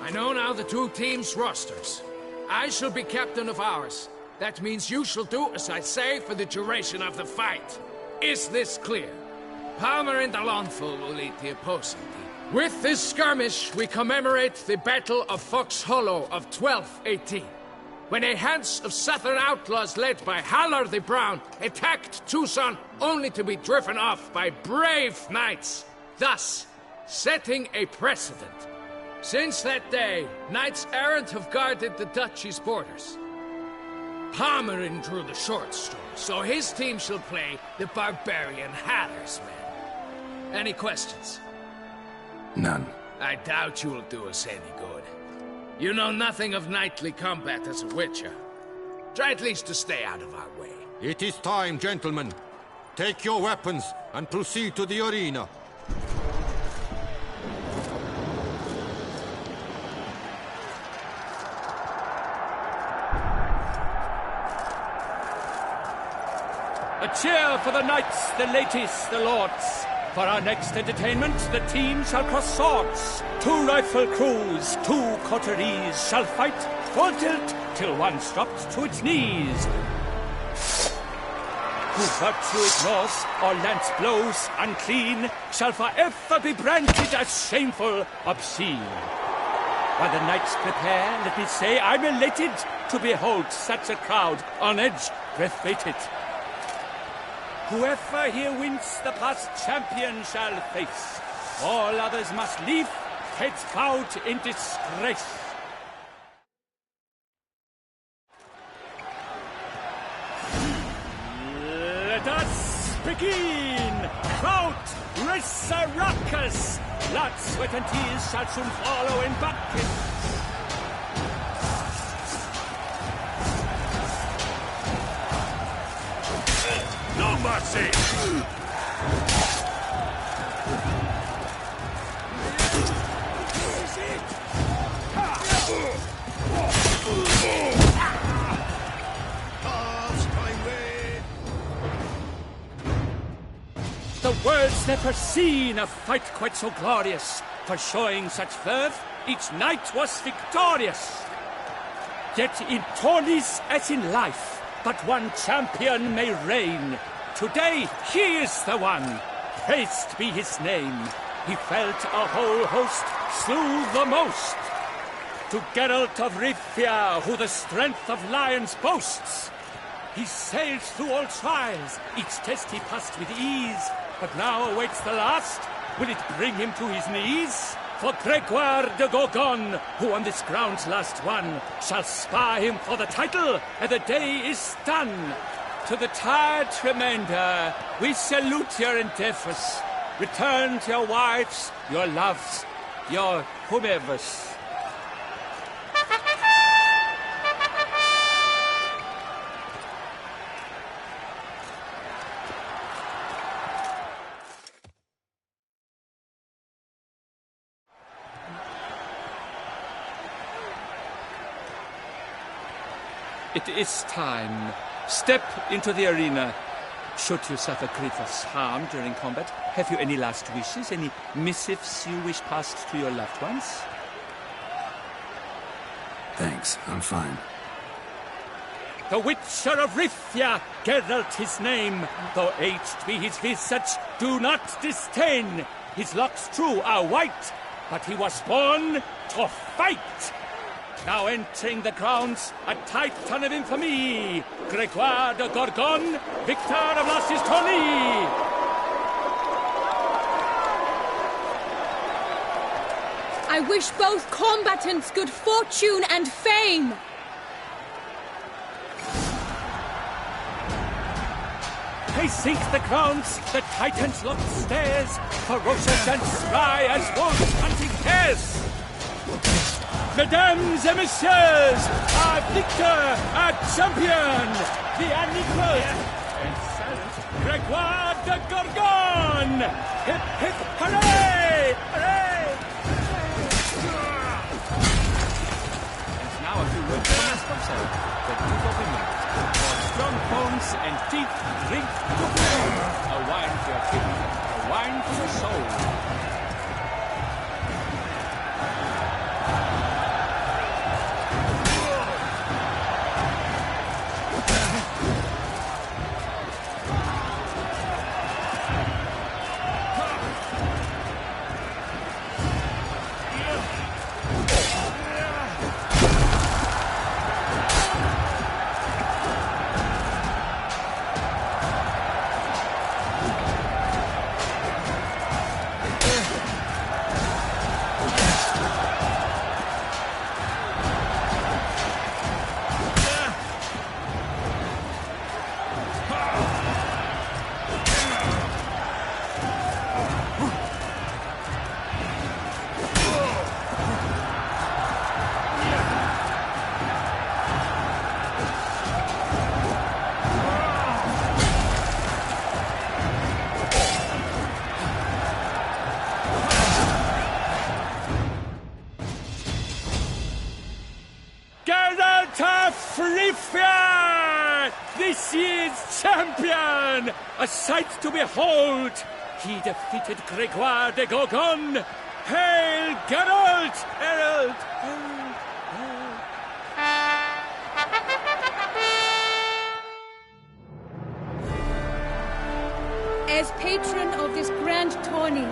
[SPEAKER 12] I know now the two teams' rosters. I shall be captain of ours. That means you shall do as I say for the duration of the fight. Is this clear? Palmer and Alonful will lead the opposing team. With this skirmish, we commemorate the Battle of Fox Hollow of 1218, when a Hans of Southern outlaws led by Haller the Brown attacked Tucson only to be driven off by brave knights, thus setting a precedent. Since that day, knights errant have guarded the duchy's borders. Palmerin drew the short straw, so his team shall play the barbarian Haller's men. Any questions?
[SPEAKER 2] None.
[SPEAKER 12] I doubt you'll do us any good. You know nothing of knightly combat as a witcher. Try at least to stay out of our way.
[SPEAKER 22] It is time, gentlemen. Take your weapons and proceed to the arena.
[SPEAKER 18] A cheer for the knights, the ladies, the lords. For our next entertainment, the team shall cross swords. 2 rifle crews, 2 coteries shall fight full tilt till one's dropped to its knees. Who virtue ignores or lance blows unclean shall forever be branded as shameful, obscene. While the knights prepare, let me say I'm elated to behold such a crowd on edge, breath-baited. Whoever here wins the past champion shall face. All others must leave, heads bowed in disgrace. Let us begin! Kraut, Resurrecus! Blood, sweat, and tears shall soon follow in buckets.
[SPEAKER 2] No mercy!
[SPEAKER 18] The world's never seen a fight quite so glorious. For showing such verve, each knight was victorious. Yet in tourneys as in life, but one champion may reign. Today, he is the one. Praised be his name. He felt a whole host, slew the most. To Geralt of Rivia, who the strength of lions boasts. He sailed through all trials, each test he passed with ease. But now awaits the last. Will it bring him to his knees? for Gregoire de Gorgon, who on this ground's last won, shall spar him for the title, and the day is done. To the tired remainder, we salute your endeavors. Return to your wives, your loves, your whomevers. It is time. Step into the arena. Should you suffer grievous harm during combat, have you any last wishes, any missives you wish passed to your loved ones?
[SPEAKER 2] Thanks, I'm fine.
[SPEAKER 18] The Witcher of Rifia, Geralt his name. Though aged be his visage, do not disdain. His locks, true, are white, but he was born to fight. Now entering the grounds, a titan of infamy, Gregoire de Gorgon, victor of last year's tourney.
[SPEAKER 14] I wish both combatants good fortune and fame.
[SPEAKER 18] Pacing the grounds, the titan's locked stairs, ferocious and spry as wolves hunting hares. Mesdames et messieurs, our victor, our champion, the unequaled and silent Gregoire de Gorgon! Hip, hip, hooray! Hooray! And now a few words from our sponsor, the Duke of England. For strong bones and teeth, drink Duke. A wine for your kidney, a wine for your soul. This year's champion! A sight to behold! He defeated Gregoire de Gorgon! Hail, Geralt! Herald! Herald!
[SPEAKER 14] As patron of this grand tourney,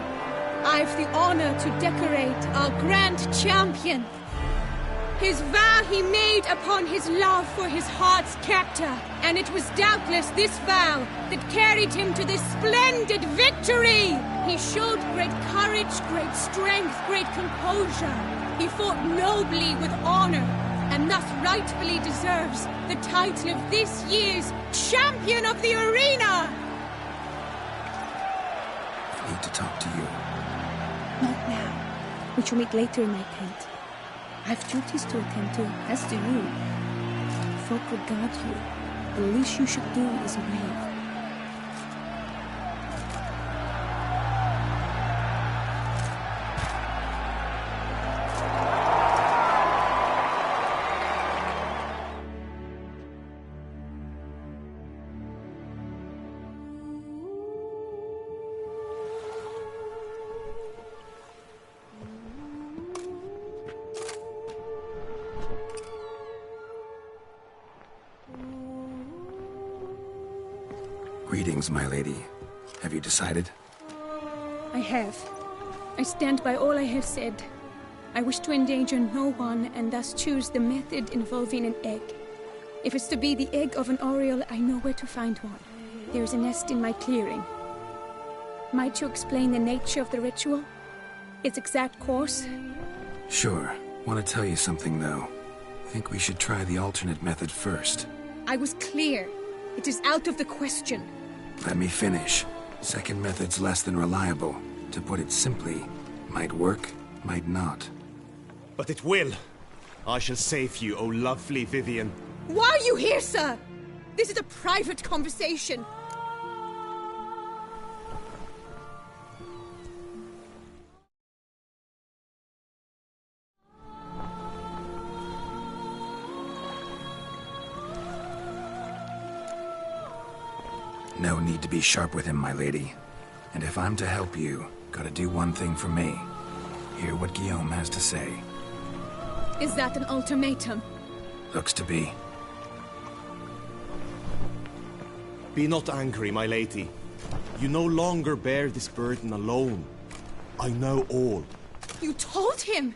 [SPEAKER 14] I've the honor to decorate our grand champion. His vow he made upon his love for his heart's captor, and it was doubtless this vow that carried him to this splendid victory. He showed great courage, great strength, great composure. He fought nobly with honor, and thus rightfully deserves the title of this year's Champion of the Arena.
[SPEAKER 2] I need to talk to you.
[SPEAKER 15] Not now. We shall meet later in my tent. I've duties to attend to, as do you. Folk regard you. The least you should do is wave.
[SPEAKER 2] Greetings, my lady. Have you decided?
[SPEAKER 14] I have. I stand by all I have said. I wish to endanger no one, and thus choose the method involving an egg. If it's to be the egg of an oriole, I know where to find one. There is a nest in my clearing. Might you explain the nature of the ritual?
[SPEAKER 15] its exact course?
[SPEAKER 2] Sure. Want to tell you something, though. Think we should try the alternate method first.
[SPEAKER 15] I was clear. It is out of the question.
[SPEAKER 2] Let me finish. Second method's less than reliable. To put it simply, might work, might not.
[SPEAKER 3] But it will. I shall save you, O lovely Vivian.
[SPEAKER 15] Why are you here, sir? This is a private conversation.
[SPEAKER 2] No need to be sharp with him, my lady. And if I'm to help you, gotta do one thing for me. Hear what Guillaume has to say.
[SPEAKER 15] Is that an ultimatum?
[SPEAKER 2] Looks to be.
[SPEAKER 3] Be not angry, my lady. You no longer bear this burden alone. I know all.
[SPEAKER 15] You told him!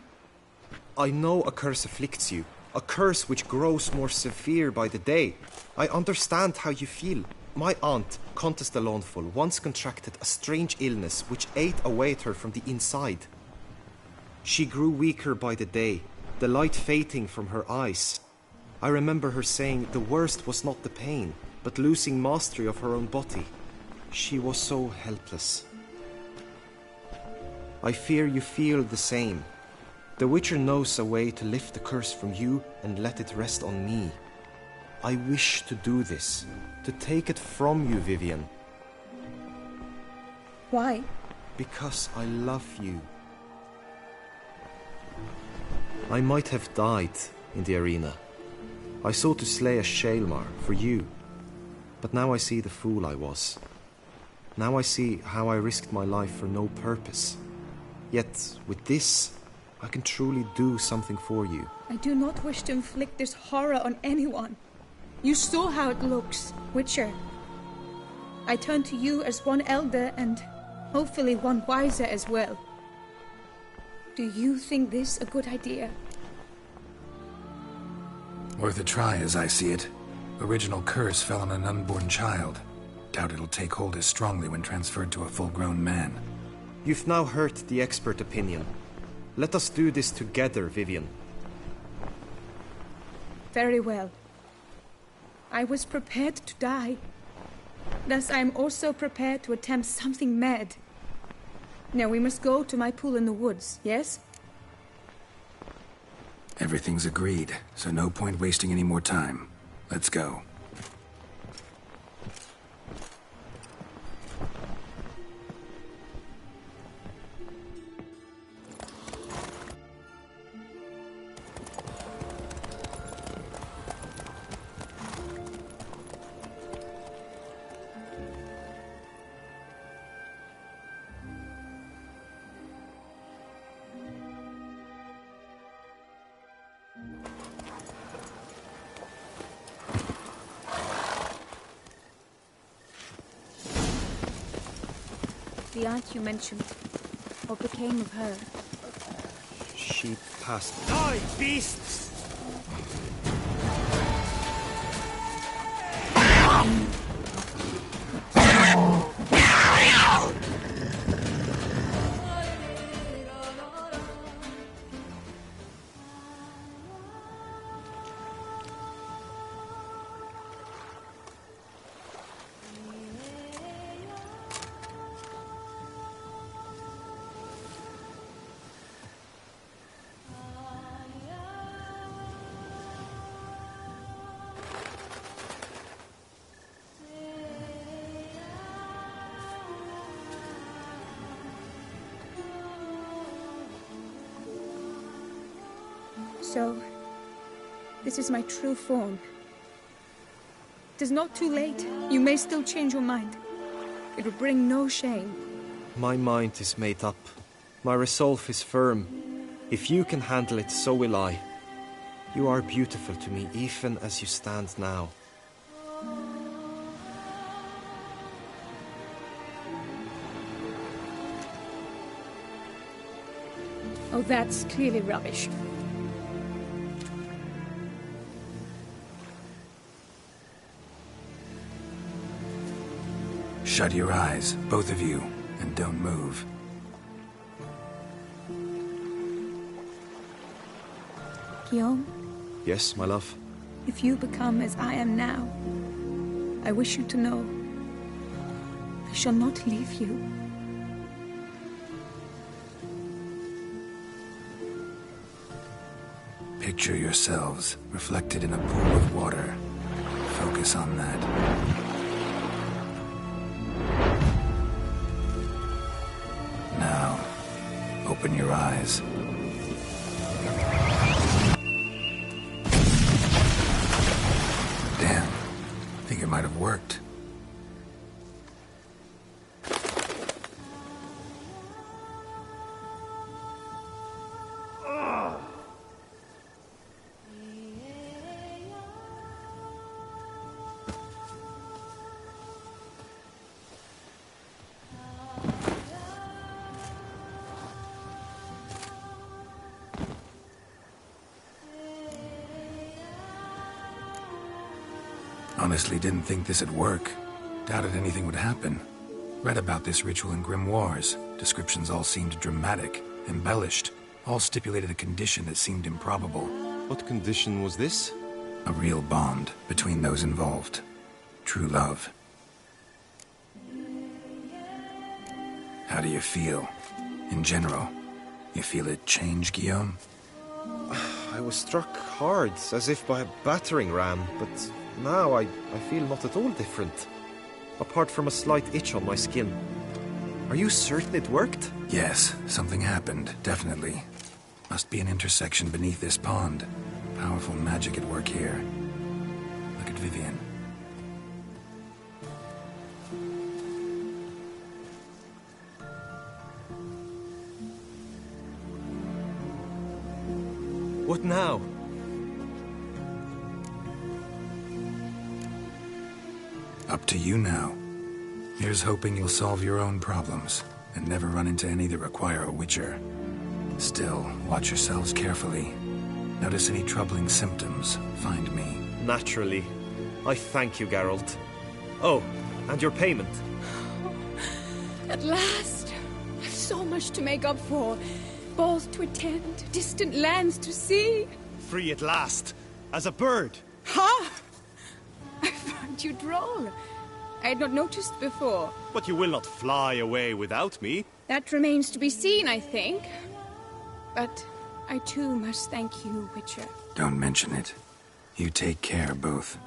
[SPEAKER 3] I know a curse afflicts you. A curse which grows more severe by the day. I understand how you feel. My aunt, Countess de Lawnful, once contracted a strange illness which ate away at her from the inside. She grew weaker by the day, the light fading from her eyes. I remember her saying the worst was not the pain, but losing mastery of her own body. She was so helpless. I fear you feel the same. The Witcher knows a way to lift the curse from you and let it rest on me. I wish to do this, to take it from you, Vivian.
[SPEAKER 15] Why?
[SPEAKER 3] Because I love you. I might have died in the arena. I sought to slay a Shaelmar for you. But now I see the fool I was. Now I see how I risked my life for no purpose. Yet, with this, I can truly do something for you.
[SPEAKER 15] I do not wish to inflict this horror on anyone. You saw how it looks, Witcher. I turn to you as one elder and hopefully one wiser as well. Do you think this a good idea?
[SPEAKER 2] Worth a try, as I see it. Original curse fell on an unborn child. Doubt it'll take hold as strongly when transferred to a full-grown man.
[SPEAKER 3] You've now heard the expert opinion. Let us do this together, Vivian.
[SPEAKER 15] Very well. I was prepared to die. Thus I am also prepared to attempt something mad. Now we must go to my pool in the woods, yes?
[SPEAKER 2] Everything's agreed, so no point wasting any more time. Let's go.
[SPEAKER 15] The aunt you mentioned, what became of her?
[SPEAKER 3] She passed.
[SPEAKER 18] Die, beasts!
[SPEAKER 15] So, this is my true form. It is not too late. You may still change your mind. It will bring no shame.
[SPEAKER 3] My mind is made up. My resolve is firm. If you can handle it, so will I. You are beautiful to me, even as you stand now.
[SPEAKER 15] Oh, that's clearly rubbish.
[SPEAKER 2] Shut your eyes, both of you, and don't move.
[SPEAKER 15] Guillaume,
[SPEAKER 3] Yes, my love.
[SPEAKER 15] if you become as I am now, I wish you to know I shall not leave you.
[SPEAKER 2] Picture yourselves reflected in a pool of water. Focus on that. Now, open your eyes. Damn. Think it might have worked. Honestly didn't think this'd work. Doubted anything would happen. Read about this ritual in grimoires. Descriptions all seemed dramatic, embellished. All stipulated a condition that seemed improbable.
[SPEAKER 10] What condition was this?
[SPEAKER 2] A real bond between those involved. True love. How do you feel? In general, you feel it change, Guillaume?
[SPEAKER 3] I was struck hard, as if by a battering ram, but now I feel not at all different. Apart from a slight itch on my skin. Are you certain it worked?
[SPEAKER 2] Yes, something happened, definitely. Must be an intersection beneath this pond. Powerful magic at work here. Look at Vivian.
[SPEAKER 3] What now?
[SPEAKER 2] Up to you now. Here's hoping you'll solve your own problems, and never run into any that require a witcher. Still, watch yourselves carefully. Notice any troubling symptoms, find me.
[SPEAKER 3] Naturally. I thank you, Geralt. Oh, and your payment.
[SPEAKER 14] At last! I've so much to make up for. Balls to attend, distant lands to see.
[SPEAKER 3] Free at last, as a bird.
[SPEAKER 14] Ha! I find you droll. I had not noticed before.
[SPEAKER 3] But you will not fly away without me.
[SPEAKER 14] That remains to be seen, I think. But I too must thank you, Witcher.
[SPEAKER 2] Don't mention it. You take care, both.